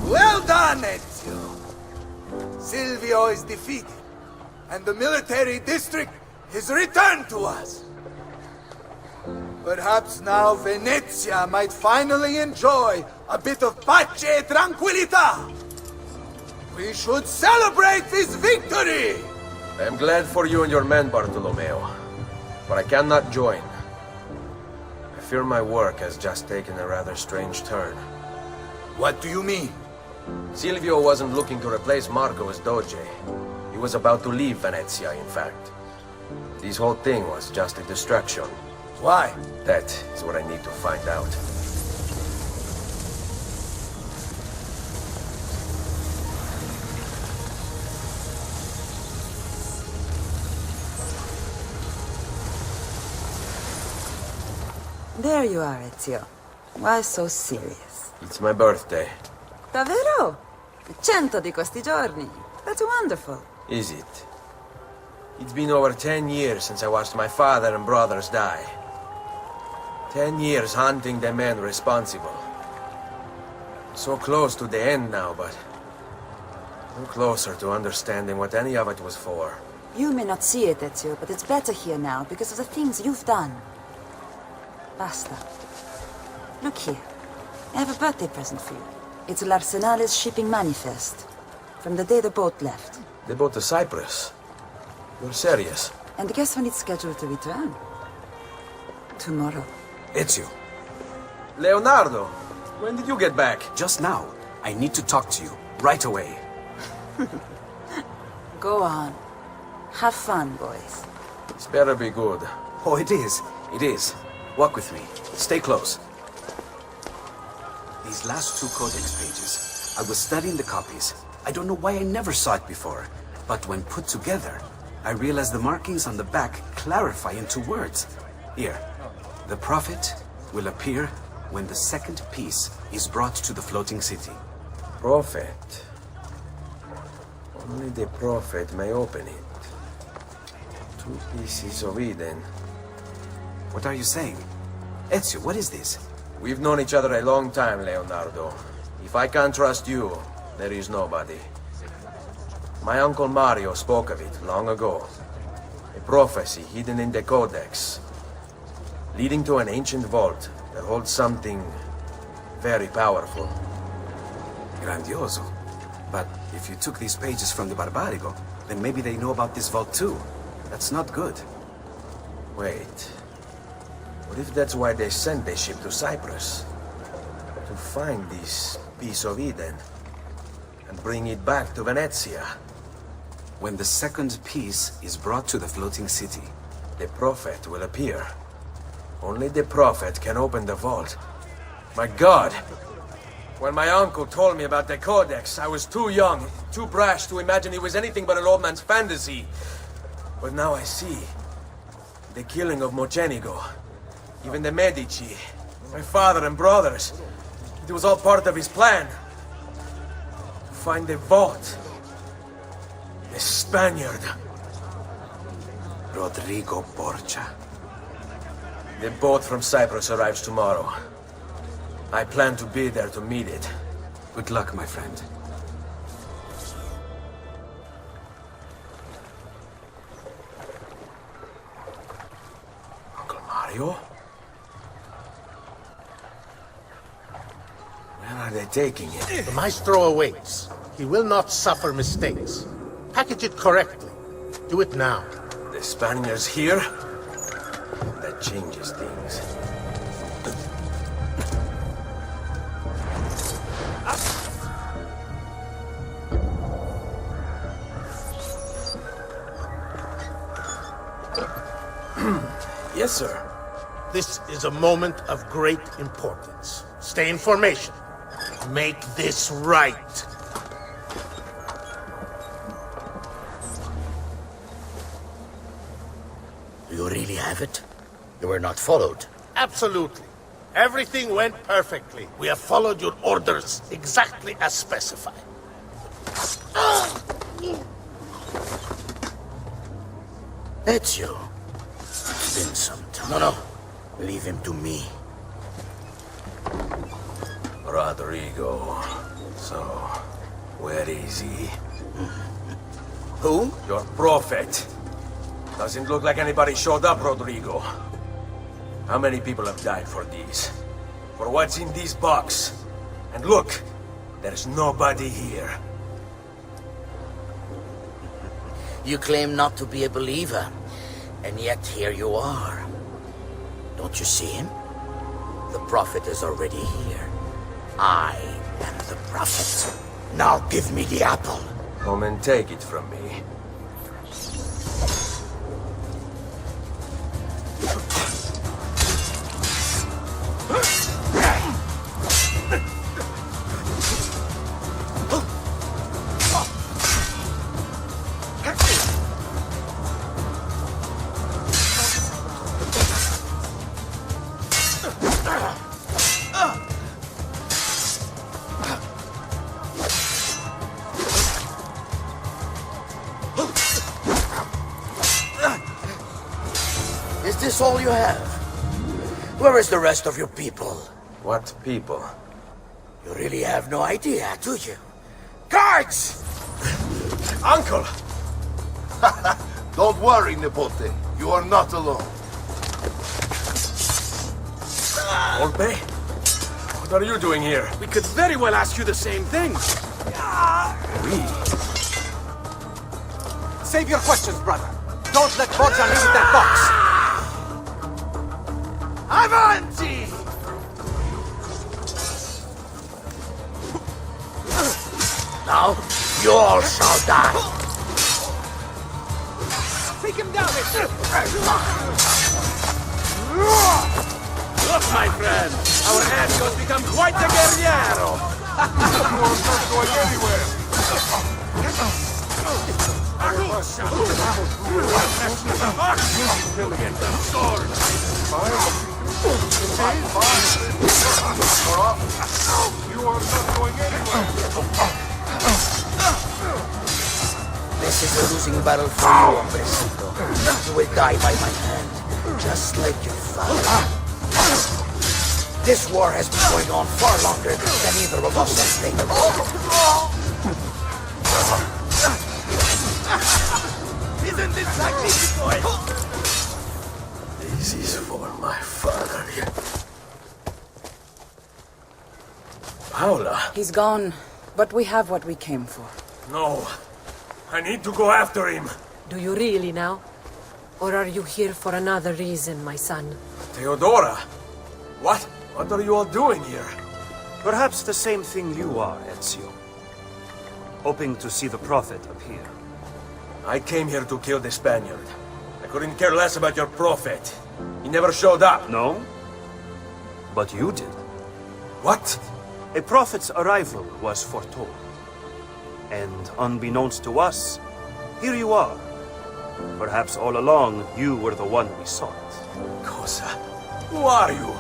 Well done, Ezio! Silvio is defeated, and the military district is returned to us. Perhaps now Venezia might finally enjoy a bit of pace e tranquillità. We should celebrate this victory! I am glad for you and your men, Bartolomeo. But I cannot join. I fear my work has just taken a rather strange turn. What do you mean? Silvio wasn't looking to replace Marco as Doge. He was about to leave Venezia, in fact. This whole thing was just a distraction. Why? That is what I need to find out. There you are, Ezio. Why so serious? It's my birthday. Davvero? 100 di questi giorni. That's wonderful. Is it? It's been over 10 years since I watched my father and brothers die. 10 years hunting the men responsible. So close to the end now, but no closer to understanding what any of it was for. You may not see it, Ezio, but it's better here now because of the things you've done. Basta. Look here. I have a birthday present for you. It's l'Arsenale's shipping manifest. From the day the boat left. The boat to Cyprus? You're serious? And guess when it's scheduled to return? Tomorrow. Ezio. Leonardo! When did you get back? Just now. I need to talk to you. Right away. Go on. Have fun, boys. This better be good. Oh, it is. It is. Walk with me. Stay close. These last 2 codex pages, I was studying the copies. I don't know why I never saw it before, but when put together, I realized the markings on the back clarify into words. Here, the prophet will appear when the second piece is brought to the floating city. Prophet. Only the prophet may open it. 2 pieces of Eden. What are you saying? Ezio, what is this? We've known each other a long time, Leonardo. If I can't trust you, there is nobody. My uncle Mario spoke of it long ago. A prophecy hidden in the Codex, leading to an ancient vault that holds something very powerful. Grandioso. But if you took these pages from the Barbarigo, then maybe they know about this vault too. That's not good. Wait. What if that's why they sent the ship to Cyprus? To find this piece of Eden and bring it back to Venezia. When the second piece is brought to the floating city, the prophet will appear. Only the prophet can open the vault. My God! When my uncle told me about the Codex, I was too young, too brash to imagine it was anything but an old man's fantasy. But now I see. The killing of Mocenigo, even the Medici, my father and brothers. It was all part of his plan. To find the vault. The Spaniard. Rodrigo Borgia. The boat from Cyprus arrives tomorrow. I plan to be there to meet it. Good luck, my friend. Uncle Mario? Where are they taking it? The maestro awaits. He will not suffer mistakes. Package it correctly. Do it now. The Spaniards here? That changes things. Yes, sir. This is a moment of great importance. Stay in formation. Make this right. Do you really have it? You were not followed. Absolutely. Everything went perfectly. We have followed your orders exactly as specified. Ezio. It's been some time. No. Leave him to me. Rodrigo. So, where is he? Who? Your prophet. Doesn't look like anybody showed up, Rodrigo. How many people have died for these? For what's in this box? And look, there's nobody here. You claim not to be a believer, and yet here you are. Don't you see him? The prophet is already here. I am the prophet. Now give me the apple. Come and take it from me. Is this all you have? Where is the rest of your people? What people? You really have no idea, do you? Guards! Uncle! Don't worry, Nipote. You are not alone. Volpe? What are you doing here? We could very well ask you the same thing. We? Save your questions, brother. Don't let Borgia leave that box. Avanti! Now, you all shall die. Take him down! Look, my friend! Our Ezio's become quite a guerriero! We're not going anywhere! You are not going anywhere! This is a losing battle for you, hombrecito. You will die by my hand, just like your father. This war has been going on far longer than either of us has think. Isn't this magnificent? This is for my father. Paola. He's gone, but we have what we came for. No. I need to go after him. Do you really now? Or are you here for another reason, my son? Theodora! What? What are you all doing here? Perhaps the same thing you are, Ezio. Hoping to see the Prophet appear. I came here to kill the Spaniard. I couldn't care less about your Prophet. He never showed up. No? But you did. What? A Prophet's arrival was foretold. And unbeknownst to us, here you are. Perhaps all along, you were the one we sought. Cosa? Who are you?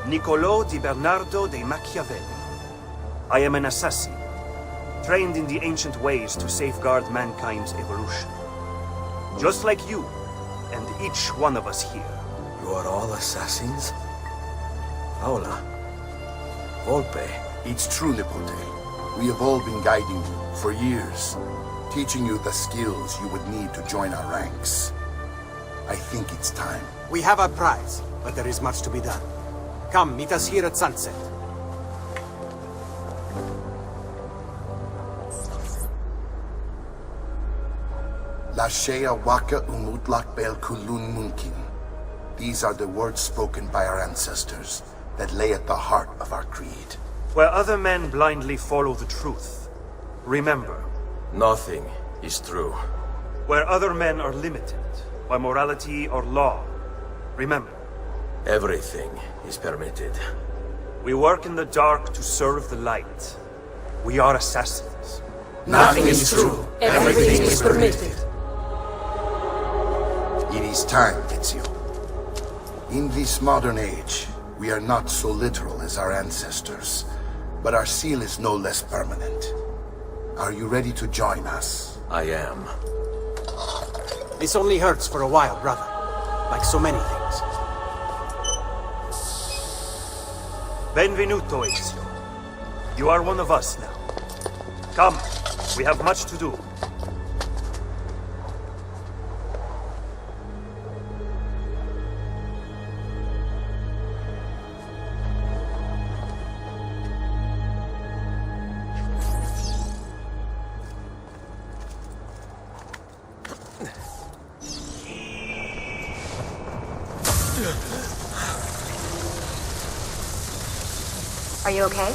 Niccolò di Bernardo de Machiavelli. I am an assassin, trained in the ancient ways to safeguard mankind's evolution. Just like you, and each one of us here. You are all assassins? Paola. Volpe. It's true, Nipote. We have all been guiding you for years, teaching you the skills you would need to join our ranks. I think it's time. We have our prize, but there is much to be done. Come, meet us here at sunset. Lashea waka umutlak bel kulun munkin. These are the words spoken by our ancestors that lay at the heart of our creed. Where other men blindly follow the truth, remember, nothing is true. Where other men are limited by morality or law, remember, everything is permitted. We work in the dark to serve the light. We are assassins. Nothing is true. Everything is permitted. It is time, Ezio. In this modern age, we are not so literal as our ancestors, but our seal is no less permanent. Are you ready to join us? I am. This only hurts for a while, brother. Like so many things. Benvenuto, Ezio. You are one of us now. Come, we have much to do. Are you okay?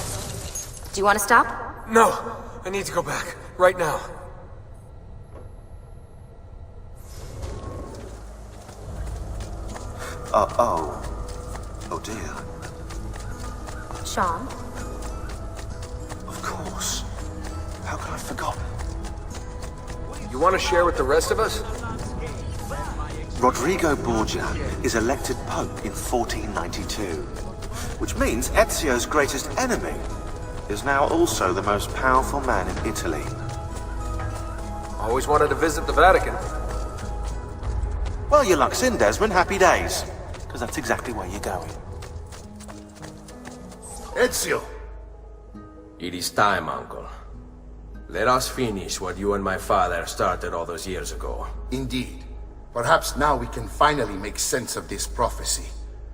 Do you want to stop? No, I need to go back, right now. Oh dear. Sean? Of course. How could I have forgotten? You want to share with the rest of us? Rodrigo Borgia is elected Pope in 1492, which means Ezio's greatest enemy is now also the most powerful man in Italy. Always wanted to visit the Vatican. Well, your luck's in, Desmond. Happy days. Because that's exactly where you're going. Ezio! It is time, Uncle. Let us finish what you and my father started all those years ago. Indeed. Perhaps now we can finally make sense of this prophecy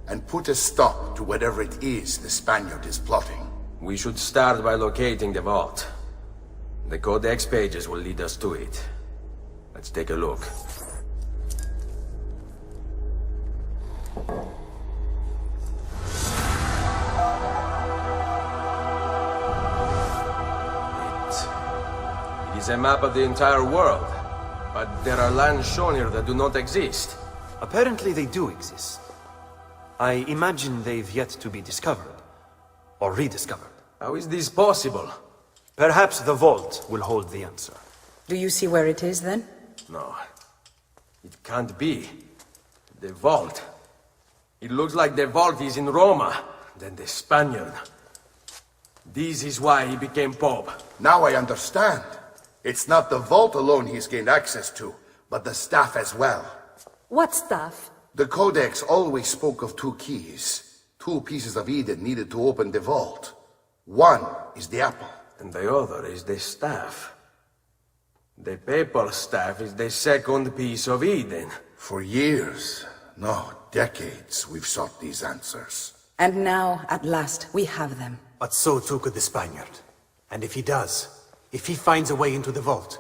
and put a stop to whatever it is the Spaniard is plotting. We should start by locating the vault. The Codex pages will lead us to it. Let's take a look. It is a map of the entire world. But there are lands shown here that do not exist. Apparently they do exist. I imagine they've yet to be discovered. Or rediscovered. How is this possible? Perhaps the vault will hold the answer. Do you see where it is, then? No. It can't be. The vault. It looks like the vault is in Roma, then the Spaniard. This is why he became Pope. Now I understand. It's not the vault alone he's gained access to, but the staff as well. What staff? The Codex always spoke of 2 keys. 2 pieces of Eden needed to open the vault. One is the apple. And the other is the staff. The papal staff is the second piece of Eden. For years, no, decades, we've sought these answers. And now, at last, we have them. But so too could the Spaniard. And if he does, if he finds a way into the vault,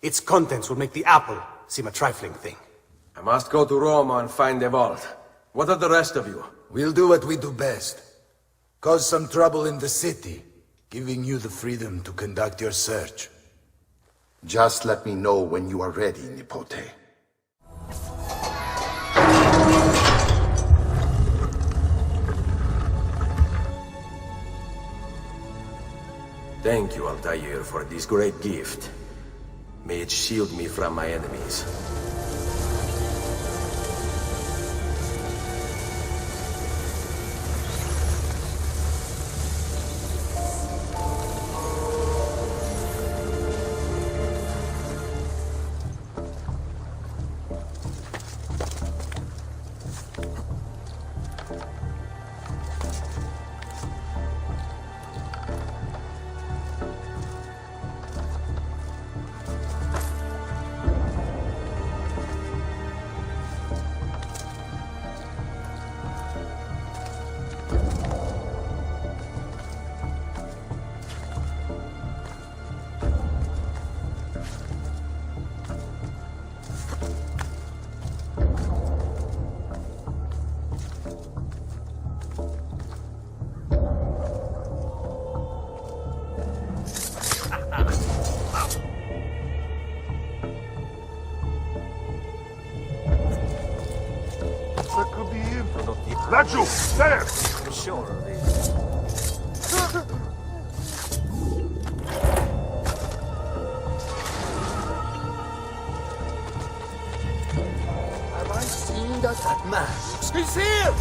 its contents will make the apple seem a trifling thing. I must go to Roma and find the vault. What are the rest of you? We'll do what we do best. Cause some trouble in the city, giving you the freedom to conduct your search. Just let me know when you are ready, Nipote. Thank you, Altair, for this great gift. May it shield me from my enemies. Laggiù, there! I'm sure of it. Have I seen that man? He's here!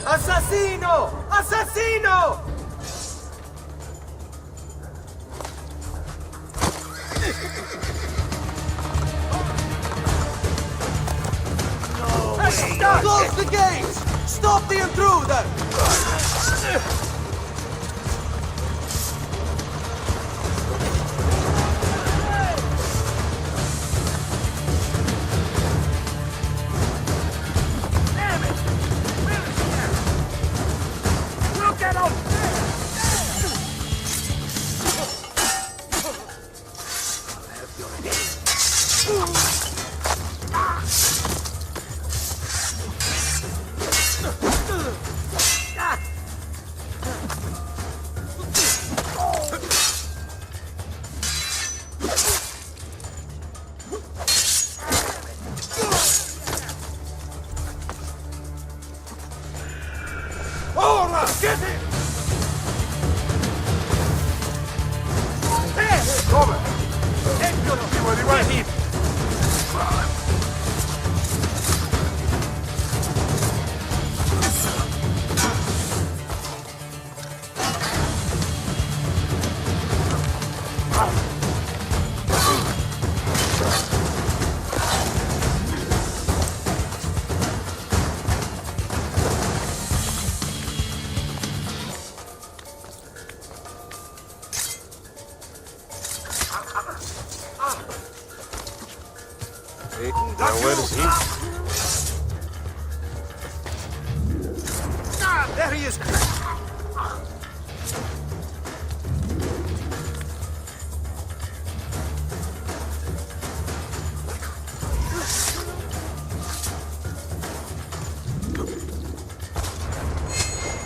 Assassino! Assassino! Stop! Close the gates! Stop the intruder! Where is he? There he is!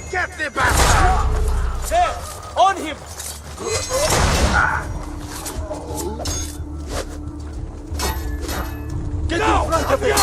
Get the bastard! There! On him! Get in front of him!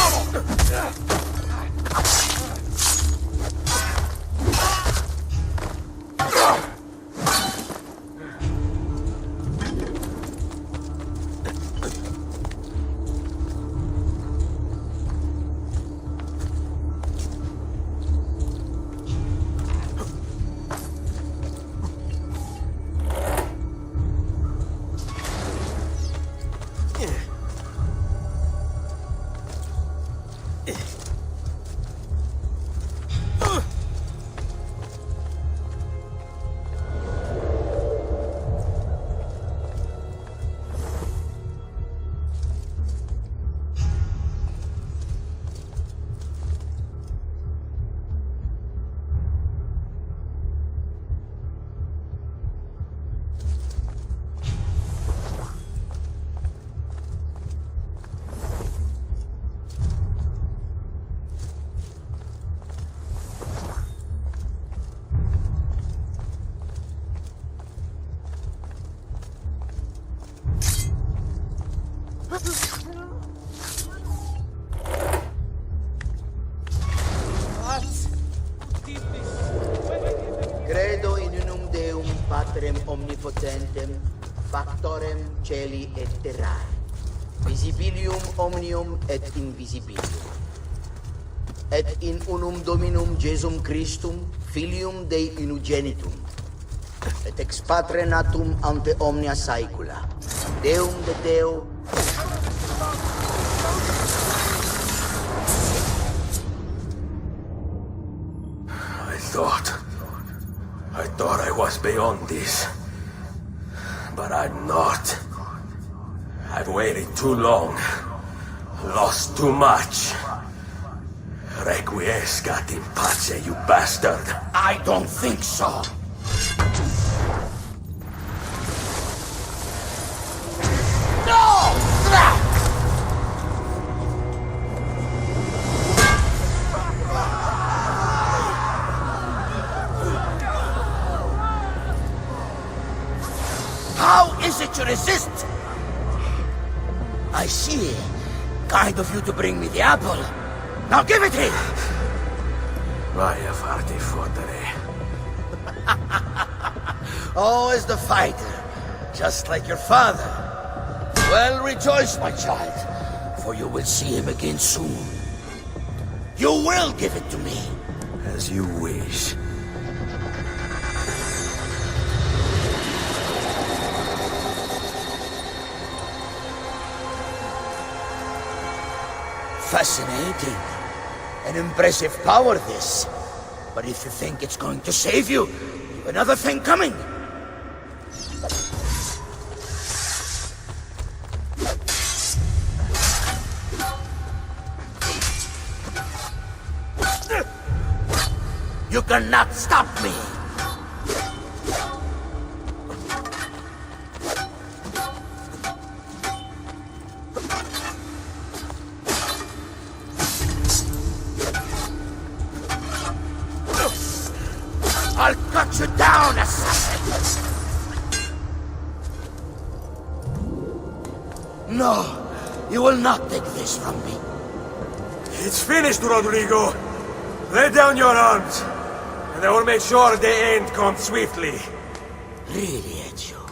Credo in unum Deum Patrem omnipotentem, factorem celi et terrae, visibilium omnium et invisibilium, et in unum Dominum Jesum Christum, Filium Dei unigenitum, et ex Patre natum ante omnia saecula, Deum de Deo. I thought I was beyond this. But I'm not. I've waited too long. Lost too much. Requiescat in pace, you bastard. I don't think so. How is it you resist? I see. Kind of you to bring me the apple. Now give it here! Vaya farti fottere. Always the fighter, just like your father. Well, rejoice, my child, for you will see him again soon. You will give it to me. As you wish. Fascinating. An impressive power, this. But if you think it's going to save you, you've another thing coming. You cannot stop me. I'll cut you down, assassin! No, you will not take this from me. It's finished, Rodrigo. Lay down your arms, and I will make sure the end comes swiftly. Really, Ezio?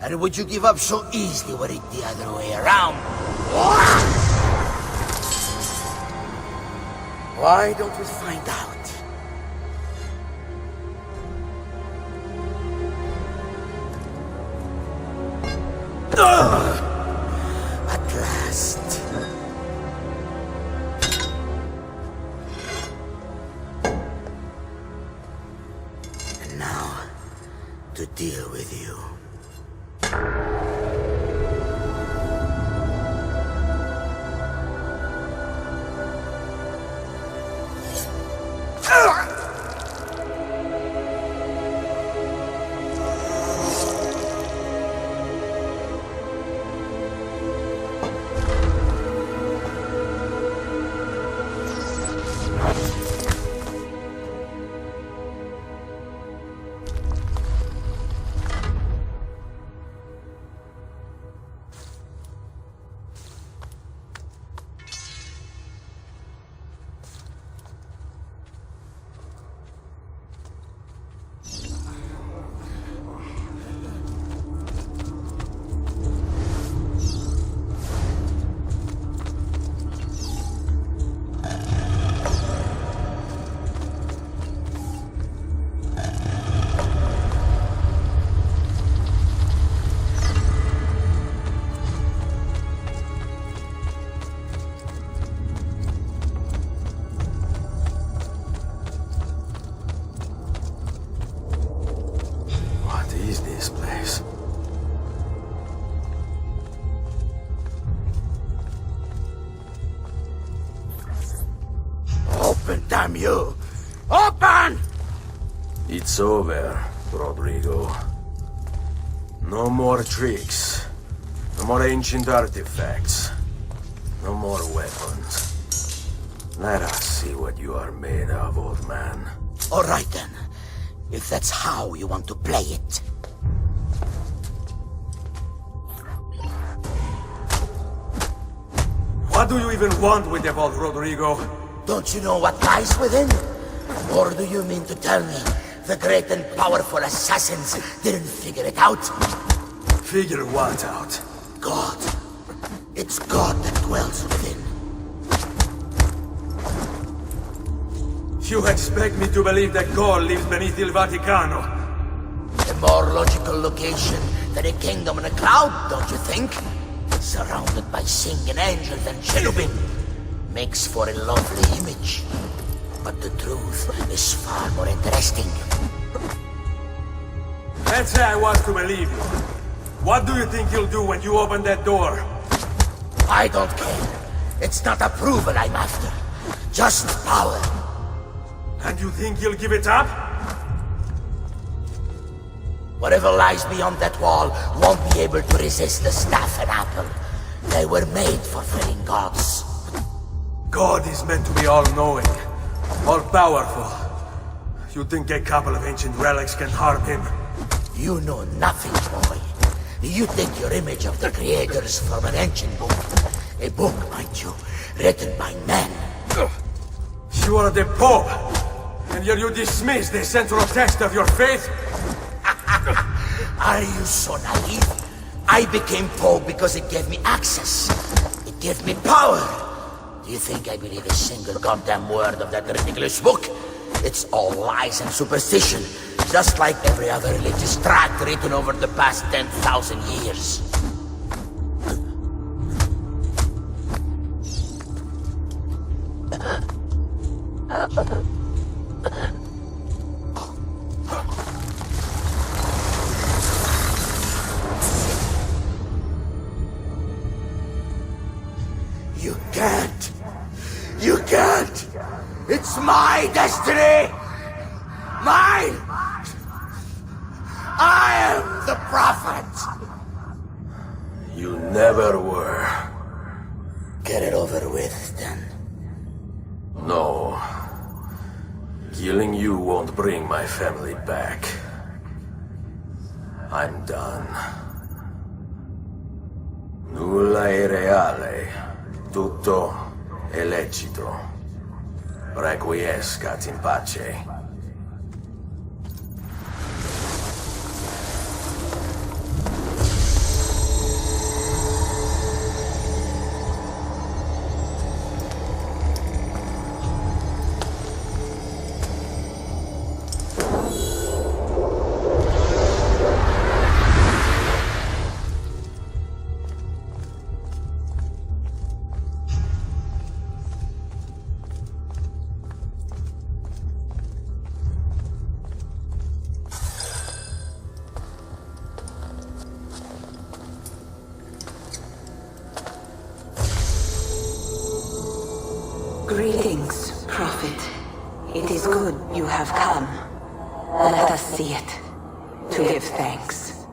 And would you give up so easily were it the other way around? Why don't we find out? At last. And now, to deal with you. Open, damn you! Open! It's over, Rodrigo. No more tricks. No more ancient artifacts. No more weapons. Let us see what you are made of, old man. All right then. If that's how you want to play it. What do you even want with the vault, Rodrigo? Don't you know what lies within? Or do you mean to tell me the great and powerful assassins didn't figure it out? Figure what out? God. It's God that dwells within. You expect me to believe that God lives beneath Il Vaticano? A more logical location than a kingdom in a cloud, don't you think? Surrounded by singing angels and cherubim. Makes for a lovely image. But the truth is far more interesting. Let's say I was to believe you. What do you think you'll do when you open that door? I don't care. It's not approval I'm after. Just power. And you think you'll give it up? Whatever lies beyond that wall won't be able to resist the staff and apple. They were made for freeing gods. God is meant to be all-knowing, all-powerful. You think a couple of ancient relics can harm him? You know nothing, boy. You take your image of the creators from an ancient book. A book, mind you, written by men. You are the Pope, and yet you dismiss the central text of your faith? Are you so naive? I became Pope because it gave me access. It gave me power. Do you think I believe a single goddamn word of that ridiculous book? It's all lies and superstition, just like every other religious tract written over the past 10,000 years. You can't! You can't! It's my destiny! Mine! I am the prophet! You never were. Get it over with, then. No. Killing you won't bring my family back. I'm done. Nulla è reale. Tutto è lecito. Requiescat in pace. Greetings, Prophet. It is good you have come. Let us see it, to give thanks.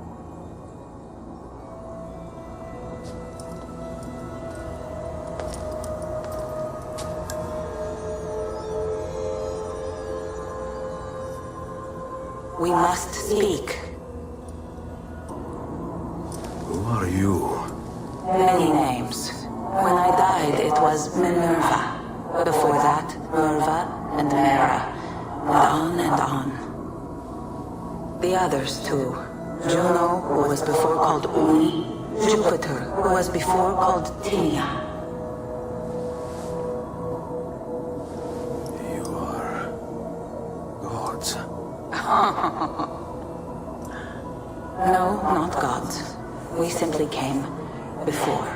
We must speak. Who are you? Many names. When I died, it was Minerva. Before that, Merva and Mera. And on and on. The others, too. Juno, who was before called Uni. Jupiter, who was before called Tinia. You are... gods. No, not gods. We simply came before.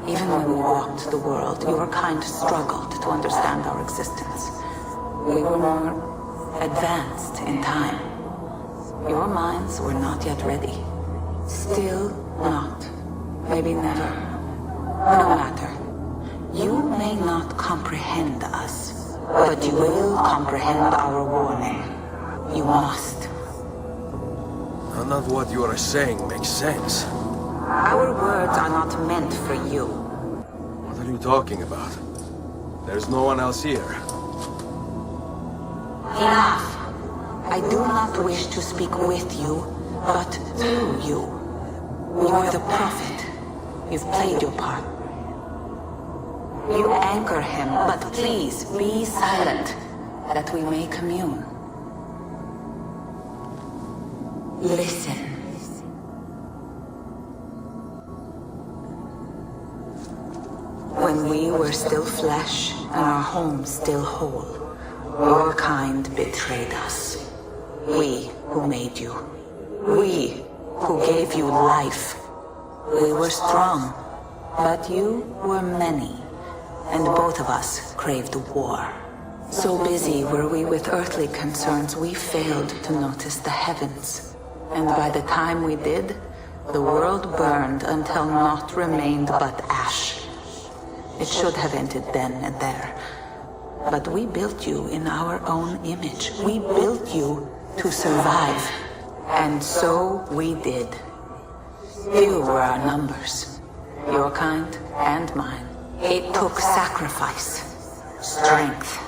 Even when we walked the world, your kind struggled to understand our existence. We were more advanced in time. Your minds were not yet ready. Still not. Maybe never. No matter. You may not comprehend us, But you will comprehend our warning. You must. None of what you are saying makes sense. Our words are not meant for you. What are you talking about? There's no one else here. Enough. I do not wish to speak with you, but through you. You are the prophet. You've played your part. You anchor him, but please be silent, that we may commune. Listen. When we were still flesh and our home still whole, your kind betrayed us. We who made you. We who gave you life. We were strong, but you were many, and both of us craved war. So busy were we with earthly concerns, we failed to notice the heavens. And by the time we did, the world burned until naught remained but ash. It should have ended then and there. But we built you in our own image. We built you to survive. And so we did. Few were our numbers, your kind and mine. It took sacrifice, strength,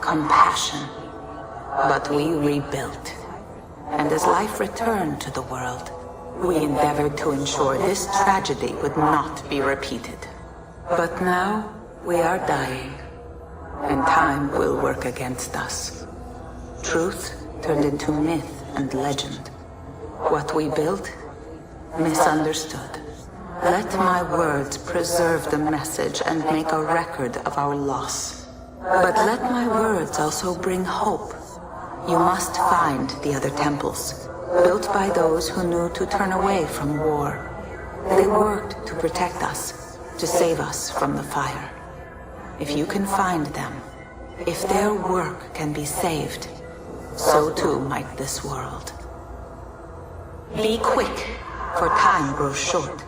compassion. But we rebuilt. And as life returned to the world, we endeavored to ensure this tragedy would not be repeated. But now we are dying, and time will work against us. Truth turned into myth and legend. What we built, misunderstood. Let my words preserve the message and make a record of our loss. But let my words also bring hope. You must find the other temples, built by those who knew to turn away from war. They worked to protect us, to save us from the fire. If you can find them, if their work can be saved, so too might this world. Be quick, for time grows short,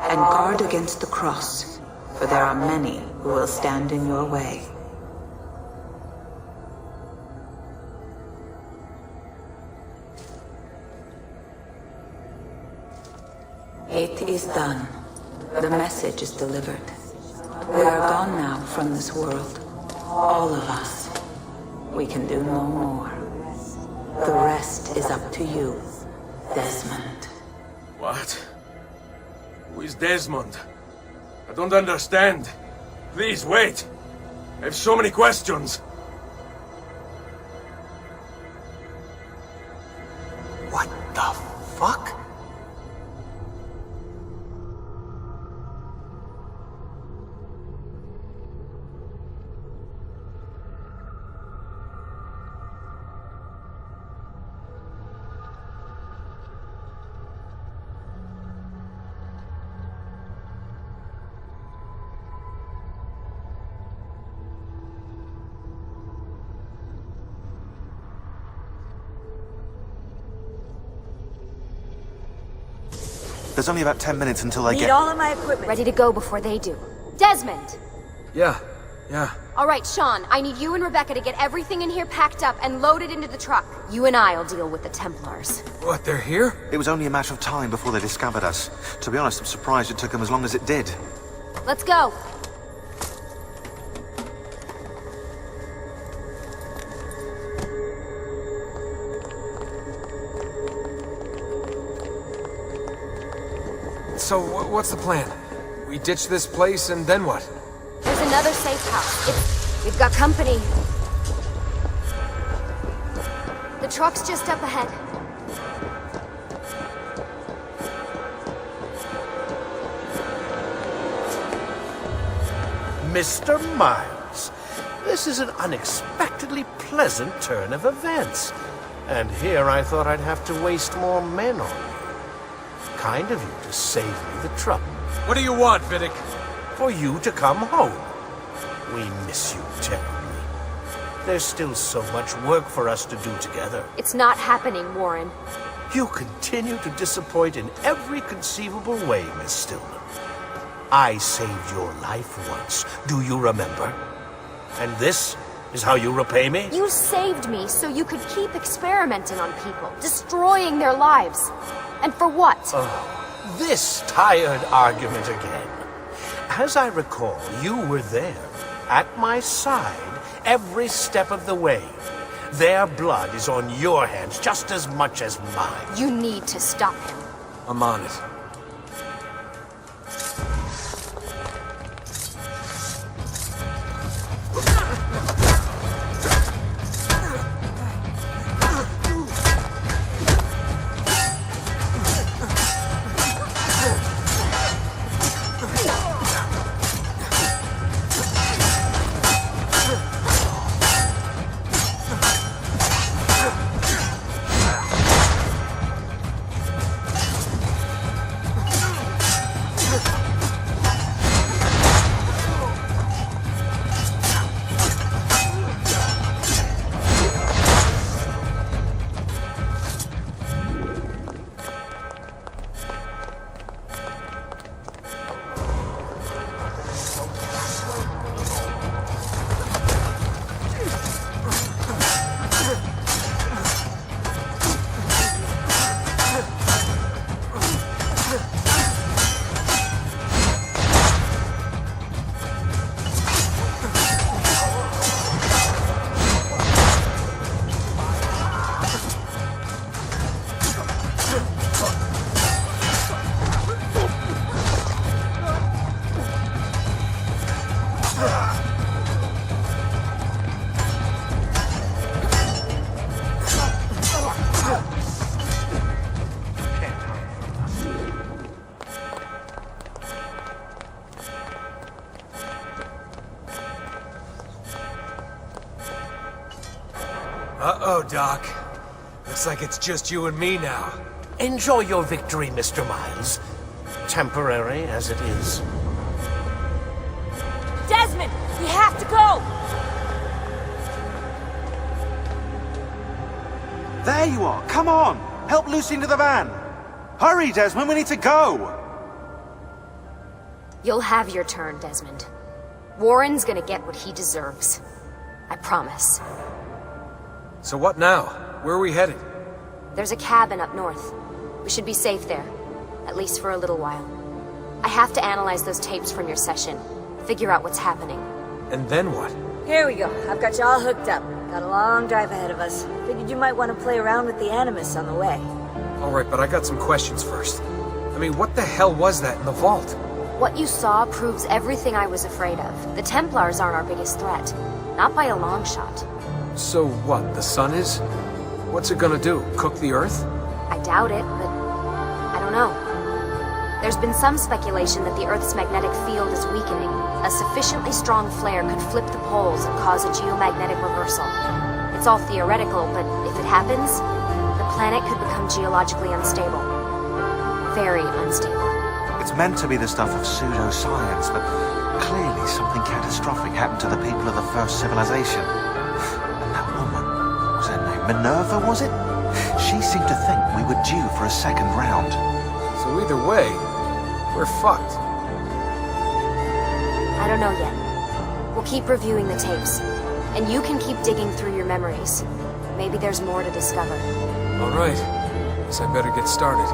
and guard against the cross, for there are many who will stand in your way. It is done. The message is delivered. We are gone now from this world. All of us. We can do no more. The rest is up to you, Desmond. What? Who is Desmond? I don't understand. Please, wait. I have so many questions. What the fuck? There's only about 10 minutes until I Need get... all of my equipment ready to go before they do. Desmond! Yeah. All right, Sean, I need you and Rebecca to get everything in here packed up and loaded into the truck. You and I'll deal with the Templars. What, they're here? It was only a matter of time before they discovered us. To be honest, I'm surprised it took them as long as it did. Let's go. So, what's the plan? We ditch this place and then what? There's another safe house. We've got company. The truck's just up ahead. Mr. Miles, this is an unexpectedly pleasant turn of events. And here I thought I'd have to waste more men on you. Kind of you to save me the trouble. What do you want, Vidic? For you to come home. We miss you terribly. There's still so much work for us to do together. It's not happening, Warren. You continue to disappoint in every conceivable way, Miss Stillman. I saved your life once, do you remember? And this is how you repay me? You saved me so you could keep experimenting on people, destroying their lives. And for what? This tired argument again. As I recall, you were there, at my side, every step of the way. Their blood is on your hands just as much as mine. You need to stop him. I'm on it. Uh-oh, Doc. Looks like it's just you and me now. Enjoy your victory, Mr. Miles. Temporary as it is. Desmond, we have to go! There you are! Come on! Help Lucy into the van! Hurry, Desmond, we need to go! You'll have your turn, Desmond. Warren's gonna get what he deserves. I promise. So what now? Where are we headed? There's a cabin up north. We should be safe there. At least for a little while. I have to analyze those tapes from your session. Figure out what's happening. And then what? Here we go. I've got you all hooked up. Got a long drive ahead of us. Figured you might want to play around with the Animus on the way. Alright, but I got some questions first. I mean, what the hell was that in the vault? What you saw proves everything I was afraid of. The Templars aren't our biggest threat. Not by a long shot. So what, the sun is? What's it gonna do? Cook the Earth? I doubt it, but I don't know. There's been some speculation that the Earth's magnetic field is weakening. A sufficiently strong flare could flip the poles and cause a geomagnetic reversal. It's all theoretical, but if it happens, the planet could become geologically unstable. Very unstable. It's meant to be the stuff of pseudoscience, but clearly something catastrophic happened to the people of the first civilization. And that woman, what was her name? Minerva, was it? She seemed to think we were due for a second round. So either way, we're fucked. I don't know yet. We'll keep reviewing the tapes. And you can keep digging through your memories. Maybe there's more to discover. Alright. Guess I better get started.